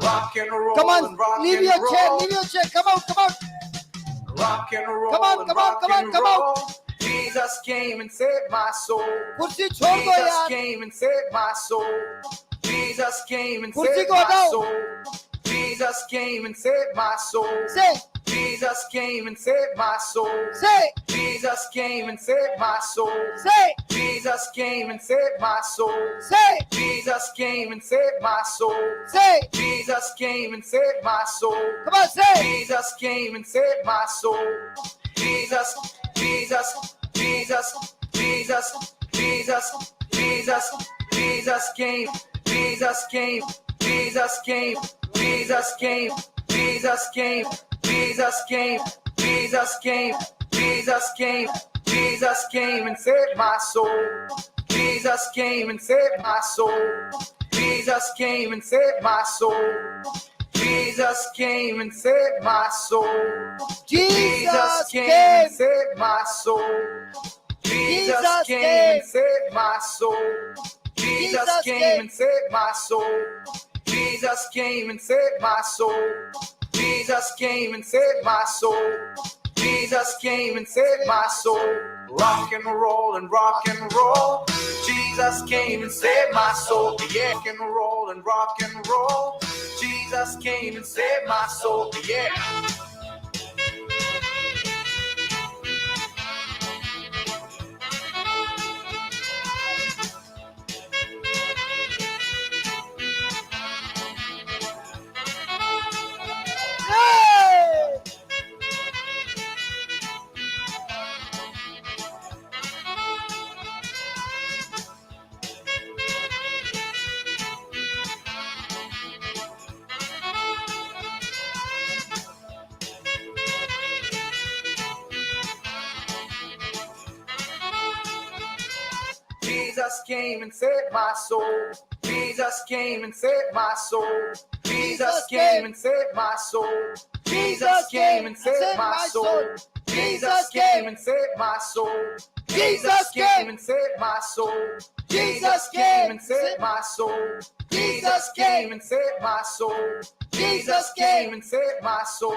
C: Rock and roll
A: Come on,
C: and rock
A: leave
C: and
A: your chair,
C: roll.
A: leave your chair. Come out, come out.
C: Rock and roll
A: Come on,
C: and
A: come on,
C: rock
A: come on,
C: and
A: come on.
C: roll. Jesus came and saved my soul.
A: कुर्सी छोड़ दो
C: Jesus
A: यार.
C: came and saved my soul. Jesus came and
A: कुर्सी
C: saved
A: को
C: my
A: हटाओ.
C: soul. Jesus came and saved my soul.
A: Say,
C: Jesus came and saved my soul.
A: say,
C: Jesus came and saved my soul.
A: say,
C: Jesus came and saved my soul.
A: say,
C: Jesus came and saved my soul.
A: say.
C: Jesus came and saved my soul.
A: Come on, say.
C: Jesus came and saved my soul. Jesus, Jesus, Jesus, Jesus, Jesus, Jesus, Jesus came, Jesus came, Jesus came, Jesus came, Jesus came, Jesus came, Jesus came, Jesus came, Jesus came and saved my soul. Jesus came and saved my soul. Jesus came and saved my soul. Jesus came and saved my soul. Jesus came and saved my soul. Jesus came and saved my soul. Jesus came and saved my soul. Jesus came and saved my soul. Jesus came and saved my soul. Jesus came and saved my soul. Rock and roll and rock and roll. Jesus came and saved my soul. Yeah, rock and roll and rock and roll. Jesus came and saved my soul. Yeah.
A: Hey!
C: Jesus came and saved my soul. Jesus came and saved my soul. Jesus came and saved my soul. Jesus came and saved my soul. Jesus came and saved my soul. Jesus came and saved my soul. Jesus came and saved my soul. Jesus came and saved my soul. Jesus came and saved my soul.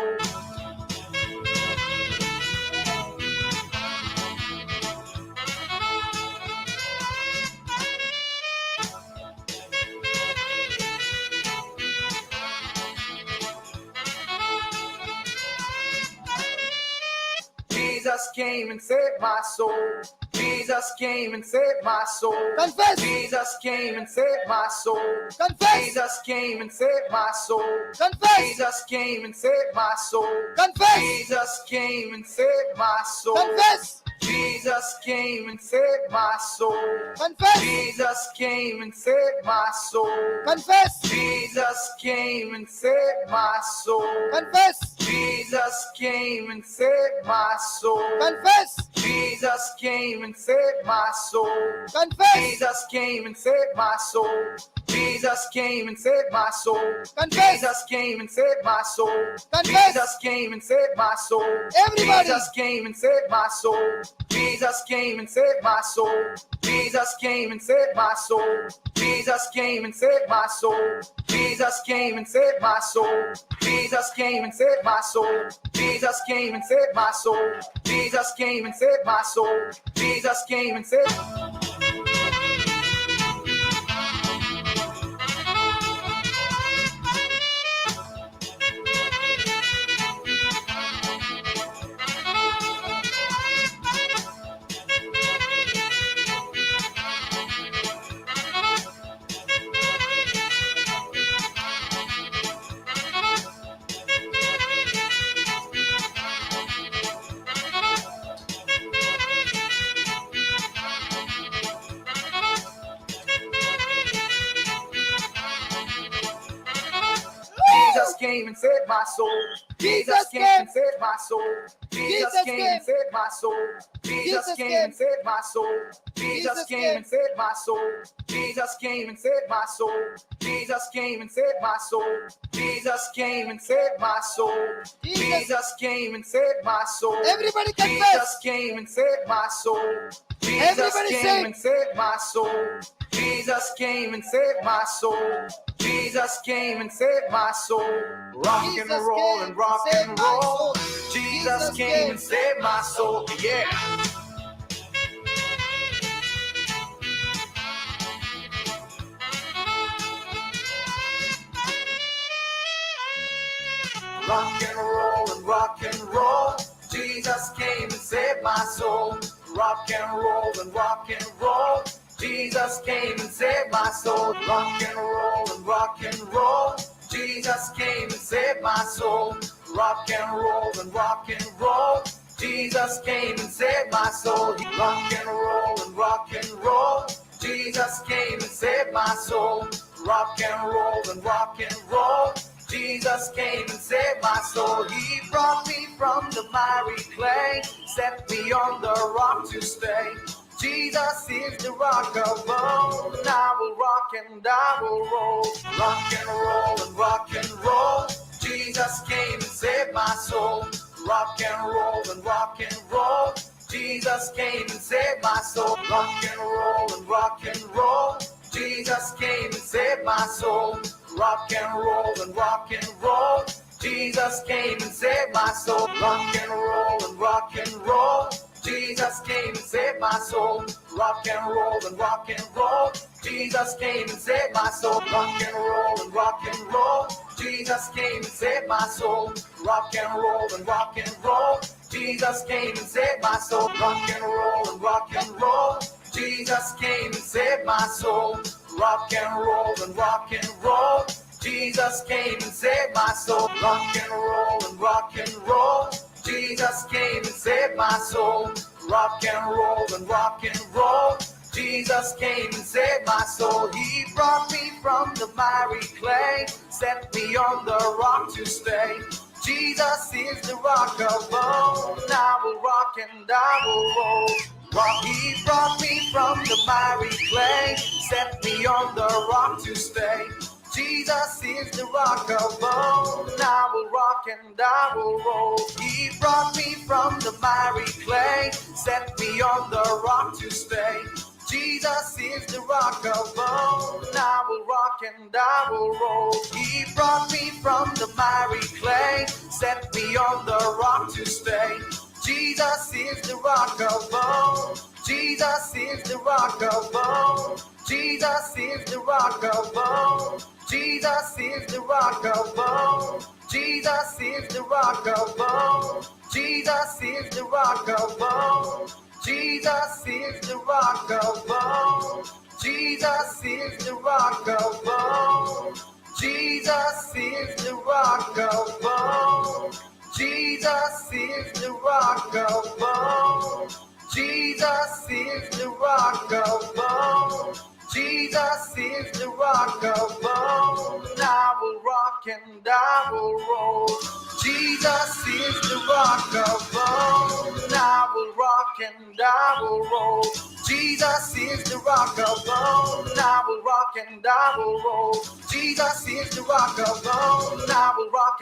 C: Jesus came and saved my soul. Jesus came and saved my soul.
A: Confess.
C: Jesus came and saved my soul.
A: Confess.
C: Jesus came and saved my soul.
A: Confess.
C: Jesus came and saved my soul.
A: Confess.
C: Jesus came and saved my soul.
A: Confess.
C: Jesus came and saved my soul.
A: Confess.
C: Jesus came and saved my soul.
A: Confess.
C: Jesus came and saved my soul.
A: Confess.
C: Jesus came and saved my soul.
A: Confess.
C: Jesus came and saved my soul.
A: Confess.
C: Jesus came and saved my soul. Jesus came and saved my soul.
A: Confess.
C: Jesus came and saved my soul.
A: Confess.
C: Jesus came and saved my soul.
A: Everybody.
C: Jesus came and saved my soul. Jesus came and saved my soul. Jesus came and saved my soul. Jesus came and saved my soul. Jesus came and saved my soul. Jesus came and saved my soul. Jesus came and saved my soul. Jesus came and saved my soul. Jesus came and saved. Jesus came and saved my soul. Jesus came and saved my soul. Jesus came and saved my soul. Jesus came and saved my soul. Jesus came and saved my soul. Jesus came and saved my soul. Jesus came and saved my soul. Jesus came and saved my soul. Jesus came and saved my soul.
A: Everybody confess.
C: Jesus came and saved my soul. Jesus
A: Everybody
C: came
A: sing.
C: and saved my soul. Jesus came and saved my soul. Jesus came and saved my soul. Rock and
A: Jesus
C: roll
A: came
C: and rock
A: and saved
C: and
A: my
C: roll.
A: soul.
C: Jesus
A: Jesus
C: came
A: came.
C: and saved my soul. Yeah. Rock and roll and rock and roll. Jesus came and saved my soul. Rock and roll and rock and roll. Jesus came and saved my soul. Rock and roll and rock and roll. Jesus came and saved my soul. Rock and roll and rock and roll. Jesus came and saved my soul. Rock and roll and rock and roll. Jesus came and saved my soul. Rock and roll and rock and roll. Jesus came and saved my soul. He brought me from the miry clay, set me on the rock to stay. Jesus is the rock above. I will rock and I will roll. Rock and roll and rock and roll. Jesus came and saved my soul. Rock and roll and rock and roll. Jesus came and saved my soul. Rock and roll and rock and roll. Jesus came and saved my soul. Rock and roll and rock and roll. Jesus came and saved my soul. Rock and roll and rock and roll. Jesus came and saved my soul. Rock and roll and rock and roll. Jesus came and saved my soul. Rock and roll and rock and roll. Jesus came and saved my soul. Rock and roll and rock and roll. Jesus came and saved my soul. Rock and roll and rock and roll. Jesus came and saved my soul. Rock and roll and rock and roll. Jesus came and saved my soul. Rock and roll and rock and roll. Jesus came and saved my soul. Rock and roll and rock and roll. Jesus came and saved my soul. He brought me from the miry clay, set me on the rock to stay. Jesus is the rock above. I will rock and I will roll. Rock, he brought me from the miry clay, set me on the rock to stay. Jesus is the rock above. I will rock and I will roll. He brought me from the miry clay, set me on the rock to stay. Jesus is the rock above. I will rock and I will roll. He brought me from the miry clay, set me on the rock to stay. Jesus is the rock above. Jesus is the rock above. Jesus is the rock above. Jesus is the rock above. Jesus is the rock above. Jesus is the rock above. Jesus is the rock above. Jesus is the rock above. Jesus is the rock above. Jesus is the rock above. Jesus is the rock above. Jesus is the rock above. I will rock and I will roll. Jesus is the rock above. I will rock and I will roll. Jesus is the rock above. I will rock and I will roll. Jesus is the rock above. I will rock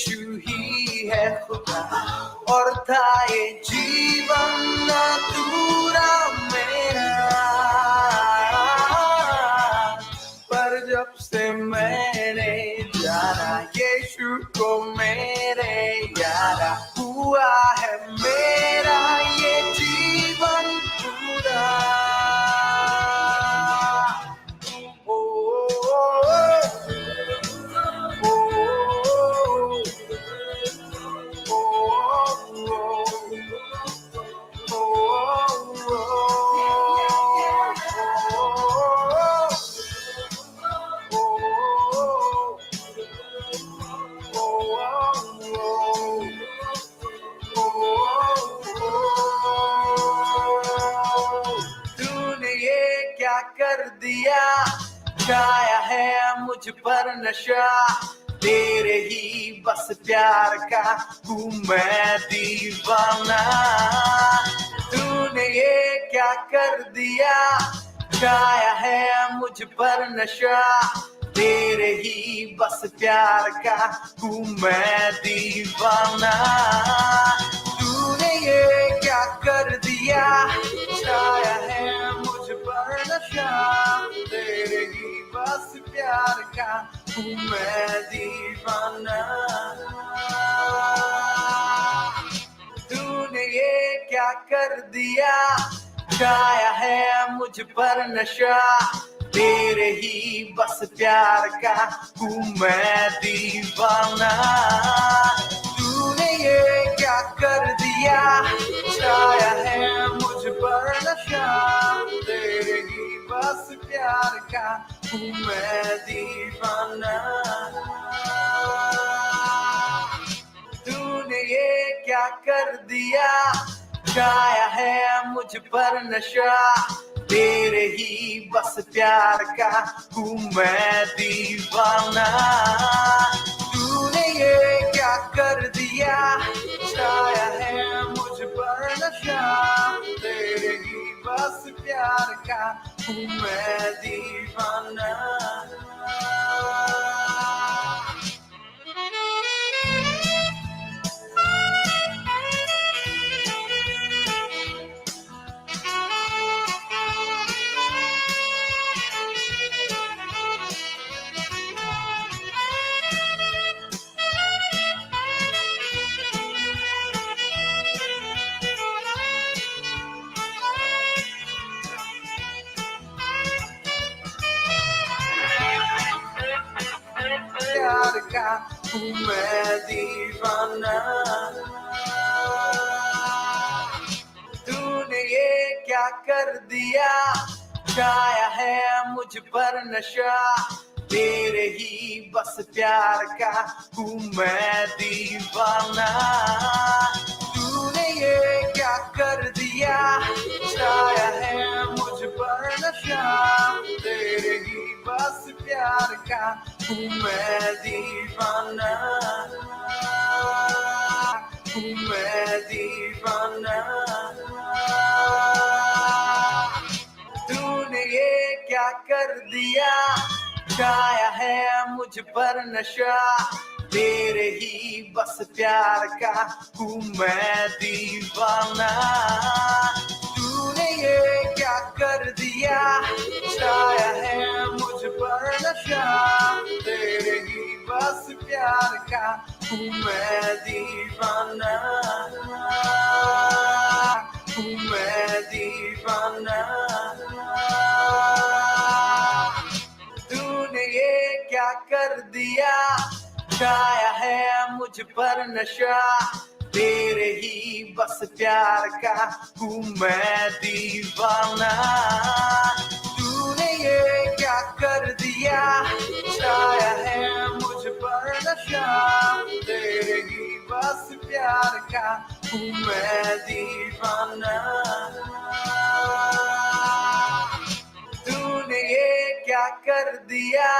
C: यीशु ही है खुदा और था ये जीवन अधूरा मेरा, पर जब से मैंने जाना यीशु को मेरे यारा, हुआ है मेरा ये जीवन पूरा। ओ, ओ, तूने ये क्या कर दिया, छाया है मुझ पर नशा, तेरे ही बस प्यार का हूँ मैं दीवाना। तूने ये क्या कर दिया, छाया है मुझ पर नशा, तेरे ही बस प्यार का हूँ मैं दीवाना। तूने ये क्या कर दिया, छाया है मुझ पर नशा, तेरे ही बस प्यार का हूँ मैं दीवाना। तूने ये क्या कर दिया, छाया है मुझ पर नशा, तेरे ही बस प्यार का हूँ मैं दीवाना। तूने ये क्या कर दिया, छाया है मुझ पर नशा, तेरे ही बस प्यार का हूँ मैं दीवाना। तूने ये क्या कर दिया, छाया है मुझ पर नशा, तेरे ही बस प्यार का हूँ मैं दीवाना। तूने ये क्या कर दिया, छाया है मुझ पर नशा, तेरे ही बस प्यार का हूँ मैं दीवाना। प्यार का हूँ मैं दीवाना। तूने ये क्या कर दिया, छाया है मुझ पर नशा, तेरे ही बस प्यार का हूँ मैं दीवाना। तूने ये क्या कर दिया, छाया है मुझ पर नशा, तेरे ही बस प्यार का हूँ मैं दीवाना, हूँ मैं दीवाना। तूने ये क्या कर दिया, छाया है मुझ पर नशा, तेरे ही बस प्यार का हूँ मैं दीवाना। तूने ये क्या कर दिया, छाया है मुझ पर नशा, तेरे ही बस प्यार का हूँ मैं दीवाना, हूँ मैं दीवाना। तूने ये क्या कर दिया, छाया है मुझ पर नशा, तेरे ही बस प्यार का हूँ मैं दीवाना। तूने ये क्या कर दिया, छाया है मुझ पर नशा, तेरे ही बस प्यार का हूँ मैं दीवाना। तूने ये क्या कर दिया,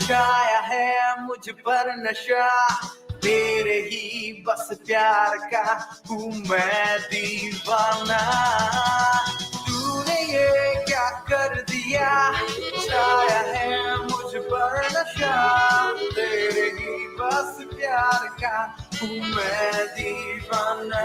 C: छाया है मुझ पर नशा, तेरे ही बस प्यार का हूँ मैं दीवाना। तूने ये क्या कर दिया, छाया है मुझ पर नशा, तेरे ही बस प्यार प्यार का हूँ मैं दीवाना।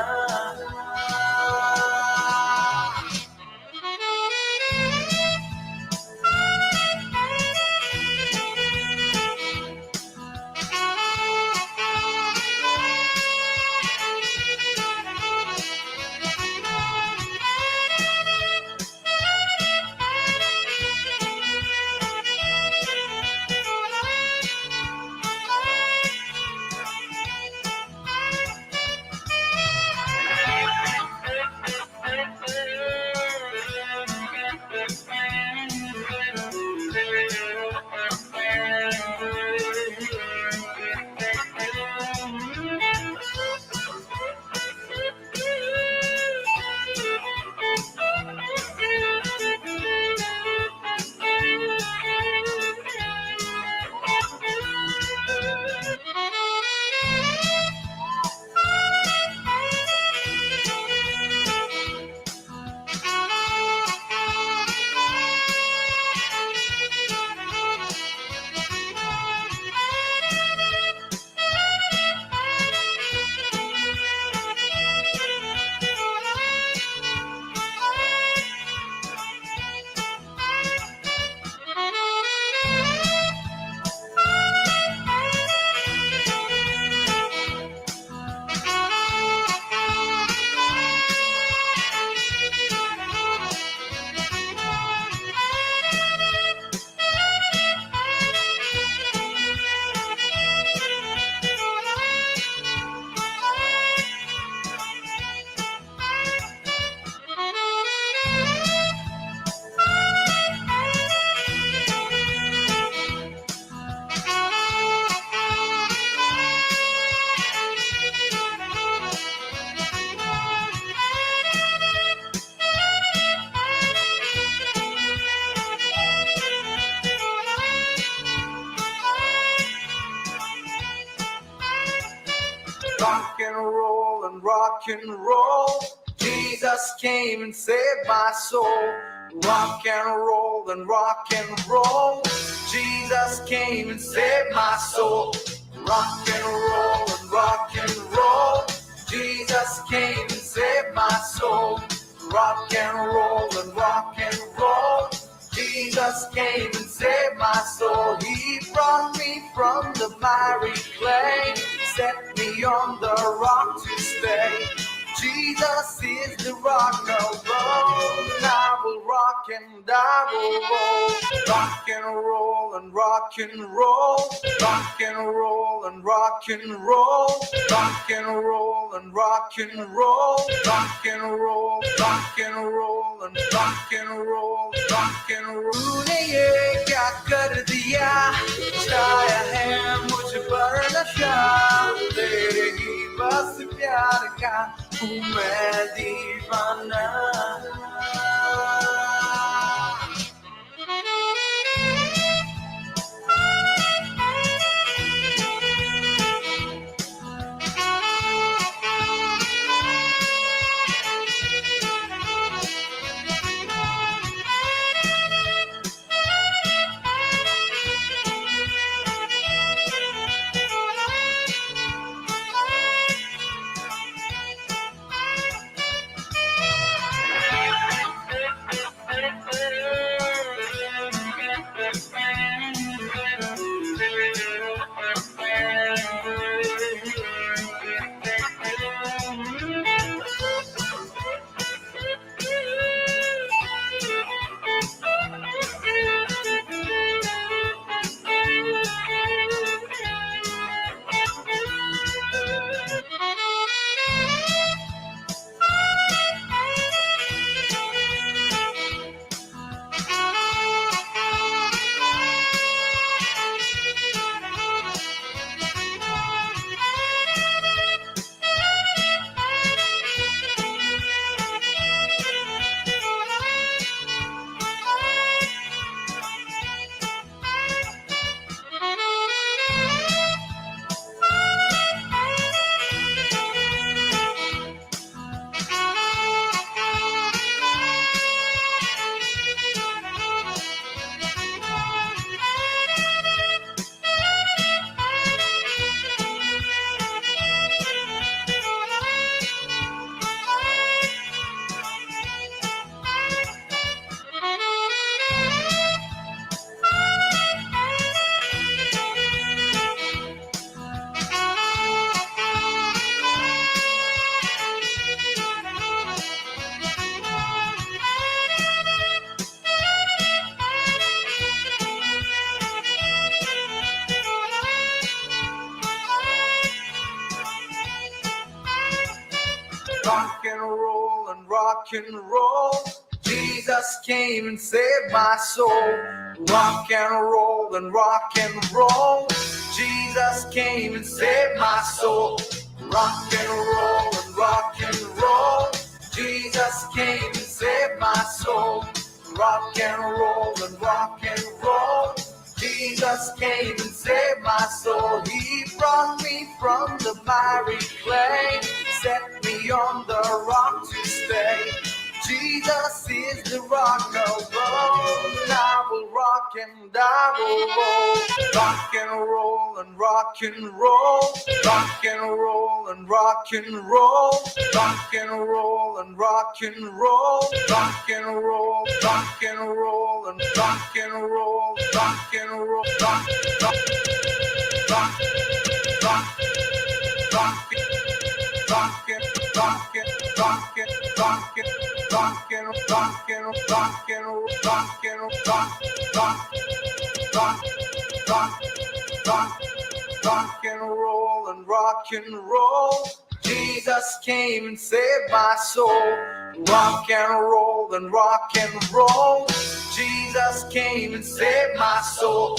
C: Rock and roll and rock and roll. Jesus came and saved my soul. Rock and roll and rock and roll. Jesus came and saved my soul. Rock and roll and rock and roll. Jesus came and saved my soul. Rock and roll and rock and roll. Jesus came and saved my soul. He brought me from the miry clay, set me on the rock to stay. Jesus is the rock of roll. I will rock and I will roll. Rock and roll and rock and roll. Rock and roll and rock and roll. Rock and roll and rock and roll. Rock and roll, rock and roll and rock and roll, rock and roll. तूने ये क्या कर दिया, छाया है मुझ पर नशा, तेरे ही बस प्यार का हूँ मैं दीवाना। rock and roll. Jesus came and saved my soul. Rock and roll and rock and roll. Jesus came and saved my soul. Rock and roll and rock and roll. Jesus came and saved my soul. Rock and roll and rock and roll. Jesus came and saved my soul. He brought me from the miry clay, set me on the rock to stay. Jesus is the rock of roll. I will rock and I will roll. Rock and roll and rock and roll. Rock and roll and rock and roll. Rock and roll and rock and roll. Rock and roll, rock and roll and rock and roll. Rock and roll, rock, rock, rock, rock, rock, rockin', rockin', rockin', rockin', rockin', rockin', rockin', rockin', rock and roll and rock and roll. Jesus came and saved my soul. Rock and roll and rock and roll. Jesus came and saved my soul.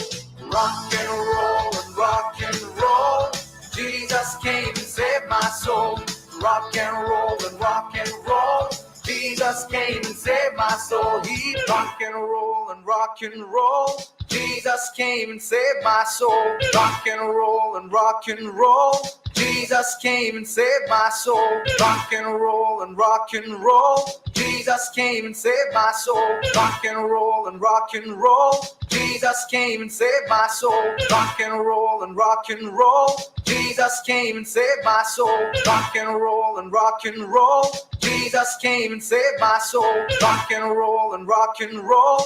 C: Rock and roll and rock and roll. Jesus came and saved my soul. Rock and roll and rock and roll. Jesus came and saved my soul. He rock and roll and rock and roll. Jesus came and saved my soul. Rock and roll and rock and roll. Jesus came and saved my soul. Rock and roll and rock and roll. Jesus came and saved my soul. Rock and roll and rock and roll. Jesus came and saved my soul. Rock and roll and rock and roll. Jesus came and saved my soul. Rock and roll and rock and roll. Jesus came and saved my soul. Rock and roll and rock and roll.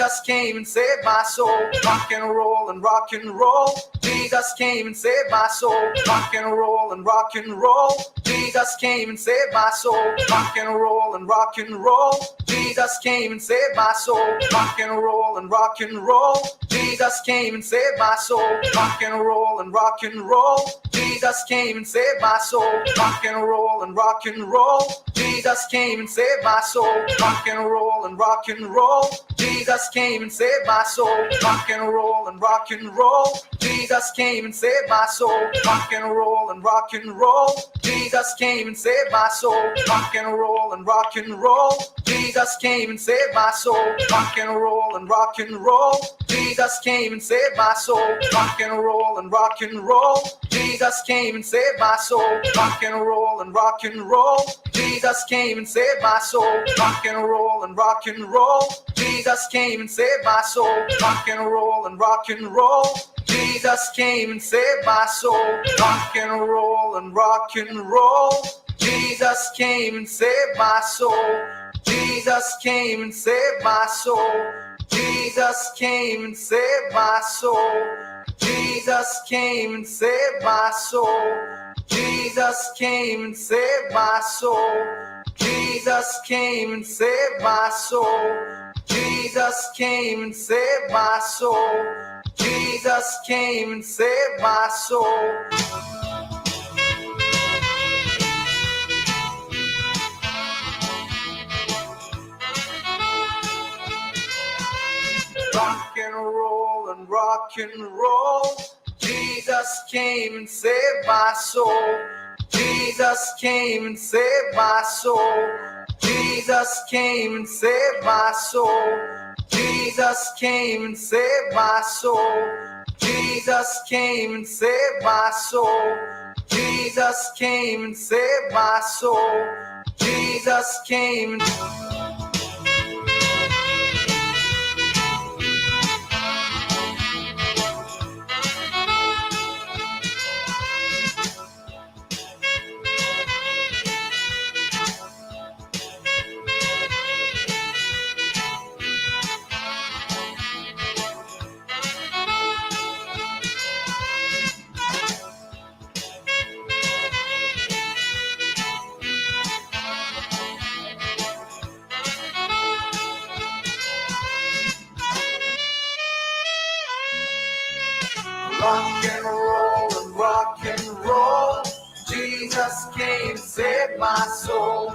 C: Jesus came and saved my soul. Rock and roll and rock and roll. Jesus came and saved my soul. Rock and roll and rock and roll. Jesus came and saved my soul. Rock and roll and rock and roll. Jesus came and saved my soul. Rock and roll and rock and roll. Jesus came and saved my soul. Rock and roll and rock and roll. Jesus came and saved my soul. Rock and roll and rock and roll. Jesus came and saved my soul. Rock and roll and rock and roll. Jesus came and saved my soul. Rock and roll and rock and roll. Jesus came and saved my soul. Rock and roll and rock and roll. Jesus came and saved my soul. Rock and roll and rock and roll. Jesus came and saved my soul. Rock and roll and rock and roll. Jesus came and saved my soul. Rock and roll and rock and roll. Jesus came and saved my soul. Rock and roll and rock and roll. Jesus came and saved my soul. Rock and roll and rock and roll. Jesus came and saved my soul. Rock and roll and rock and roll. Jesus came and saved my soul. Rock and roll and rock and roll. Jesus came and saved my soul. Jesus came and saved my soul. Jesus came and saved my soul. Jesus came and saved my soul. Jesus came and saved my soul. Jesus came and saved my soul. Jesus came and saved my soul. Jesus came and saved my soul. Rock and roll and rock and roll. Jesus came and saved my soul. Jesus came and saved my soul. Jesus came and saved my soul. Jesus came and saved my soul. Jesus came and saved my soul. Jesus came and saved my soul. Jesus came and rock and roll and rock and roll. Jesus came and saved my soul.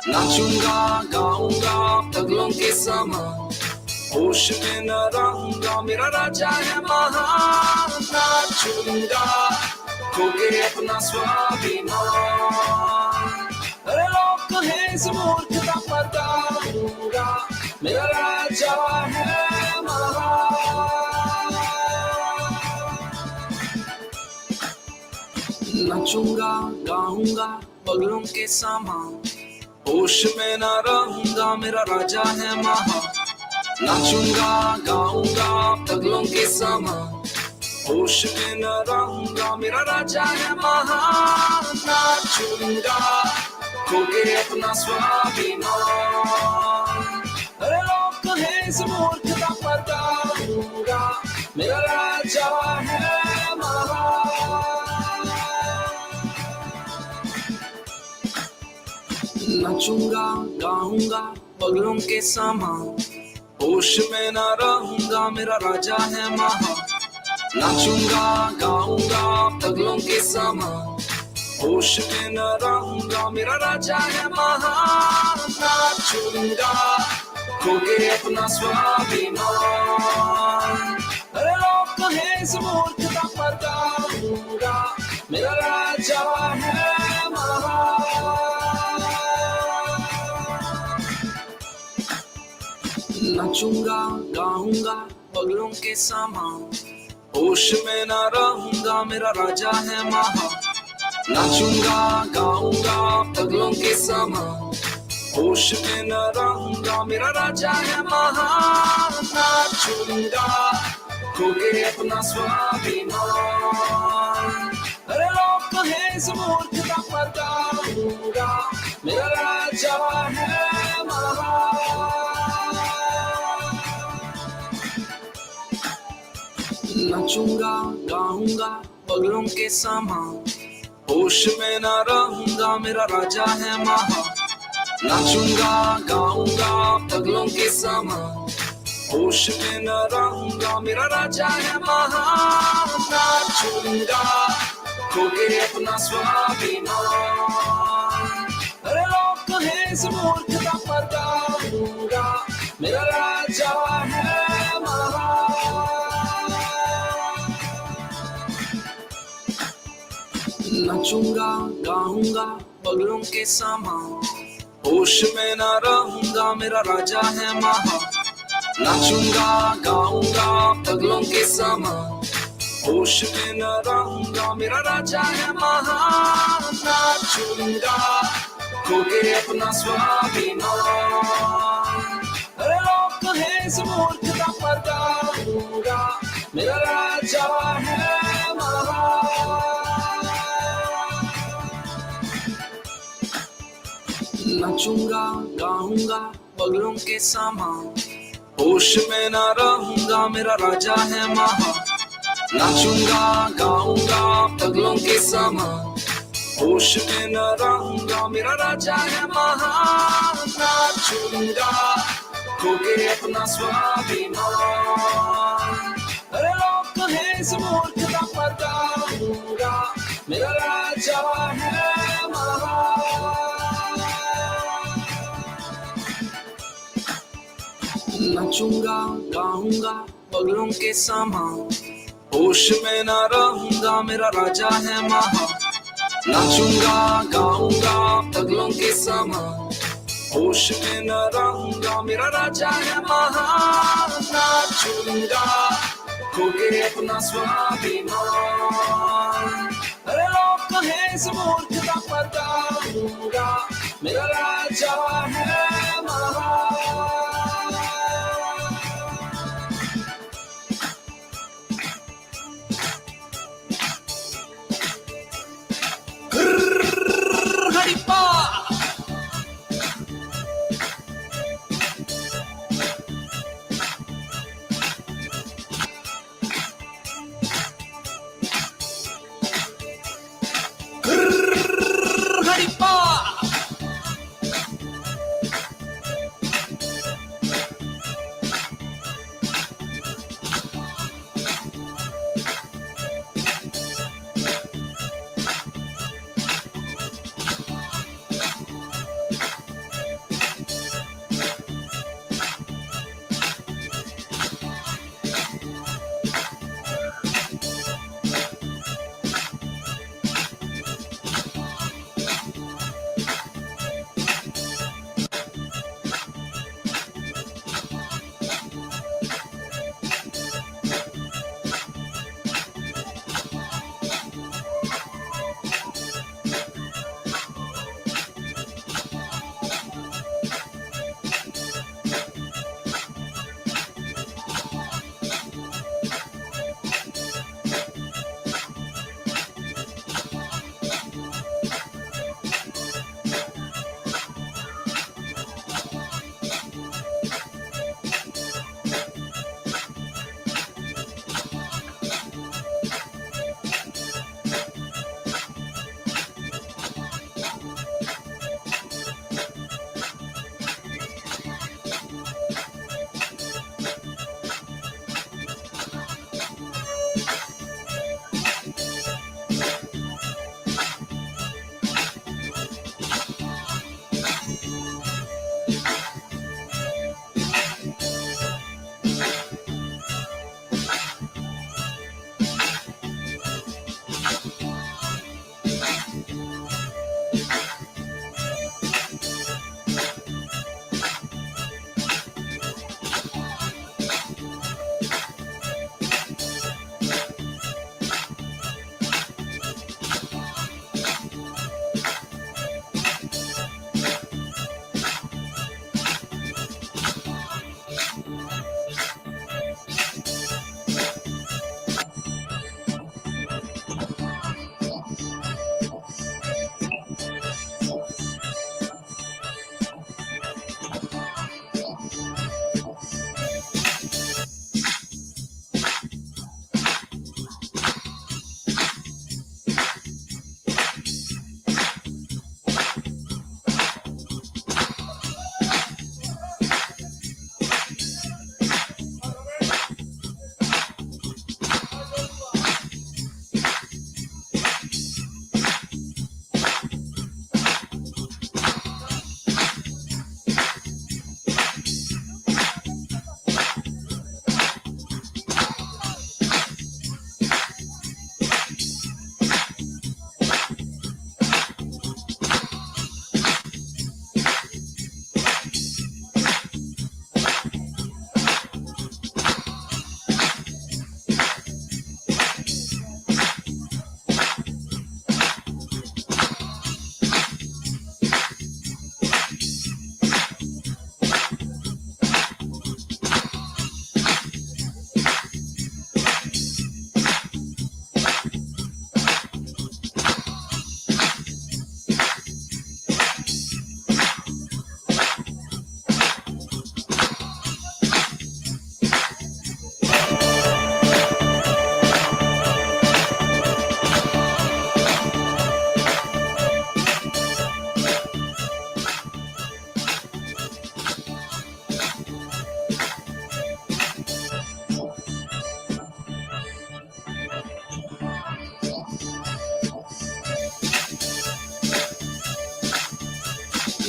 E: नाचूंगा गाऊंगा पगलों के समान, होश में न रहूंगा मेरा राजा है महान। नाचूंगा खोके अपना स्वाभिमान, अरे लोग कहें इस मूर्खता पर गाऊंगा मेरा राजा है महान। नाचूंगा गाऊंगा पगलों के समान, होश में न रहूंगा मेरा राजा है महान। नाचूंगा गाऊंगा पगलों के समान, होश में न रहूंगा मेरा राजा है महान। नाचूंगा खोके अपना स्वाभिमान, अरे लोग कहें इस मूर्खता पर गाऊंगा मेरा राजा है महान। नाचूंगा गाऊंगा पगलों के समान, होश में न रहूंगा मेरा राजा है महान। नाचूंगा गाऊंगा पगलों के समान, होश में न रहूंगा मेरा राजा है महान। नाचूंगा खोके अपना स्वाभिमान, अरे लोग कहें इस मूर्खता पर गाऊंगा मेरा राजा है महान। नाचूंगा गाऊंगा पगलों के समान, होश में न रहूंगा मेरा राजा है महान। नाचूंगा गाऊंगा पगलों के समान, होश में न रहूंगा मेरा राजा है महान। नाचूंगा खोके अपना स्वाभिमान, अरे लोग कहें इस मूर्खता पर गाऊंगा मेरा राजा है महान। नाचूंगा गाऊंगा पगलों के समान, होश में न रहूंगा मेरा राजा है महान। नाचूंगा गाऊंगा पगलों के समान, होश में न रहूंगा मेरा राजा है महान। नाचूंगा खोके अपना स्वाभिमान, अरे लोग कहें इस मूर्खता पर गाऊंगा मेरा राजा है महान। नाचूंगा गाऊंगा पगलों के समान, होश में न रहूंगा मेरा राजा है महान। नाचूंगा गाऊंगा पगलों के समान, होश में न रहूंगा मेरा राजा है महान। नाचूंगा खोके अपना स्वाभिमान, अरे लोग कहें इस मूर्खता पर गाऊंगा मेरा राजा है महान। नाचूंगा गाऊंगा पगलों के समान, होश में न रहूंगा मेरा राजा है महान। नाचूंगा गाऊंगा पगलों के समान, होश में न रहूंगा मेरा राजा है महान। नाचूंगा खोके अपना स्वाभिमान, अरे लोग कहें इस मूर्खता पर गाऊंगा मेरा राजा है महान। नाचूंगा गाऊंगा पगलों के समान, होश में न रहूंगा मेरा राजा है महान। नाचूंगा गाऊंगा पगलों के समान, होश में न रहूंगा मेरा राजा है महान। नाचूंगा खोके अपना स्वाभिमान, अरे लोग कहें इस मूर्खता पर गाऊंगा मेरा राजा है महान।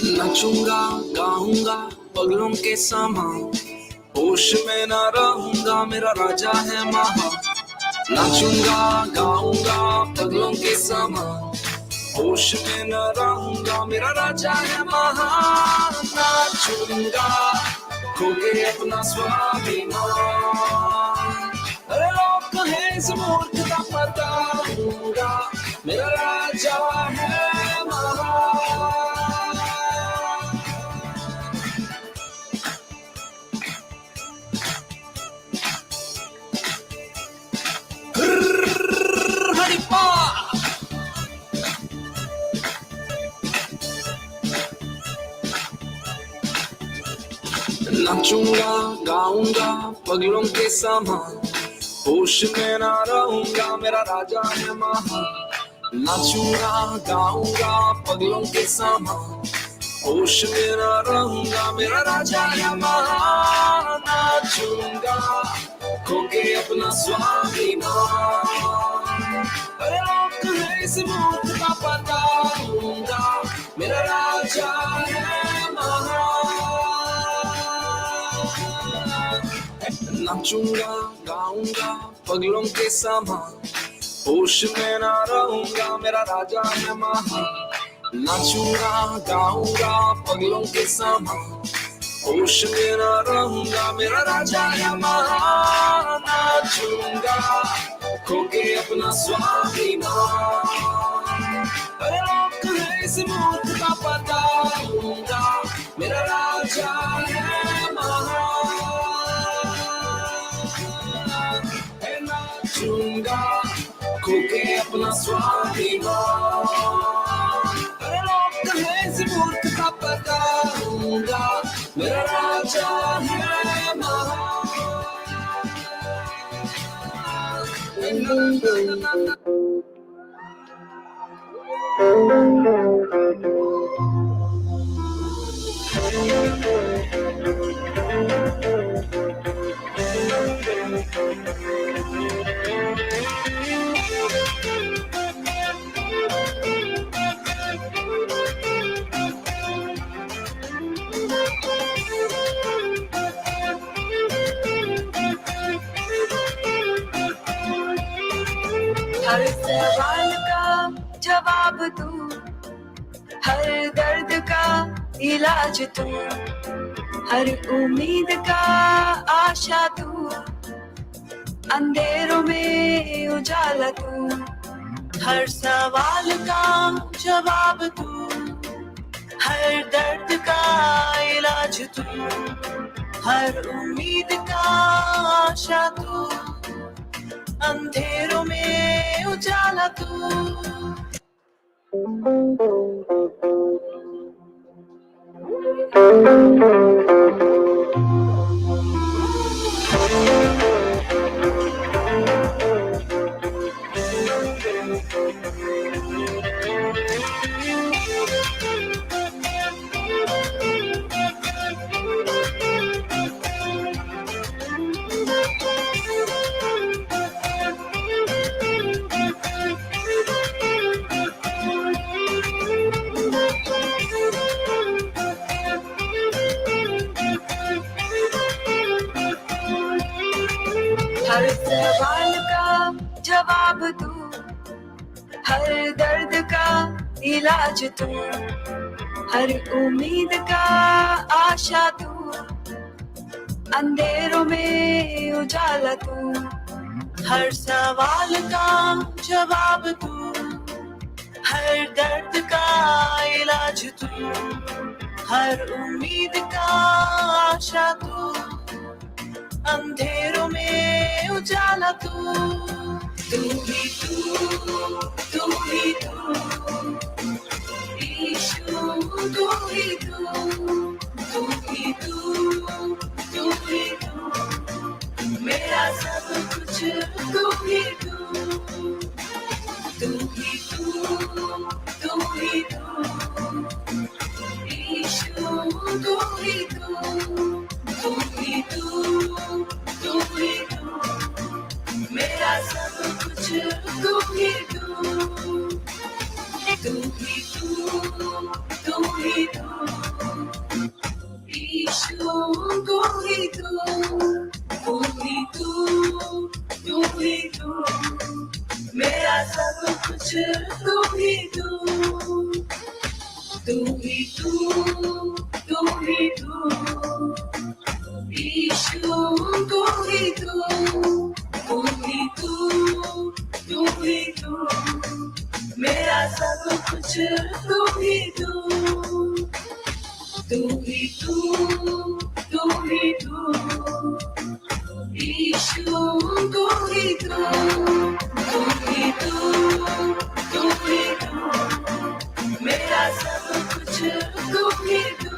E: नाचूंगा गाऊंगा पगलों के समान, होश में ना रहूंगा मेरा राजा है महा। नाचूंगा गाऊंगा पगलों के समान, होश में न रहूंगा मेरा राजा है महा। नाचूंगा खोके अपना स्वाभिमान, अरे लोग कहे इस मूर्ख का पता दूंगा मेरा राजा है महा। नाचूंगा गाऊंगा पगलों के समान, होश में ना रहूंगा मेरा राजा है महा। नाचूंगा गाऊंगा पगलों के समान, होश में ना रहूंगा मेरा राजा है महा। नाचूंगा खोके अपना स्वाभिमान, अरे लोग है इस मूर्ख का पता दूंगा मेरा राजा है महा। नाचूंगा गाऊंगा पगलों के समान, होश में ना रहूंगा मेरा राजा है महा। नाचूंगा गाऊंगा पगलों के समान, होश में ना रहूंगा मेरा राजा है महा। नाचूंगा खोके अपना स्वाभिमान, अरे लोग है इस मूर्ख का पता दूंगा मेरा राजा है महा। नाचूंगा खोके अपना स्वाभिमान, अरे लोग कहे इस मूर्ख का पता दूंगा मेरा राजा है महा।
F: हर सवाल का जवाब तू, हर दर्द का इलाज तू, हर उम्मीद का आशा तू, अंधेरों में उजाला तू। हर सवाल का जवाब तू, हर दर्द का इलाज तू, हर उम्मीद का आशा तू, अंधेरों में उजाला तू। हर सवाल का जवाब तू, हर दर्द का इलाज तू, हर उम्मीद का आशा तू, अंधेरों में उजाला तू। हर सवाल का जवाब तू, हर दर्द का इलाज तू, हर उम्मीद का आशा तू, अंधेरों में उजाला तू। तू ही तू, तू ही तू, यीशु तू ही तू, तू ही तू, तू ही तू, मेरा सब कुछ तू ही तू। तू ही तू, तू ही तू, यीशु तू ही तू, तू ही तू, तू ही तू, मेरा सब कुछ तू ही तू। तू ही तू ईशु तू ही तू मेरा सब कुछ तू ही तू ईशु तू ही तू मेरा सब कुछ तू ही तू ईशु तू ही तू मेरा सब कुछ तू ही तू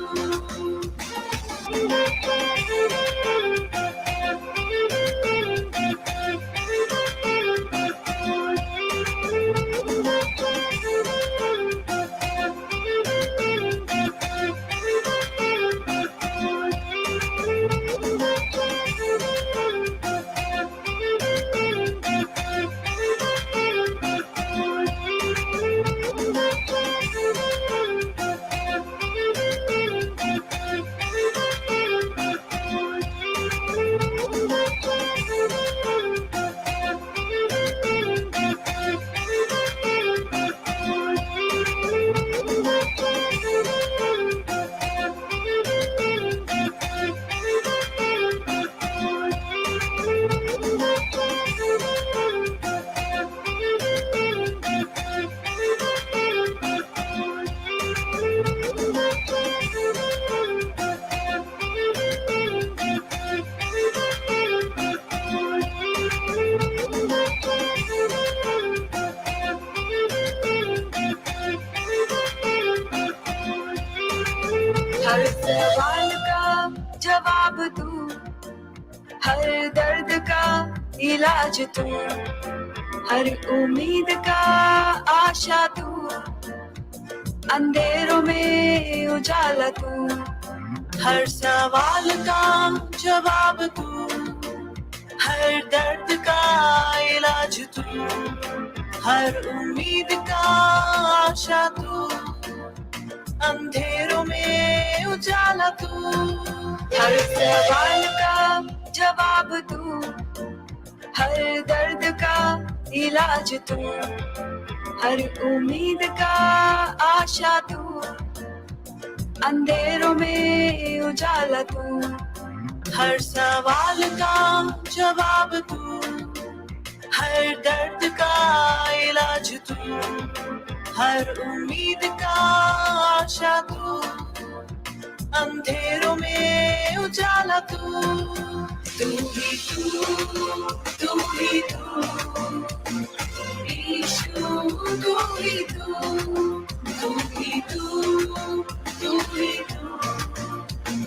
F: हर सवाल का जवाब तू, हर दर्द का इलाज तू, हर उम्मीद का आशा तू, अंधेरों में उजाला तू, हर सवाल का जवाब तू, हर दर्द का इलाज तू, हर उम्मीद का आशा तू, अंधेरों में उजाला तू, हर सवाल का जवाब तू, हर दर्द का इलाज तू, हर उम्मीद का आशा तू, अंधेरों में उजाला तू, हर सवाल का जवाब तू, हर दर्द का इलाज तू, हर उम्मीद का आशा तू, अंधेरों में उजाला तू, तू ही तू ईशु तू ही तू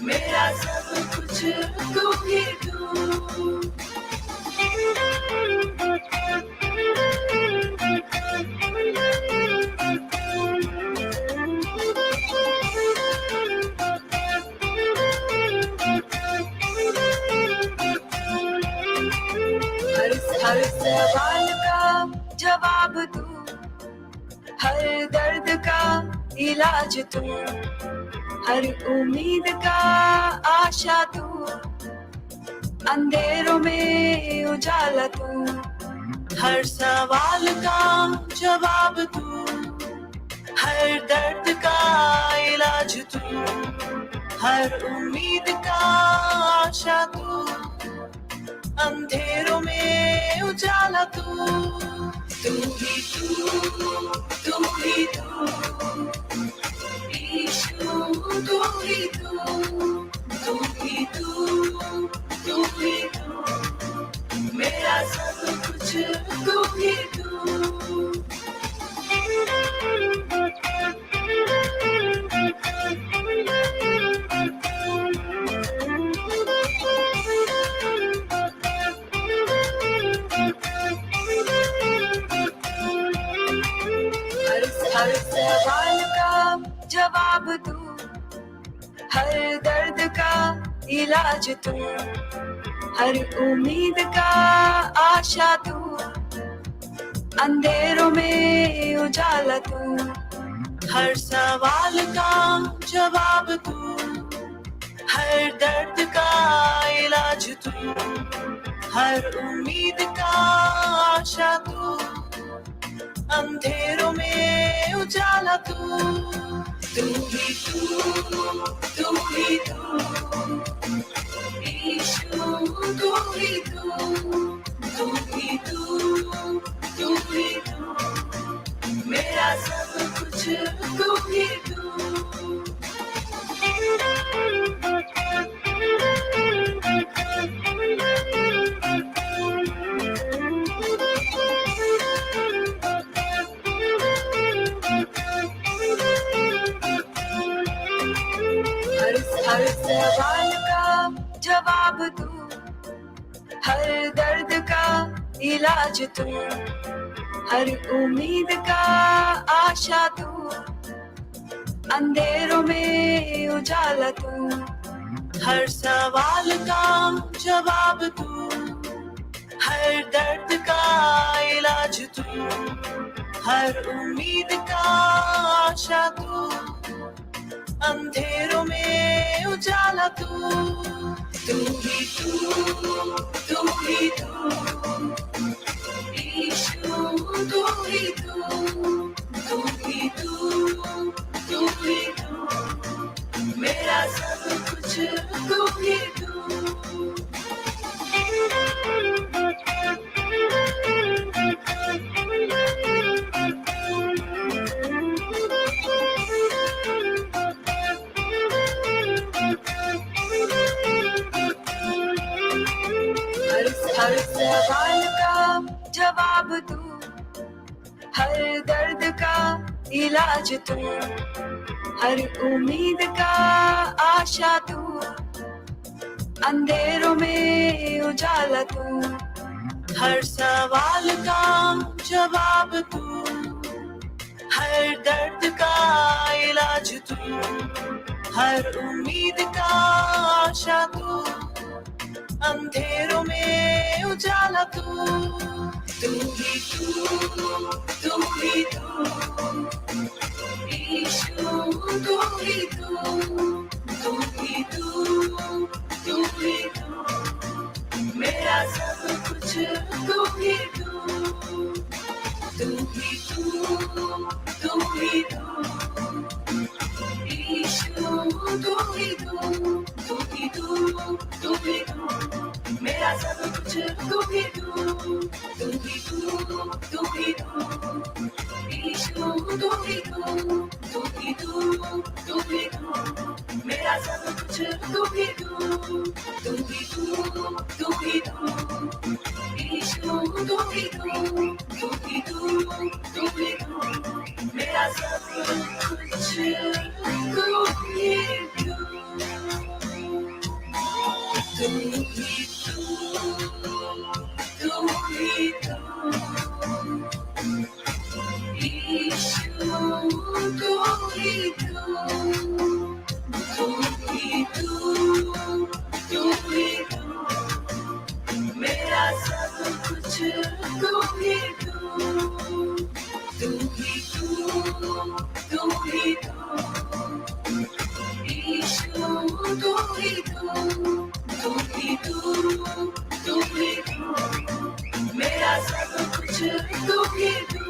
F: मेरा सब कुछ तू ही तू हर सवाल का जवाब तू, हर दर्द का इलाज तू, हर उम्मीद का आशा तू, अंधेरों में उजाला तू, हर सवाल का जवाब तू, हर दर्द का इलाज तू, हर उम्मीद का आशा तू, अंधेरों में उजाला तू, तू ही तू ईशु तू ही तू मेरा सब कुछ तू ही तू हर सवाल का जवाब तू, हर दर्द का इलाज तू, हर उम्मीद का आशा तू, अंधेरों में उजाला तू,
E: हर सवाल का जवाब तू, हर दर्द का इलाज तू, हर उम्मीद का आशा तू, अंधेरों में उजाला तू, तू ही तू ही तू, यीशु तू ही तू ही तू, मेरा सब कुछ तू ही तू। हर सवाल का जवाब तू, हर दर्द का इलाज तू, हर उम्मीद का आशा तू, अंधेरों में उजाला तू, हर सवाल का जवाब तू, हर दर्द का इलाज तू, हर उम्मीद का आशा तू, अंधेरों में उजाला तू, तू ही तू ही तू, यीशु तू ही तू ही तू, मेरा सब कुछ तू ही तू। हर सवाल का जवाब तू, हर दर्द का इलाज तू, हर उम्मीद का आशा तू, अंधेरों में उजाला तू, हर सवाल का जवाब तू, हर दर्द का इलाज तू, हर उम्मीद का आशा तू, अंधेरों में उजाला तू, तू ही तू यीशु तू ही तू, मेरा सब कुछ तू ही तू, तू ही तू, यीशु तू ही तू, मेरा सब कुछ तू ही तू, तू ही तू, यीशु तू ही तू, मेरा सब कुछ तू ही तू, तू ही तू, यीशु तू ही तू, मेरा सब कुछ तू ही तू। तू ही तू, यीशु तू ही तू, मेरा सब कुछ तू ही तू, तू ही तू, यीशु तू ही तू, मेरा सब कुछ तू ही तू,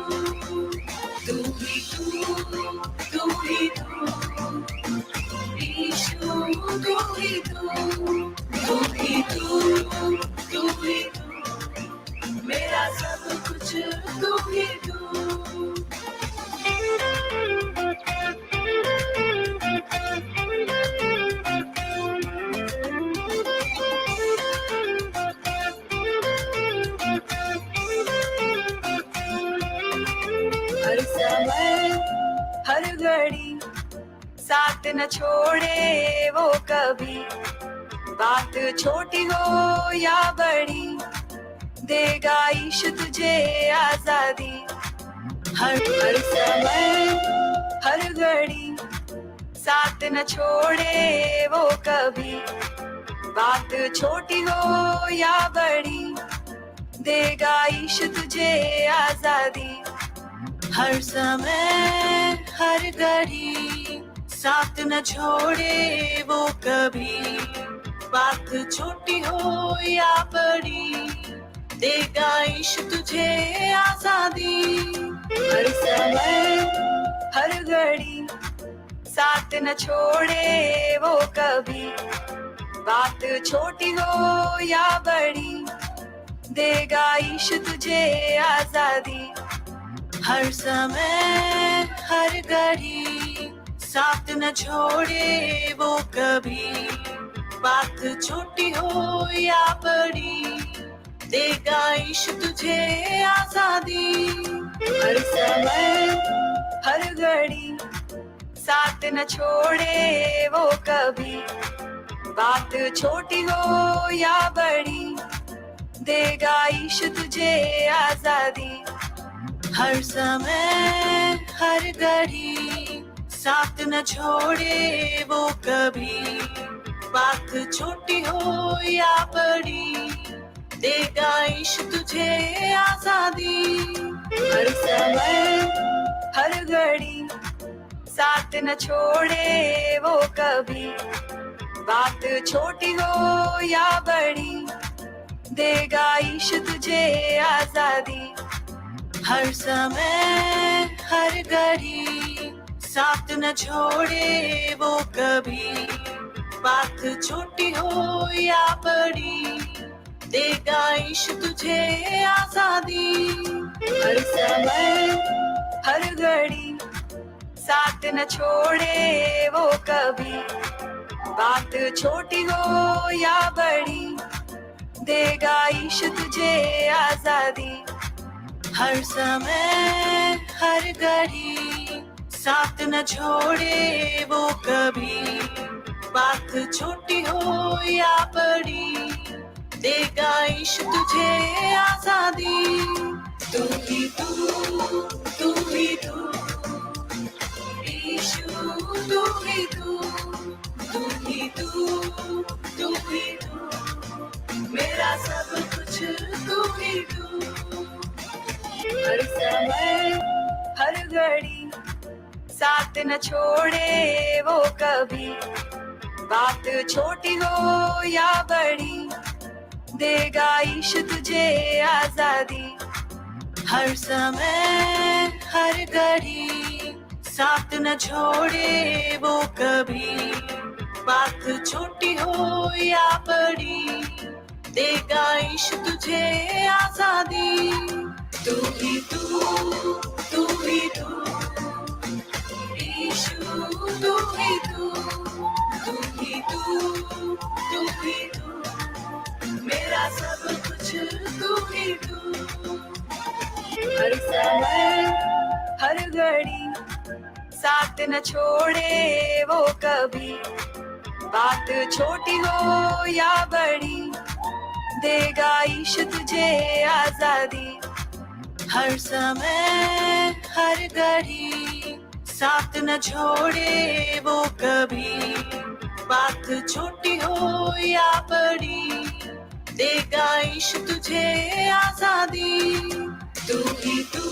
E: तू ही तू, यीशु तू ही तू, मेरा सब कुछ तू ही तू। हर समय हर घड़ी साथ न छोड़े वो कभी, बात छोटी हो या बड़ी, देगा ईशु तुझे आजादी। हर समय हर घड़ी साथ न छोड़े वो कभी, बात छोटी हो या बड़ी, देगा ईशु तुझे आजादी।
F: हर समय हर घड़ी साथ न छोड़े वो कभी, बात छोटी हो या बड़ी, देगा इश्क तुझे आजादी। हर समय हर घड़ी साथ न छोड़े वो कभी, बात छोटी हो या बड़ी, देगा इश्क तुझे आजादी। हर समय हर घड़ी साथ न छोड़े वो कभी, बात छोटी हो या बड़ी, देगा इश्क तुझे आजादी। हर समय हर घड़ी साथ न छोड़े वो कभी, बात छोटी हो या बड़ी, देगा इश्क तुझे आजादी। हर समय हर घड़ी साथ न छोड़े वो कभी, बात छोटी हो या बड़ी, देगा इश्क तुझे आजादी। हर समय हर घड़ी साथ न छोड़े वो कभी, बात छोटी हो या बड़ी, देगा इश्क तुझे आजादी। हर समय हर घड़ी साथ न छोड़े वो कभी, बात छोटी हो या बड़ी, देगा इश्क तुझे आजादी। हर समय हर घड़ी साथ न छोड़े वो कभी, बात छोटी हो या बड़ी, देगा इश्क तुझे आजादी। हर समय हर घड़ी साथ न छोड़े वो कभी, बात छोटी हो या बड़ी, देगा इश्क तुझे आजादी। तू ही तू ही तू, यीशु तू ही तू, तू ही तू ही तू, मेरा सब कुछ तू ही तू। हर समय हर घड़ी साथ न छोड़े वो कभी, बात छोटी हो या बड़ी, देगा इश्क तुझे आजादी। हर समय हर घड़ी साथ न छोड़े वो कभी, बात छोटी हो या बड़ी, देगा इश्क तुझे आजादी। तू ही तू यीशु तू ही तू ही तू, मेरा सब कुछ तू ही तू। हर समय हर घड़ी साथ न छोड़े वो कभी, बात छोटी हो या बड़ी, देगा इश्क तुझे आजादी। हर समय हर घड़ी साथ न छोड़े वो कभी, बात छोटी हो या बड़ी, देगा इश्क तुझे आजादी। तू ही तू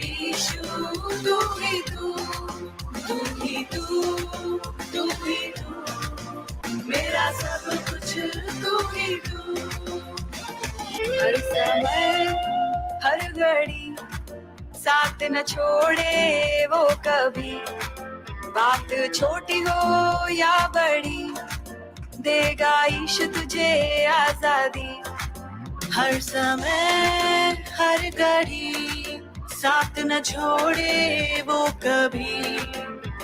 F: यीशु तू ही तू ही तू, मेरा सब कुछ तू ही तू। हर समय हर घड़ी साथ न छोड़े वो कभी, बात छोटी हो या बड़ी, देगा इश्क तुझे आजादी। हर समय हर घड़ी साथ न छोड़े वो कभी,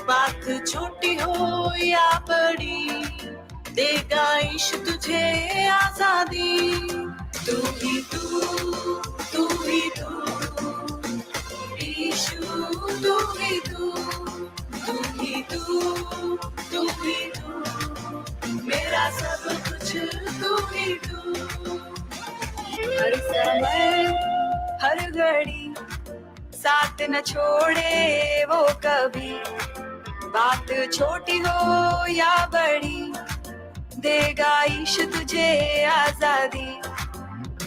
F: बात छोटी हो या बड़ी, देगा इश्क तुझे आजादी। तू ही तू यीशु तू ही तू, मेरा सब कुछ तू ही तू। हर समय हर घड़ी साथ न छोड़े वो कभी, बात छोटी हो या बड़ी, देगा इश्क तुझे आजादी।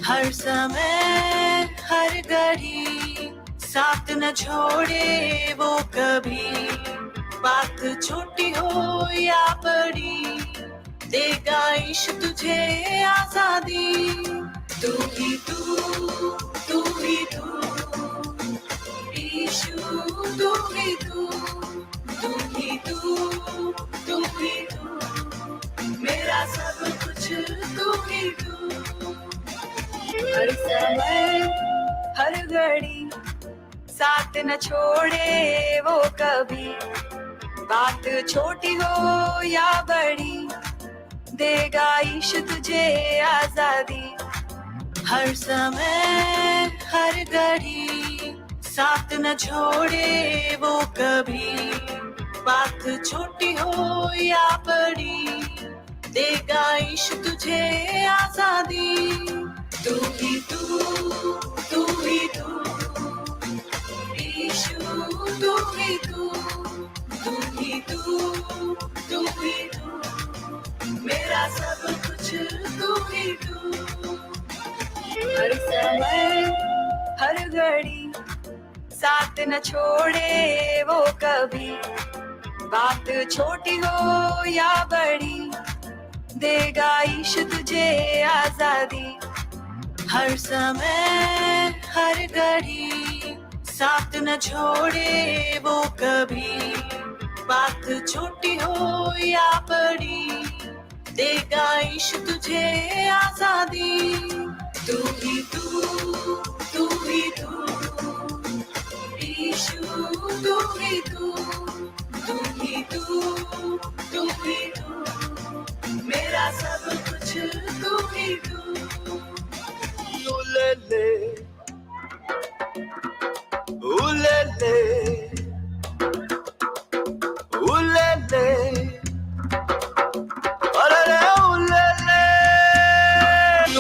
F: हर समय हर हर घड़ी साथ न छोड़े वो कभी, बात छोटी हो या बड़ी, देगा इश्क तुझे आजादी। तू ही तू, तू ही तू, यीशु तू ही तू, तू ही तू, तू ही तू, मेरा सब कुछ तू ही तू। हर समय हर घड़ी साथ न छोड़े वो कभी, बात छोटी हो या बड़ी, देगा ईश तुझे आजादी। हर समय हर घड़ी साथ न छोड़े वो कभी, बात छोटी हो या बड़ी, देगा ईश तुझे आजादी। तू ही तू, तू ही तू, यीशु तू ही तू, तू ही तू, तू ही तू, मेरा सब कुछ तू ही तू। हर समय हर घड़ी साथ न छोड़े वो कभी, बात छोटी हो या बड़ी, देगा ईश तुझे आजादी। हर समय हर घड़ी साथ न छोड़े वो कभी, बात छोटी हो या बड़ी, देगा ईश तुझे आजादी। तू ही तू, तू ही तू, यीशु तू ही तू, तू ही तू, तू ही तू, मेरा सब कुछ तू ही तू।
B: उलेले उलेले उलेले अरे उलेले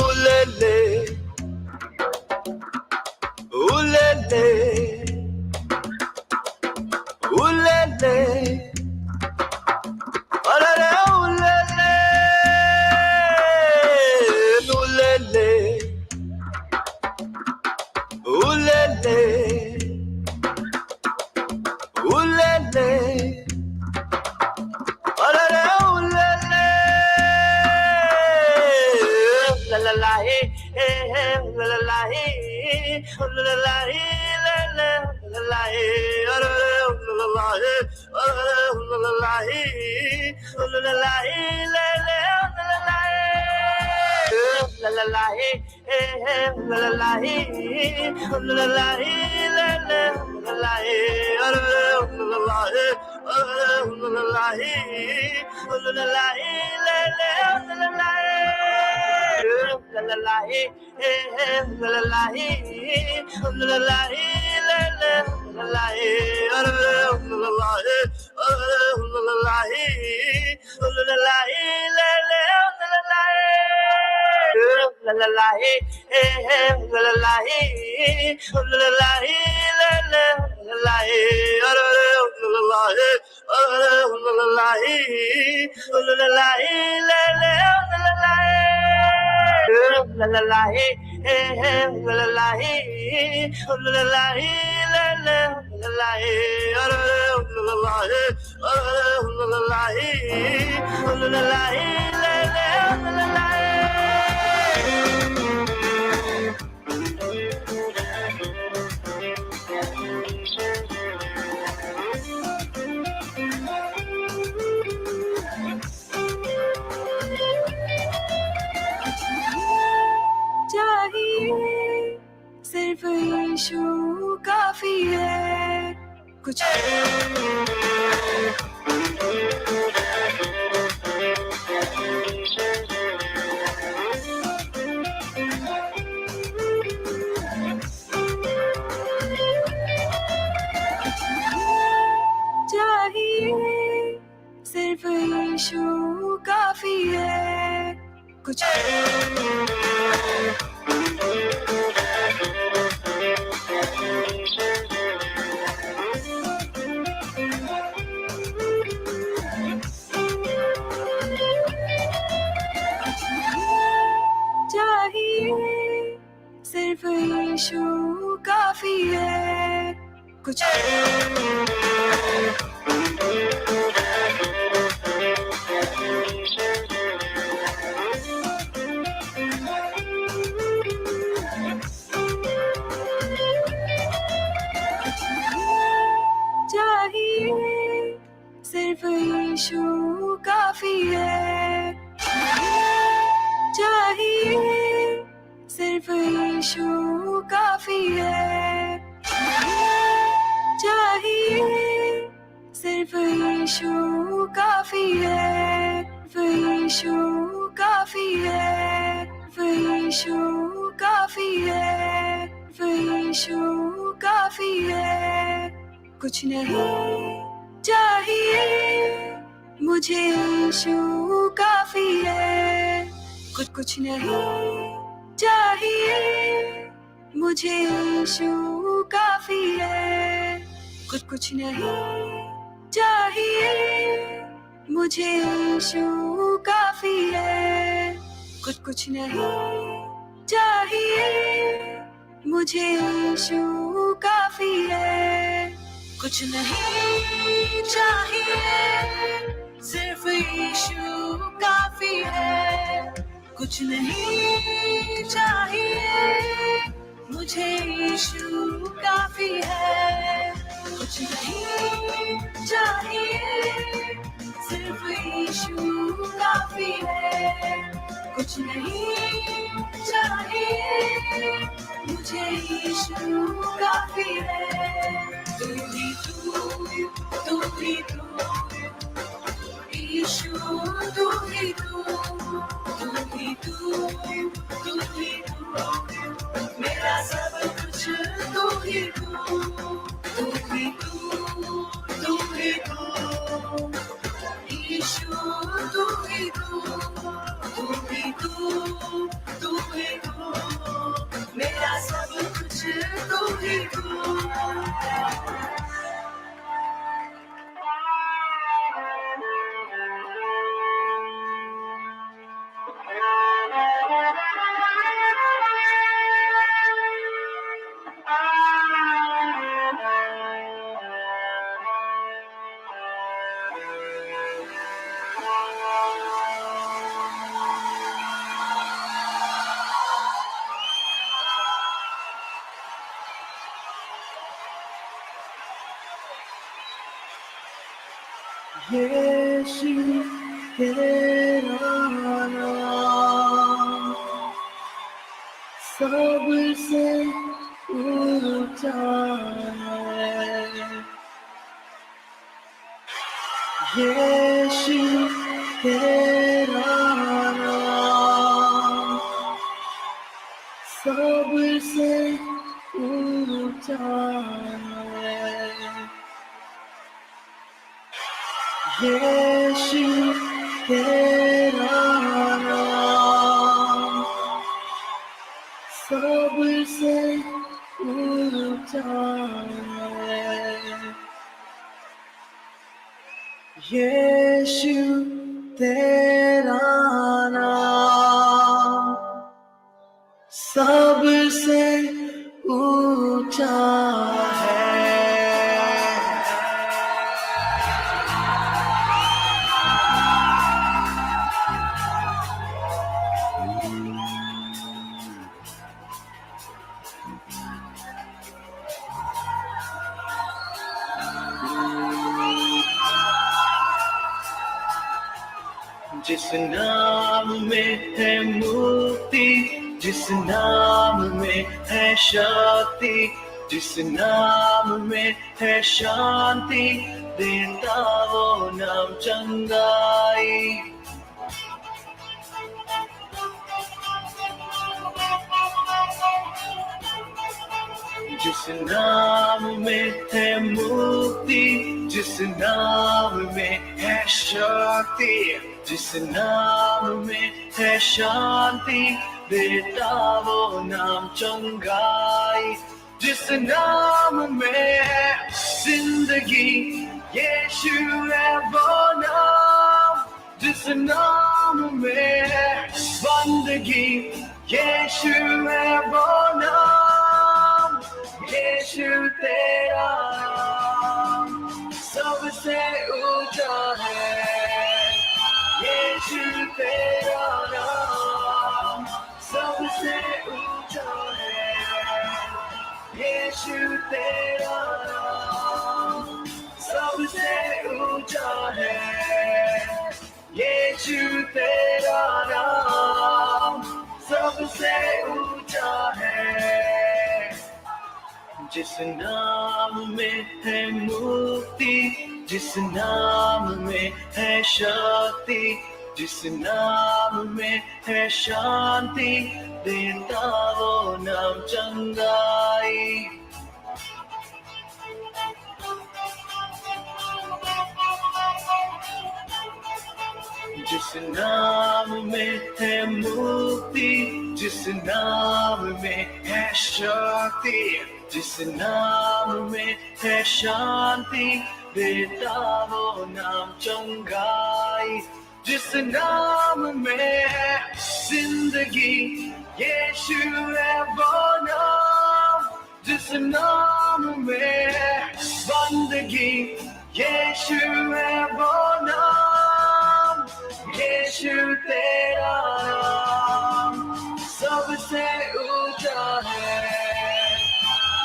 B: उलेले उलेले उलेले अरे उलेले उलेले उलेले उलेले अरे उलेले ला ला ला हे ला ला ला हे ला ला हे ला ला ला हे अरे ला ला हे अरे ला ला हे ला ला हे ला ला हे ला ला ला हे ला ला ला हे ला ला हे ला ला हे अरे ला ला हे ला ला हे ला ला हे ला ला हे la la la he la la la he la la he la la he la la he la la he la la he la la la he la la he la la he la la he la la he la la he la la he la la he la la la he la la la he la la he la la he la la he la la he la la he la la he
F: चाहिए सिर्फ यीशु काफी है, कुछ चाहिए सिर्फ यीशु काफी है, कुछ सिर्फ यीशु काफी है। कुछ चाहिए, सिर्फ यीशु काफी है। चाहिए, सिर्फ यीशु काफी है। चाहिए, सिर्फ यीशु काफी है। यीशु काफी है। यीशु काफी है। यीशु काफी है। कुछ नहीं चाहिए, मुझे यीशु काफी है। कुछ नहीं चाहिए, मुझे यीशु काफी है। कुछ नहीं चाहिए, मुझे यीशु काफी है। कुछ नहीं चाहिए, मुझे यीशु काफी है। कुछ नहीं चाहिए, सिर्फ यीशु काफी है। कुछ नहीं चाहिए, मुझे यीशु काफी है। कुछ नहीं चाहिए, सिर्फ यीशु काफी है। कुछ नहीं चाहिए, मुझे यीशु काफी है। तू ही तू ही तू, यीशु तू ही तू, तू ही तू, तू ही तू, मेरा सब कुछ तू ही तू, तू ही तू, तू ही तू, यीशु तू ही तू, तू ही तू, तू ही तू, मेरा सब कुछ तू ही तू।
B: यीशु तेरा नाम सबसे ऊंचा है। यीशु तेरा नाम सबसे ऊंचा है। यीशु तेरा नाम सबसे ऊंचा है। यीशु तेरा नाम सबसे ऊंचा है। जिस नाम में है मुक्ति, जिस नाम में है शक्ति, जिस नाम में है शांति, देता वो नाम चंगाई। जिस नाम में है मुक्ति, जिस नाम में है शक्ति, जिस नाम में है शांति, देता वो नाम चंगाई। जिस नाम में है जिंदगी, यीशु है वो नाम। जिस नाम में है बंदगी, यीशु है वो नाम। तेरा नाम सबसे ऊंचा है, यीशु तेरा नाम सबसे ऊंचा है। जिस नाम में है मुक्ति, जिस नाम में है शक्ति, जिस नाम में है शांति, देता वो नाम चंगाई। जिस नाम में है मुक्ति, जिस नाम में है शक्ति, जिस नाम में है शांति, देता वो नाम चंगाई। जिस नाम में है जिंदगी, यीशु है वो नाम। जिस नाम में है बंदगी, यीशु है वो नाम। यीशु तेरा नाम सबसे ऊंचा है,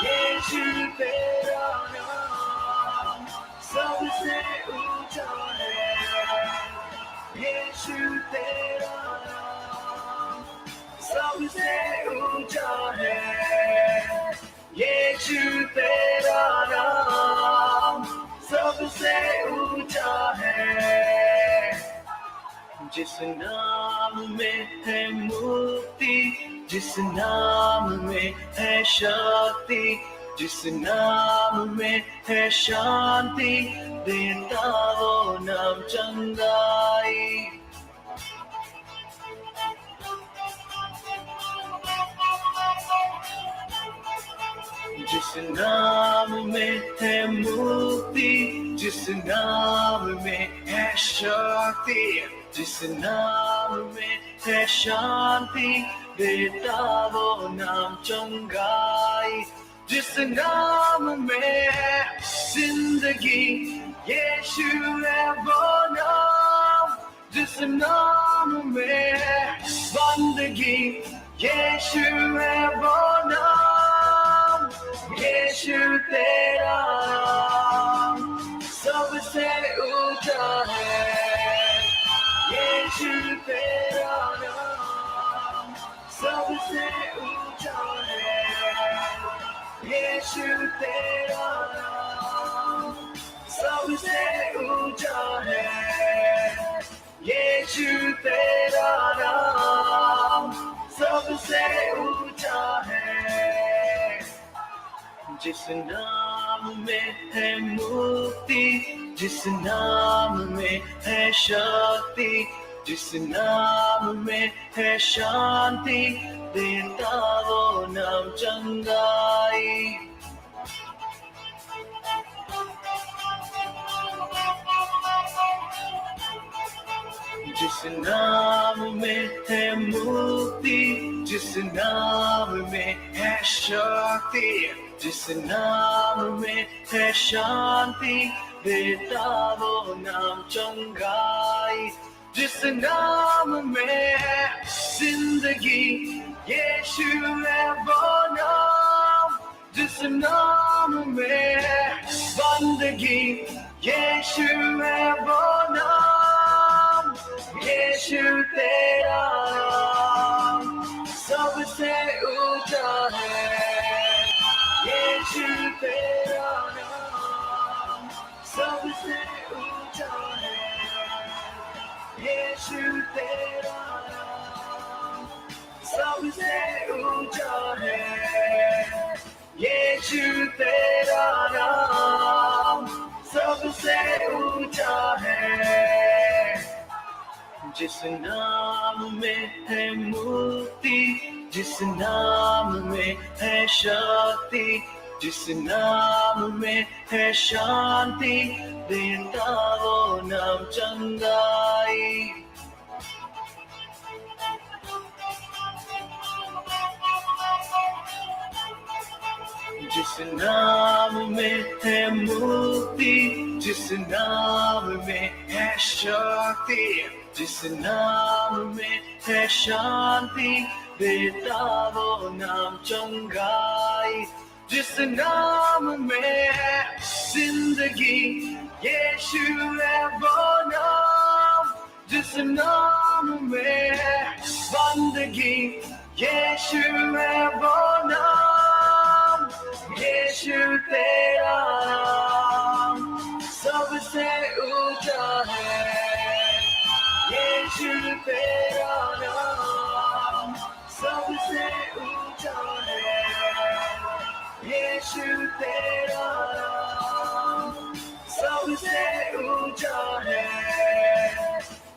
B: यीशु तेरा नाम सबसे ऊंचा है। यीशु तेरा नाम सबसे ऊंचा है, यीशु तेरा नाम सबसे ऊंचा है। जिस नाम में है मुक्ति, जिस नाम में है शक्ति, जिस नाम में है शांति, देता वो नाम चंगाई। जिस नाम में है मुक्ति, जिस नाम में है शक्ति, जिस नाम में है शांति, देता वो नाम चंगाई। जिस नाम में है जिंदगी, यीशु है वो नाम। जिस नाम में है बंदगी, यीशु है वो नाम। यीशु तेरा नाम सबसे ऊंचा है, यीशु तेरा नाम सबसे ऊंचा है। यीशु तेरा नाम सबसे ऊंचा है, यीशु तेरा नाम सबसे ऊंचा है। जिस नाम में है मुक्ति, जिस नाम में है शक्ति, जिस नाम में है शांति, देता वो नाम चंगाई। जिस नाम में है मुक्ति, जिस नाम में है शक्ति, जिस नाम में है शांति, देता वो नाम चंगाई। जिस नाम में है जिंदगी, यीशु है वो नाम। जिस नाम में है बंदगी, यीशु है वो नाम। यीशु तेरा नाम सबसे ऊंचा है, यीशु तेरा नाम सबसे ऊंचा है। यीशु तेरा नाम सबसे ऊंचा है, यीशु तेरा नाम सबसे ऊंचा है। जिस नाम में है मुक्ति, जिस नाम में है शक्ति, जिस नाम में है शांति, देता वो नाम चंगाई। जिस नाम में है मुक्ति, जिस नाम में है शक्ति, जिस नाम में है शांति, देता वो नाम चंगाई। जिस नाम में है जिंदगी, यीशु है वो नाम। जिस नाम में है बंदगी, यीशु है वो नाम। यीशु तेरा नाम सबसे ऊंचा है। यीशु तेरा नाम सबसे ऊंचा है। यीशु तेरा नाम सबसे ऊंचा है।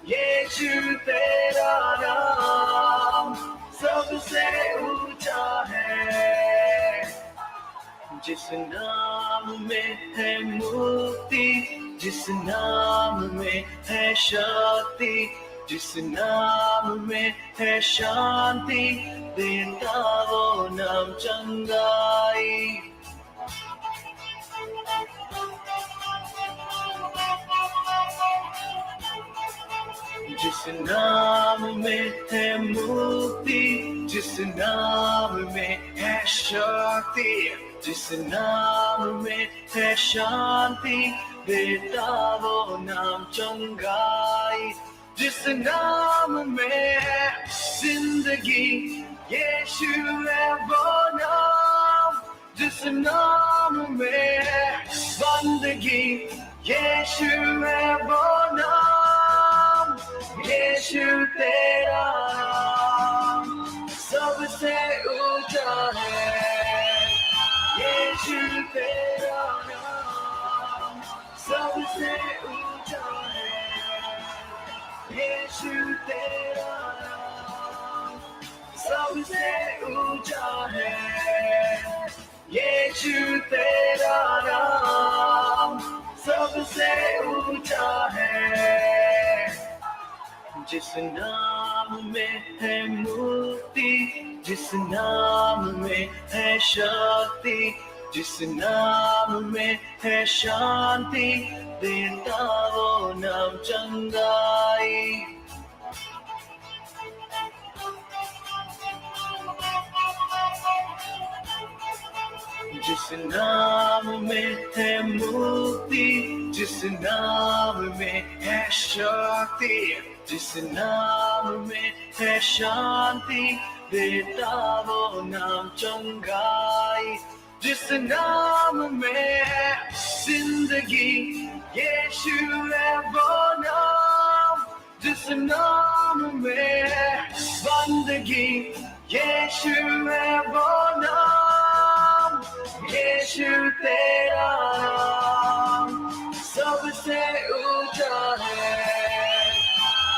B: यीशु तेरा नाम सबसे ऊंचा है। जिस नाम में है मुक्ति, जिस नाम में है शक्ति, जिस नाम में है शांति, देता वो नाम चंगाई। जिस नाम में है मुक्ति, जिस नाम में है शक्ति, जिस नाम में है शांति, देता वो नाम चंगाई। जिस नाम में है जिंदगी, यीशु है वो नाम। जिस नाम में है बंदगी, यीशु है वो नाम। यीशु तेरा नाम सबसे ऊंचा है। यीशु तेरा नाम सबसे ऊंचा है। यीशु तेरा नाम सबसे ऊंचा है। यीशु तेरा नाम सबसे ऊंचा है। जिस नाम में है मुक्ति, जिस नाम में है शक्ति, जिस नाम में है शांति, देता वो नाम चंगाई। जिस नाम में है मुक्ति, जिस नाम में है शक्ति, जिस नाम में है शांति, देता वो नाम चंगाई। जिस नाम में है जिंदगी, यीशु है वो नाम। जिस नाम में है बंदगी, यीशु है वो नाम। यीशु तेरा नाम सबसे ऊंचा है।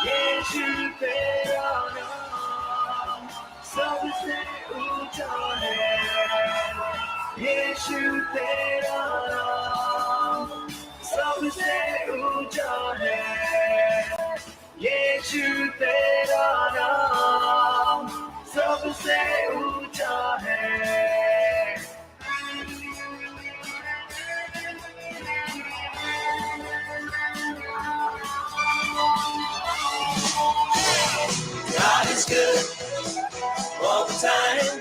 B: यीशु तेरा नाम सबसे ऊंचा है। यीशु तेरा नाम सबसे ऊंचा है। यीशु तेरा नाम सबसे ऊंचा है।
G: God is good all the time.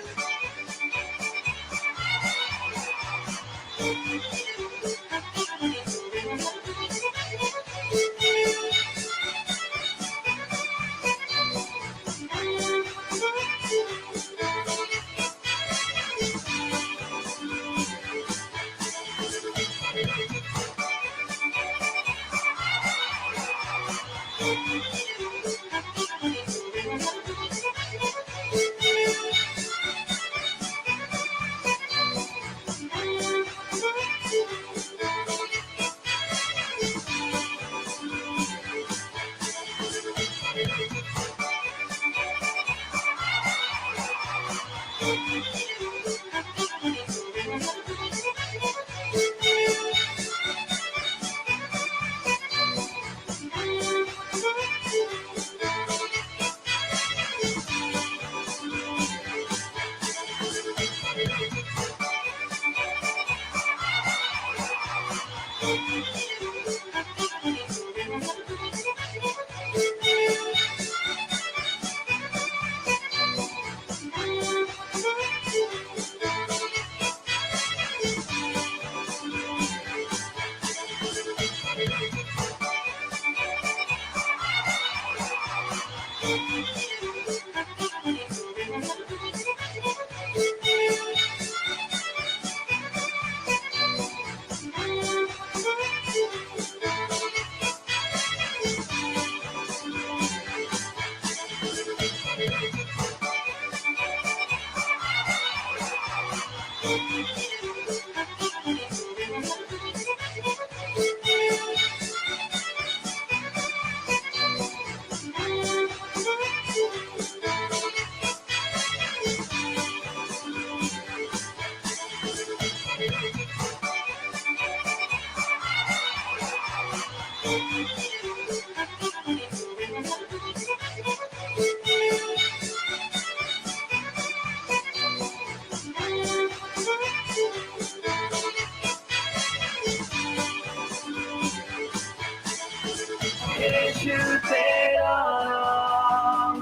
B: यीशु तेरा नाम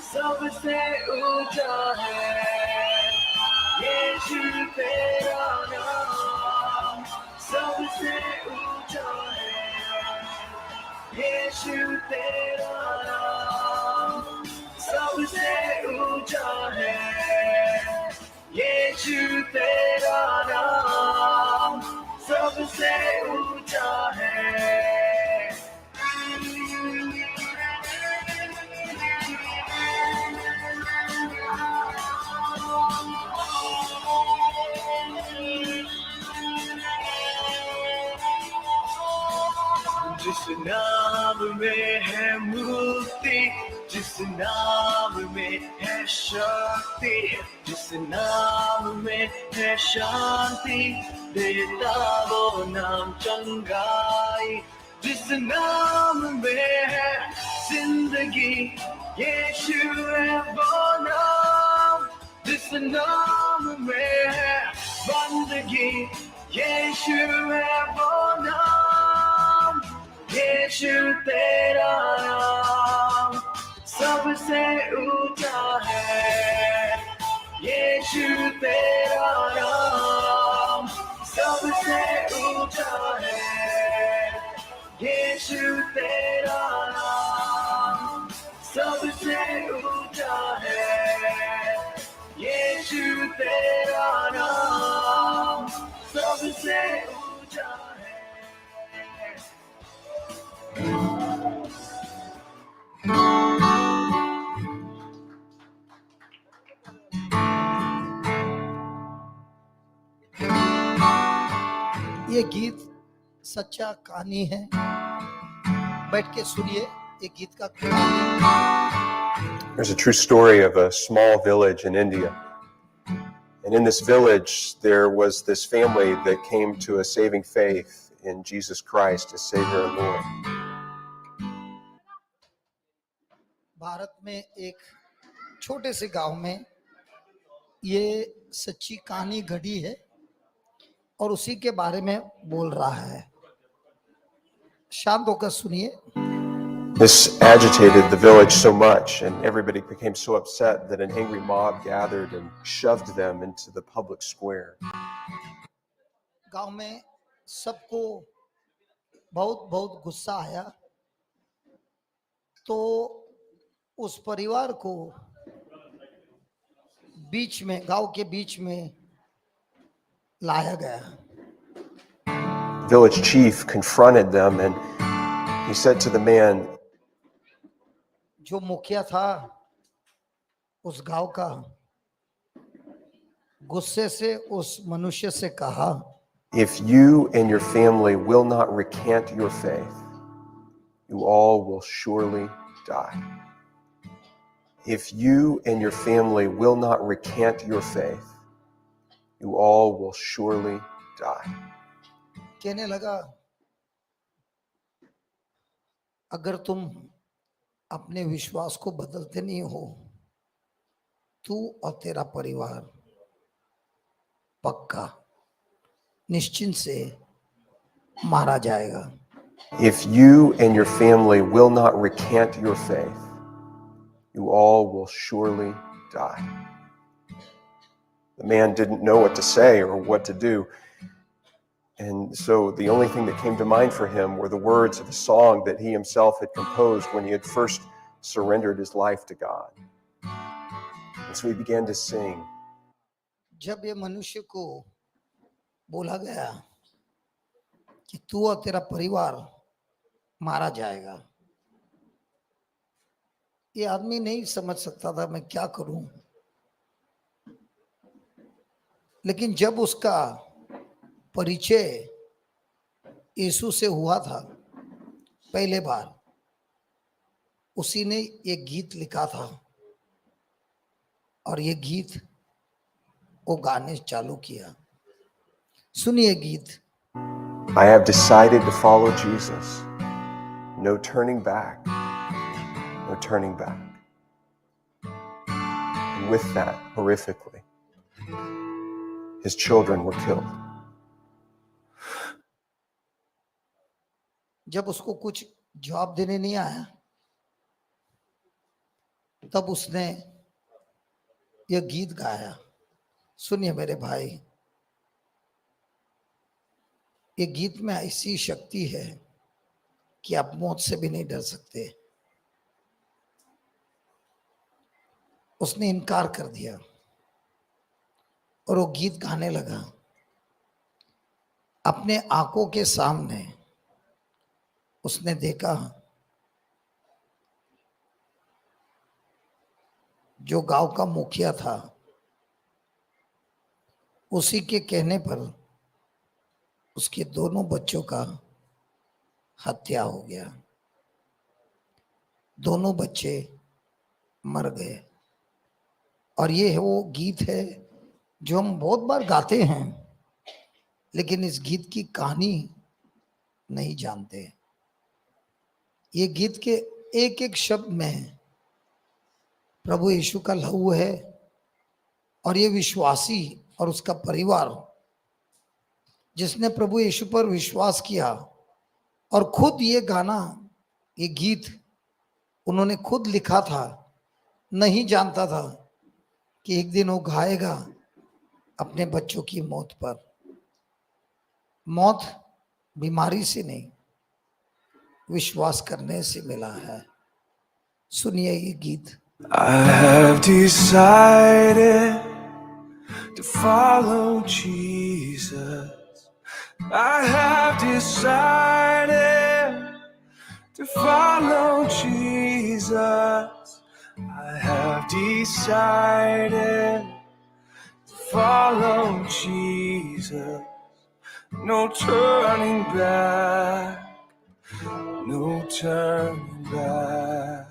B: सबसे ऊंचा है, यीशु तेरा नाम सबसे ऊंचा है, यीशु तेरा नाम सबसे ऊंचा है, यीशु तेरा नाम सबसे ऊंचा है। जिस नाम में है मुक्ति, जिस नाम में है शक्ति, जिस नाम में है शांति, देता वो नाम चंगाई। जिस नाम में है जिंदगी, यीशु है वो नाम। जिस नाम में है बंदगी, यीशु है वो नाम। यीशु तेरा नाम सबसे ऊंचा है, यीशु तेरा नाम सबसे ऊंचा है, यीशु तेरा नाम सबसे ऊंचा है, यीशु तेरा नाम सबसे ऊंचा है।
A: ये गीत सच्चा कहानी है, बैठ के सुनिए। ये गीत का कहानी
H: There's a true story of a small village in India. And in this village, there was this family that came to a saving faith in Jesus Christ as Savior and Lord.
A: Bharat में एक छोटे से गांव में ये सच्ची कहानी घड़ी है और उसी के बारे में बोल रहा है। शांत होकर सुनिए।
H: This agitated the village so much, and everybody became so upset that an angry mob gathered and shoved them into the public square.
A: गांव में सबको बहुत बहुत गुस्सा आया, तो उस परिवार को बीच में, गांव के बीच में लाया गया।
H: Village chief confronted them, and he said to the man,
A: जो मुखिया था उस गांव का, गुस्से से उस मनुष्य से कहा,
H: if you and your family will not recant your faith, you all will surely die. If you and your family will not recant your faith, you all will surely die.
A: कहने लगा, अगर तुम अपने विश्वास को बदलते नहीं हो, तू और तेरा परिवार पक्का निश्चिंत से मारा जाएगा।
H: If you and your family will not recant your faith, you all will surely die. The man didn't know what to say or what to do. And so the only thing that came to mind for him were the words of a song that he himself had composed when he had first surrendered his life to God. And so he began to sing.
A: जब ये मनुष्य को बोला गया कि तू और तेरा परिवार मारा जाएगा, ये आदमी नहीं समझ सकता था मैं क्या करूं, लेकिन जब उसका परिचय यीशु से हुआ था पहले बार, उसी ने ये गीत लिखा था और ये गीत वो गाने चालू किया। सुनिए गीत।
H: I have decided to follow Jesus. No turning back. No turning back. And with that, horrifically, his children were killed.
A: जब उसको कुछ जवाब देने नहीं आया, तब उसने यह गीत गाया। सुनिए मेरे भाई, ये गीत में ऐसी शक्ति है कि आप मौत से भी नहीं डर सकते। उसने इनकार कर दिया और वो गीत गाने लगा। अपने आंखों के सामने उसने देखा जो गांव का मुखिया था, उसी के कहने पर उसके दोनों बच्चों का हत्या हो गया। दोनों बच्चे मर गए। और ये वो गीत है जो हम बहुत बार गाते हैं, लेकिन इस गीत की कहानी नहीं जानते। ये गीत के एक एक शब्द में प्रभु यीशु का लहू है। और ये विश्वासी और उसका परिवार जिसने प्रभु यीशु पर विश्वास किया और खुद ये गाना, ये गीत उन्होंने खुद लिखा था, नहीं जानता था कि एक दिन वो गाएगा अपने बच्चों की मौत पर। मौत बीमारी से नहीं, विश्वास करने से मिला है। सुनिए ये गीत।
E: I have decided to follow Jesus. I have decided to follow Jesus. I have decided to follow Jesus. No turning back. No turning back.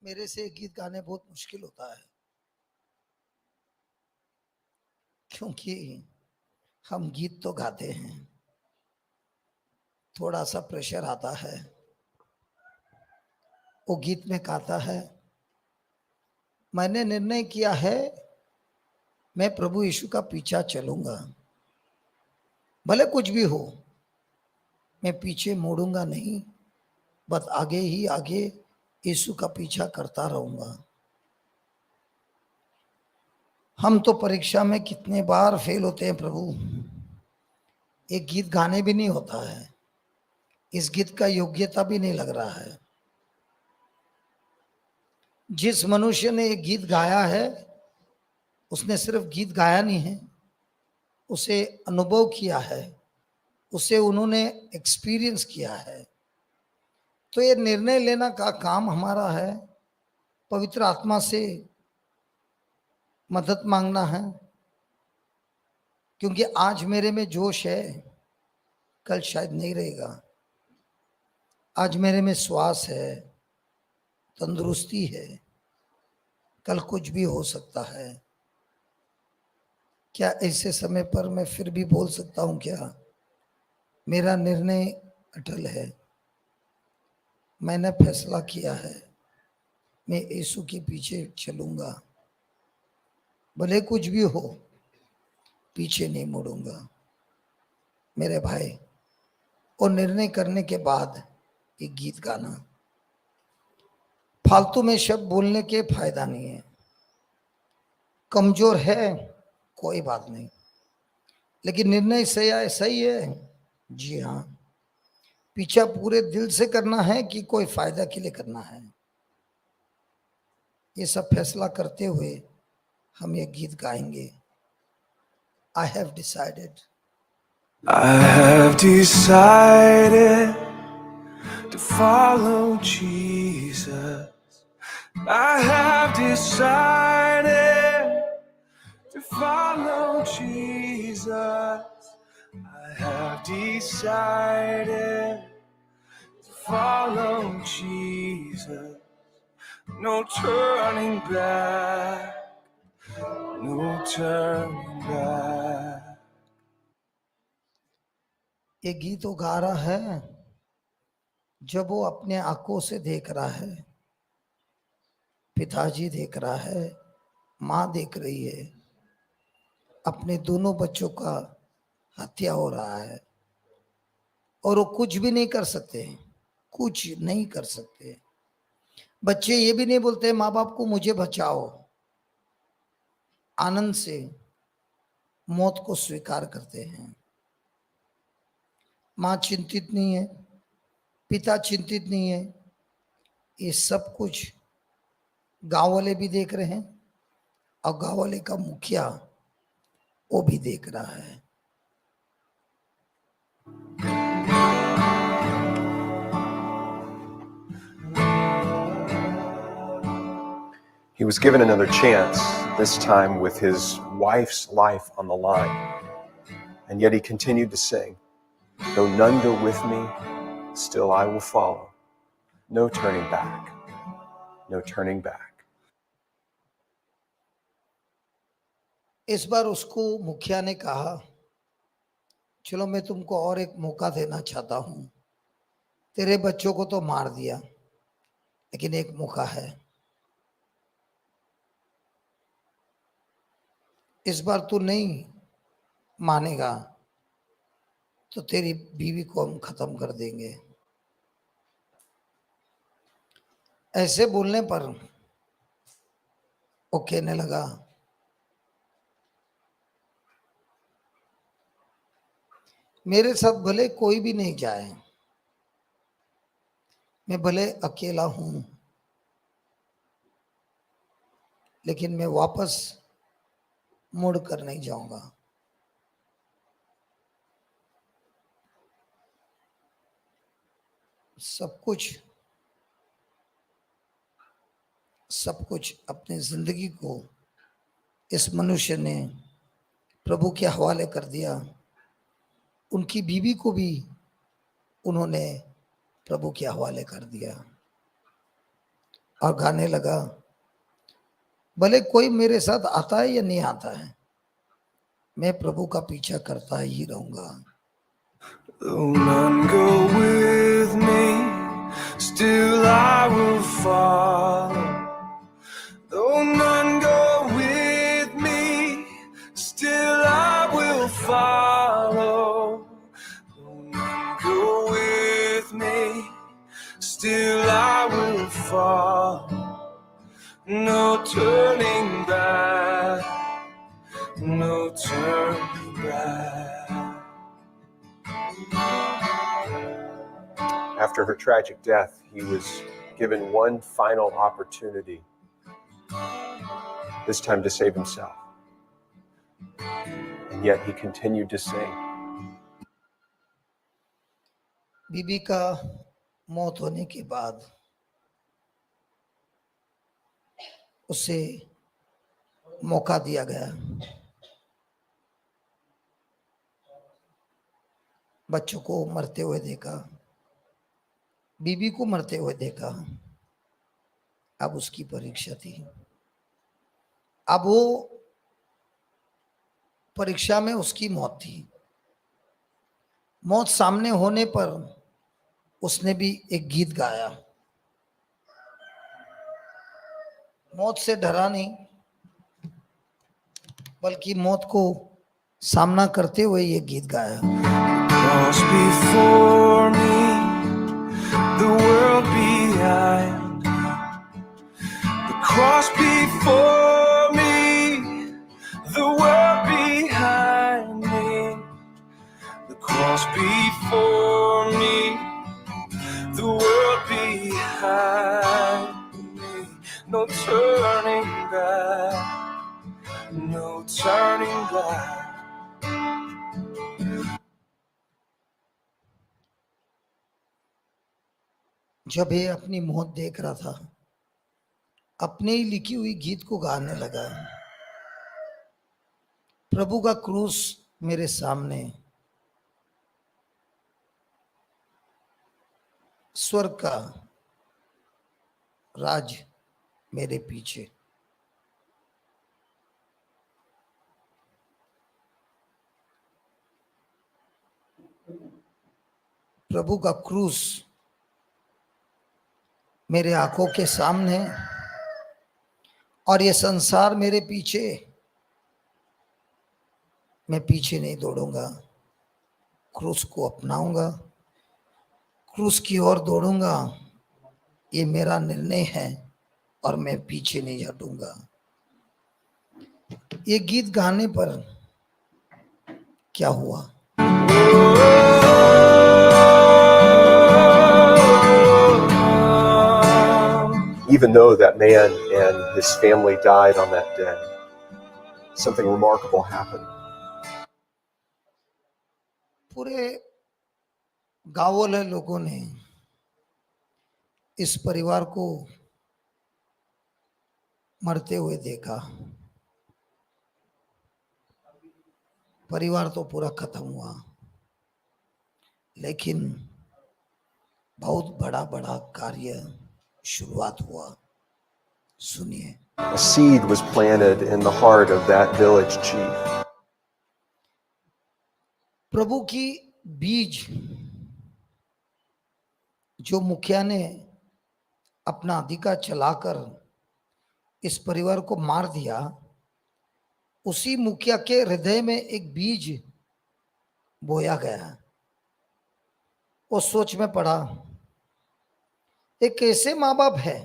A: मेरे से गीत गाने बहुत मुश्किल होता है, क्योंकि हम गीत तो गाते हैं, थोड़ा सा प्रेशर आता है। वो गीत में गाता है, मैंने निर्णय किया है मैं प्रभु यीशु का पीछा चलूंगा, भले कुछ भी हो, मैं पीछे मुड़ूंगा नहीं, बस आगे ही आगे यीशु का पीछा करता रहूंगा। हम तो परीक्षा में कितने बार फेल होते हैं प्रभु, एक गीत गाने भी नहीं होता है, इस गीत का योग्यता भी नहीं लग रहा है। जिस मनुष्य ने एक गीत गाया है, उसने सिर्फ गीत गाया नहीं है, उसे अनुभव किया है, उसे उन्होंने एक्सपीरियंस किया है। तो ये निर्णय लेना का काम हमारा है, पवित्र आत्मा से मदद मांगना है, क्योंकि आज मेरे में जोश है, कल शायद नहीं रहेगा। आज मेरे में श्वास है, तंदुरुस्ती है, कल कुछ भी हो सकता है। क्या ऐसे समय पर मैं फिर भी बोल सकता हूं क्या मेरा निर्णय अटल है, मैंने फैसला किया है, मैं यीशु के पीछे चलूंगा, भले कुछ भी हो, पीछे नहीं मुड़ूंगा। मेरे भाई, और निर्णय करने के बाद एक गीत गाना, फालतू में शब्द बोलने के फायदा नहीं है। कमजोर है कोई बात नहीं, लेकिन निर्णय सही है। जी हाँ, पीछा पूरे दिल से करना है कि कोई फायदा के लिए करना है, ये सब फैसला करते हुए हम ये गीत गाएंगे। I have decided.
E: I have decided to follow Jesus. I have decided to follow Jesus. I have decided to follow Jesus. No turning back, no turning back.
A: ये गीत वो गा रहा है जब वो अपने आंखों से देख रहा है, पिताजी देख रहा है, माँ देख रही है, अपने दोनों बच्चों का हत्या हो रहा है और वो कुछ भी नहीं कर सकते, कुछ नहीं कर सकते। बच्चे ये भी नहीं बोलते माँ बाप को मुझे बचाओ, आनंद से मौत को स्वीकार करते हैं। माँ चिंतित नहीं है, पिता चिंतित नहीं है, ये सब कुछ गांव वाले भी देख रहे हैं और गांव वाले का मुखिया वो भी देख रहा है।
H: He was given another chance, this time with his wife's life on the line. And yet he continued to sing, though none go with me, still I will follow. No turning back, no turning back.
A: इस बार उसको मुखिया ने कहा, चलो मैं तुमको और एक मौका देना चाहता हूं, तेरे बच्चों को तो मार दिया, लेकिन एक मौका है, इस बार तू नहीं मानेगा तो तेरी बीवी को हम खत्म कर देंगे। ऐसे बोलने पर वो कहने लगा, मेरे साथ भले कोई भी नहीं जाए, मैं भले अकेला हूं, लेकिन मैं वापस मुड़ कर नहीं जाऊंगा। सब कुछ अपनी जिंदगी को इस मनुष्य ने प्रभु के हवाले कर दिया। उनकी बीवी को भी उन्होंने प्रभु के हवाले कर दिया और गाने लगा, भले कोई मेरे साथ आता है या नहीं आता है, मैं प्रभु का पीछा करता ही रहूंगा।
E: Though none go with me, still I will follow. Though none go with me, still I will follow. Though none go with me, still I will follow. No turning back, no turning back.
H: After her tragic death, he was given one final opportunity, this time to save himself. And yet he continued to sing.
A: बीबी का मौत होने के बाद उसे मौका दिया गया, बच्चों को मरते हुए देखा, बीबी को मरते हुए देखा। अब उसकी परीक्षा थी, अब वो परीक्षा में उसकी मौत थी। मौत सामने होने पर उसने भी एक गीत गाया, मौत से डरा नहीं, बल्कि मौत को सामना करते हुए ये गीत गाया।
E: Cross before me, the world behind. The cross before me, the world behind me. The cross before me, the world behind me. No turning back, no turning back.
A: जब ये अपनी मौत देख रहा था, अपने ही लिखी हुई गीत को गाने लगा, प्रभु का क्रूस मेरे सामने, स्वर्ग का राज मेरे पीछे। प्रभु का क्रूस मेरे आंखों के सामने और ये संसार मेरे पीछे। मैं पीछे नहीं दौड़ूंगा, क्रूस को अपनाऊंगा, क्रूस की ओर दौड़ूंगा। ये मेरा निर्णय है और मैं पीछे नहीं हटूंगा। ये गीत गाने पर क्या हुआ?
H: Even though that man and his family died on that day, something remarkable happened.
A: पूरे गांव वाले लोगों ने इस परिवार को मरते हुए देखा। परिवार तो पूरा खत्म हुआ, लेकिन बहुत बड़ा बड़ा कार्य शुरुआत हुआ। सुनिए।
H: A seed was planted in the heart of that village chief.
A: प्रभु की बीज जो मुखिया ने अपना अधिकार चलाकर इस परिवार को मार दिया, उसी मुखिया के हृदय में एक बीज बोया गया। वो सोच में पड़ा, एक ऐसे माँ बाप है,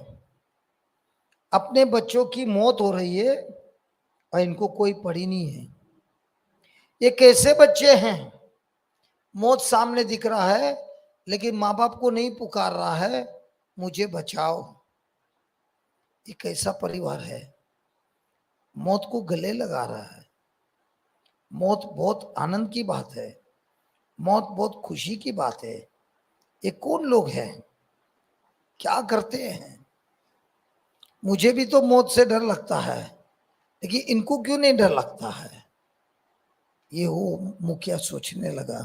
A: अपने बच्चों की मौत हो रही है और इनको कोई पड़ी नहीं है। ये कैसे बच्चे हैं, मौत सामने दिख रहा है लेकिन माँ बाप को नहीं पुकार रहा है, मुझे बचाओ। ये कैसा परिवार है, मौत को गले लगा रहा है। मौत बहुत आनंद की बात है, मौत बहुत खुशी की बात है। ये कौन लोग हैं, क्या करते हैं? मुझे भी तो मौत से डर लगता है, लेकिन इनको क्यों नहीं डर लगता है? ये वो मुखिया सोचने लगा।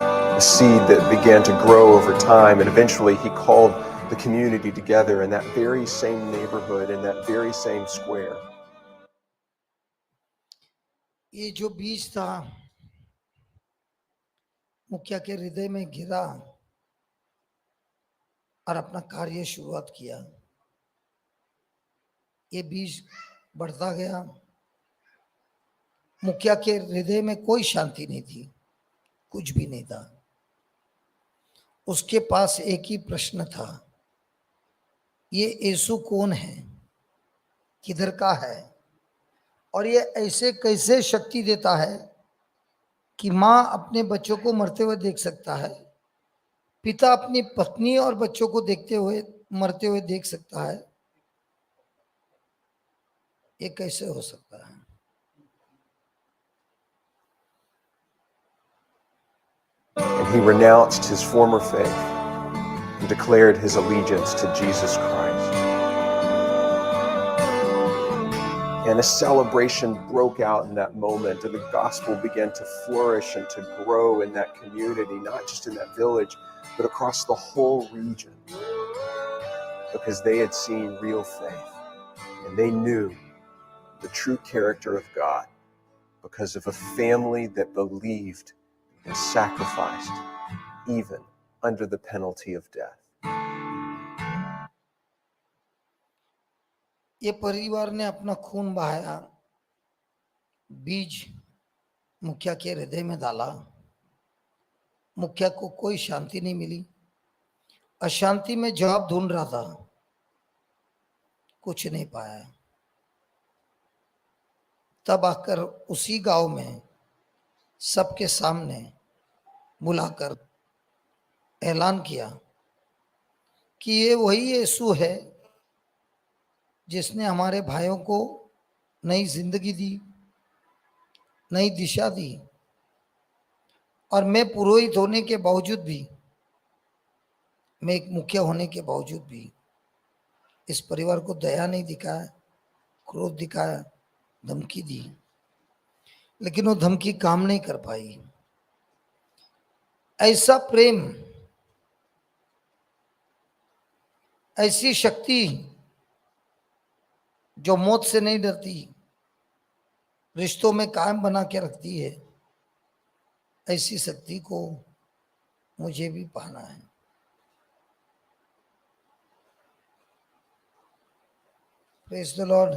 H: A seed that began to grow over time, and eventually he called the community together in that very same neighborhood, in that very same square.
A: ये जो बीज था मुखिया के हृदय में गिरा और अपना कार्य शुरुआत किया। ये बीज बढ़ता गया। मुखिया के हृदय में कोई शांति नहीं थी, कुछ भी नहीं था। उसके पास एक ही प्रश्न था, ये यीशु कौन है, किधर का है, और ये ऐसे कैसे शक्ति देता है कि माँ अपने बच्चों को मरते हुए देख सकता है, पिता अपनी पत्नी और बच्चों को देखते हुए मरते हुए देख सकता है। ये कैसे हो सकता है?
H: And he renounced his former faith and declared his allegiance to Jesus Christ. And a celebration broke out in that moment, and the gospel began to flourish and to grow in that community, not just in that village, but across the whole region, because they had seen real faith and they knew the true character of God because of a family that believed and sacrificed even under the penalty of death.
A: ये परिवार ने अपना खून बहाया, बीज मुखिया के हृदय में डाला। मुखिया को कोई शांति नहीं मिली, अशांति में जवाब ढूंढ रहा था, कुछ नहीं पाया। तब आकर उसी गांव में सबके सामने बुलाकर ऐलान किया कि ये वही यीशु है जिसने हमारे भाइयों को नई जिंदगी दी, नई दिशा दी। और मैं पुरोहित होने के बावजूद भी, मैं एक मुखिया होने के बावजूद भी इस परिवार को दया नहीं दिखाया, क्रोध दिखाया, धमकी दी। लेकिन वो धमकी काम नहीं कर पाई। ऐसा प्रेम, ऐसी शक्ति जो मौत से नहीं डरती, रिश्तों में कायम बना के रखती है, ऐसी शक्ति को मुझे भी पाना है। Praise the Lord.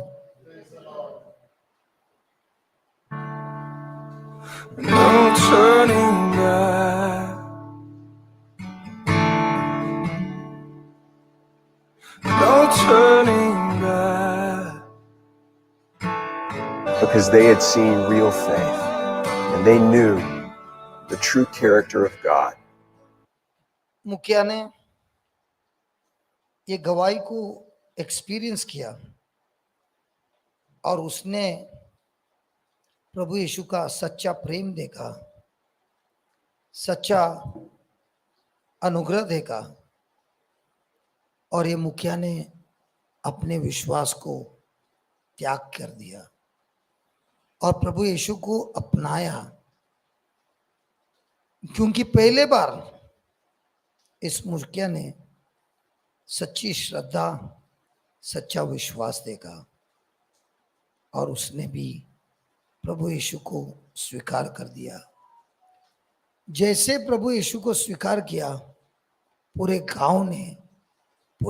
E: No turning back. No turning back.
H: Because they had seen real faith and they knew the true character of God.
A: मुखिया ने ये गवाही को एक्सपीरियंस किया और उसने प्रभु यीशु का सच्चा प्रेम देखा, सच्चा अनुग्रह देखा, और ये मुखिया ने अपने विश्वास को त्याग कर दिया और प्रभु यीशु को अपनाया, क्योंकि पहले बार इस मुखिया ने सच्ची श्रद्धा, सच्चा विश्वास देखा और उसने भी प्रभु यीशु को स्वीकार कर दिया। जैसे प्रभु यीशु को स्वीकार किया, पूरे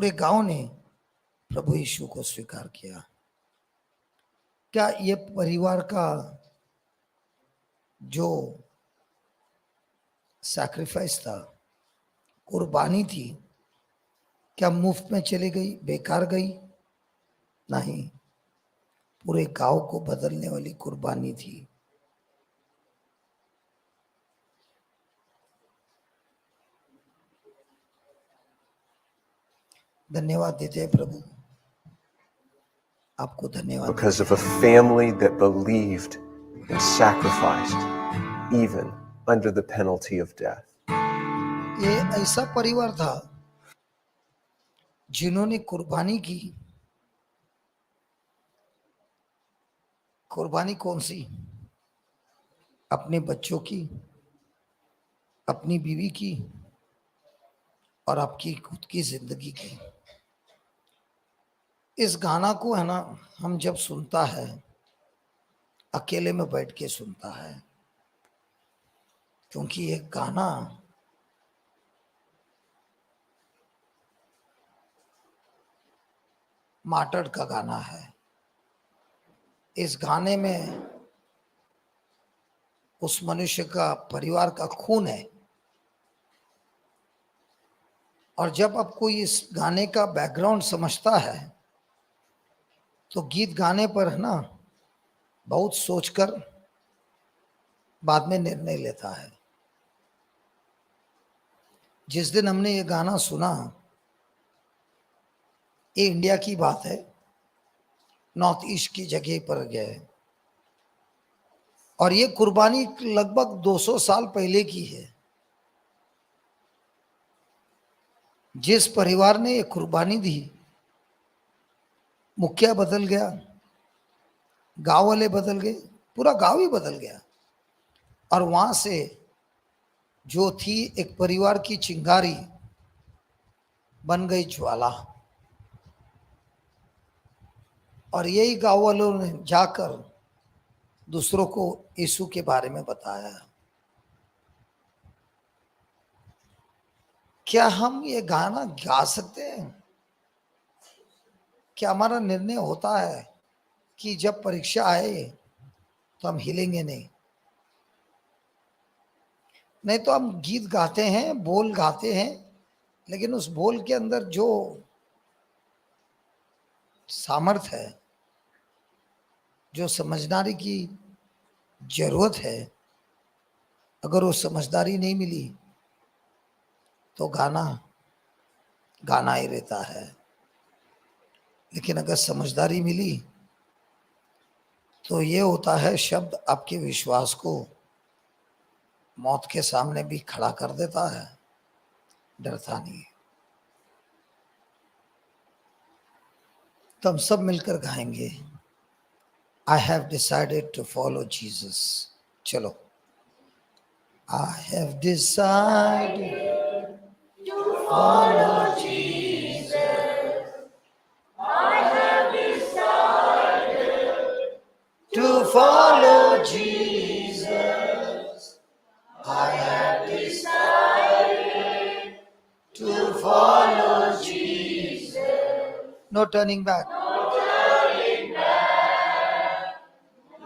A: गांव ने प्रभु यीशु को स्वीकार किया। क्या ये परिवार का जो सैक्रिफाइस था, कुर्बानी थी, क्या मुफ्त में चली गई, बेकार गई? नहीं, पूरे गांव को बदलने वाली कुर्बानी थी। धन्यवाद देते हैं प्रभु, आपको धन्यवाद।
H: Because of a family that believed and sacrificed even under the penalty of death.
A: ये ऐसा परिवार था जिन्होंने कुर्बानी की। कुर्बानी कौन सी? अपने बच्चों की, अपनी बीवी की और आपकी खुद की जिंदगी की। इस गाना को है ना, हम जब सुनता है, अकेले में बैठ के सुनता है, क्योंकि ये गाना मार्टर्ड का गाना है। इस गाने में उस मनुष्य का, परिवार का खून है। और जब आपको इस गाने का बैकग्राउंड समझता है तो गीत गाने पर है ना बहुत सोचकर बाद में निर्णय लेता है। जिस दिन हमने ये गाना सुना, ये इंडिया की बात है, नॉर्थ ईस्ट की जगह पर गए और ये कुर्बानी लगभग 200 साल पहले की है। जिस परिवार ने ये कुर्बानी दी, मुखिया बदल गया, गांव वाले बदल गए, पूरा गांव ही बदल गया। और वहां से जो थी एक परिवार की चिंगारी बन गई ज्वाला। और यही गांव वालों ने जाकर दूसरों को यीशु के बारे में बताया। क्या हम ये गाना गा सकते हैं? क्या हमारा निर्णय होता है कि जब परीक्षा आए तो हम हिलेंगे नहीं? नहीं तो हम गीत गाते हैं, बोल गाते हैं, लेकिन उस बोल के अंदर जो सामर्थ्य है, जो समझदारी की जरूरत है, अगर वो समझदारी नहीं मिली तो गाना गाना ही रहता है। लेकिन अगर समझदारी मिली तो ये होता है, शब्द आपके विश्वास को मौत के सामने भी खड़ा कर देता है, डरता नहीं। तो हम सब मिलकर गाएंगे, I have decided to follow Jesus. Chalo. I have decided to follow Jesus. I have decided to follow Jesus. I have decided to follow Jesus. No turning back. No turning back.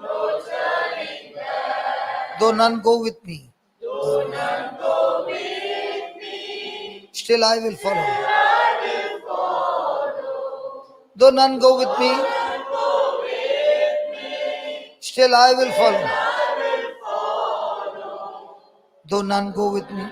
A: No turning back. Though none go with me. Though none go with me. Still I will follow. Still I will follow. Though none go with me. Though none go with me. Still I will follow. Still I will follow. Though none go with me.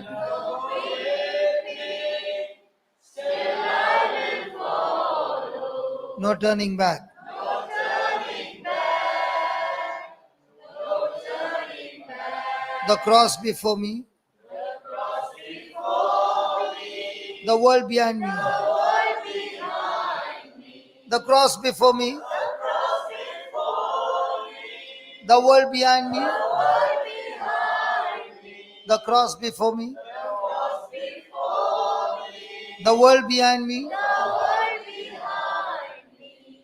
A: No turning back. No turning back. No turning back. The cross before me. The cross before me. The world behind me. The world behind me. The cross before me. The cross before me. The world behind me. The world behind me. The cross before me. The cross before me. The world behind me.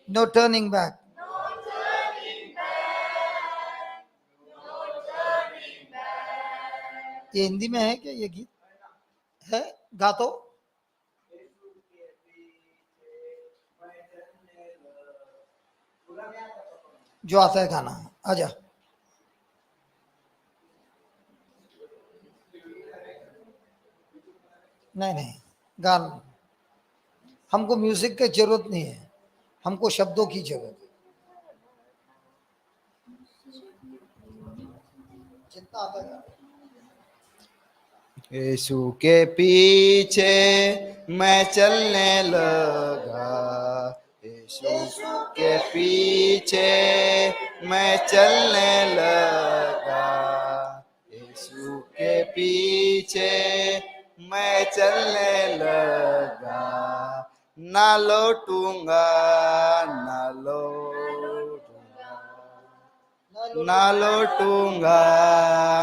A: No turning back. No turning back. No turning back. ये हिंदी में है क्या ये गीत? है? गा तो? जो आता है गाना आजा। नहीं गाना, हमको म्यूजिक की जरूरत नहीं है, हमको शब्दों की जरूरत है। जितना आता है
I: यीशु के पीछे मैं चलने लगा, यीशु के पीछे मैं चलने लगा, यीशु के पीछे मैं चलने लगा, ना लौटूंगा, ना लौटूंगा, ना लौटूंगा,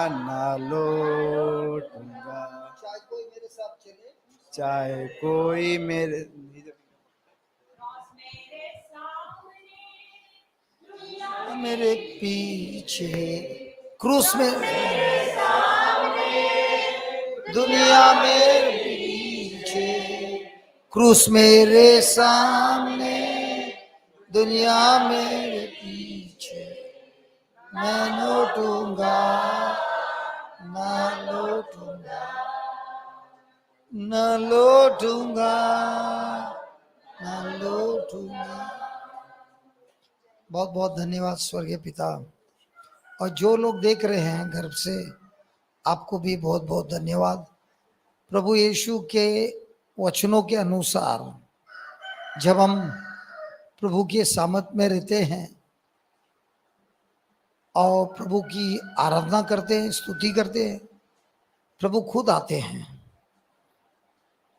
I: ना लौटूंगा,
A: चाहे कोई मेरे साथ चले,
I: चाहे कोई मेरे
A: मेरे पीछे, क्रूस में दुनिया मेरे पीछे, क्रूस मेरे सामने, दुनिया मेरे पीछे, मैं लौटूंगा, ना लौटूंगा, ना लौटूंगा, ना लौटूंगा। बहुत बहुत धन्यवाद स्वर्गीय पिता, और जो लोग देख रहे हैं घर से, आपको भी बहुत बहुत धन्यवाद। प्रभु यीशु के वचनों के अनुसार जब हम प्रभु के सामर्थ्य में रहते हैं और प्रभु की आराधना करते हैं, स्तुति करते हैं, प्रभु खुद आते हैं।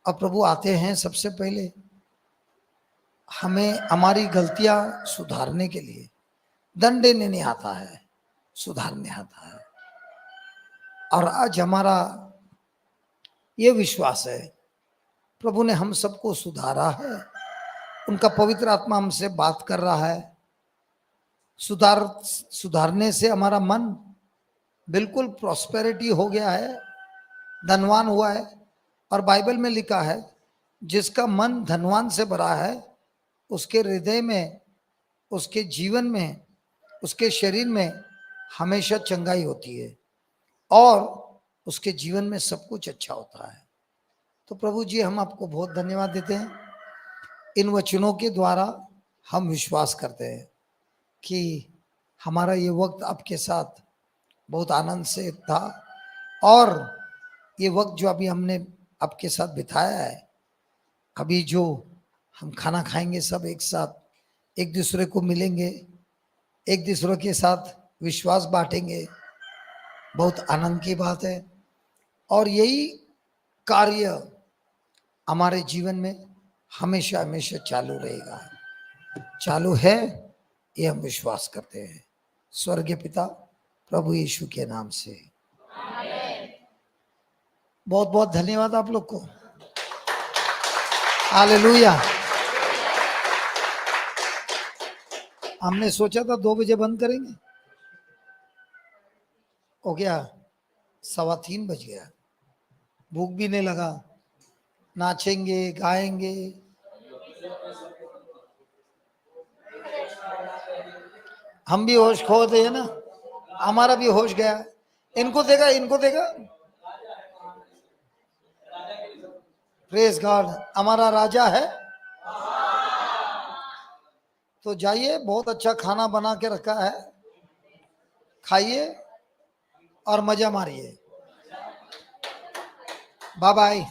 A: और प्रभु आते हैं सबसे पहले हमें हमारी गलतियां सुधारने के लिए, दंड देने नहीं आता है, सुधारने आता है। और आज हमारा ये विश्वास है, प्रभु ने हम सबको सुधारा है, उनका पवित्र आत्मा हमसे बात कर रहा है। सुधारने से हमारा मन बिल्कुल प्रॉस्पेरिटी हो गया है, धनवान हुआ है। और बाइबल में लिखा है, जिसका मन धनवान से भरा है, उसके हृदय में, उसके जीवन में, उसके शरीर में हमेशा चंगाई होती है और उसके जीवन में सब कुछ अच्छा होता है। तो प्रभु जी, हम आपको बहुत धन्यवाद देते हैं। इन वचनों के द्वारा हम विश्वास करते हैं कि हमारा ये वक्त आपके साथ बहुत आनंद से था, और ये वक्त जो अभी हमने आपके साथ बिताया है, अभी जो हम खाना खाएंगे सब एक साथ, एक दूसरे को मिलेंगे, एक दूसरे के साथ विश्वास बांटेंगे, बहुत आनंद की बात है। और यही कार्य हमारे जीवन में हमेशा हमेशा चालू रहेगा, चालू है ये हम विश्वास करते हैं स्वर्गीय पिता प्रभु यीशु के नाम से। बहुत बहुत धन्यवाद आप लोग को। हालेलुया। हमने सोचा था 2 बजे बंद करेंगे, हो गया 3:15 बज गया। भूख भी नहीं लगा, नाचेंगे गाएंगे। हम भी होश खो दिए ना, हमारा भी होश गया। इनको देखा, इनको देखा। प्रेज गॉड, हमारा राजा है। तो जाइए, बहुत अच्छा खाना बना के रखा है, खाइए और मजा मारिए। Bye bye.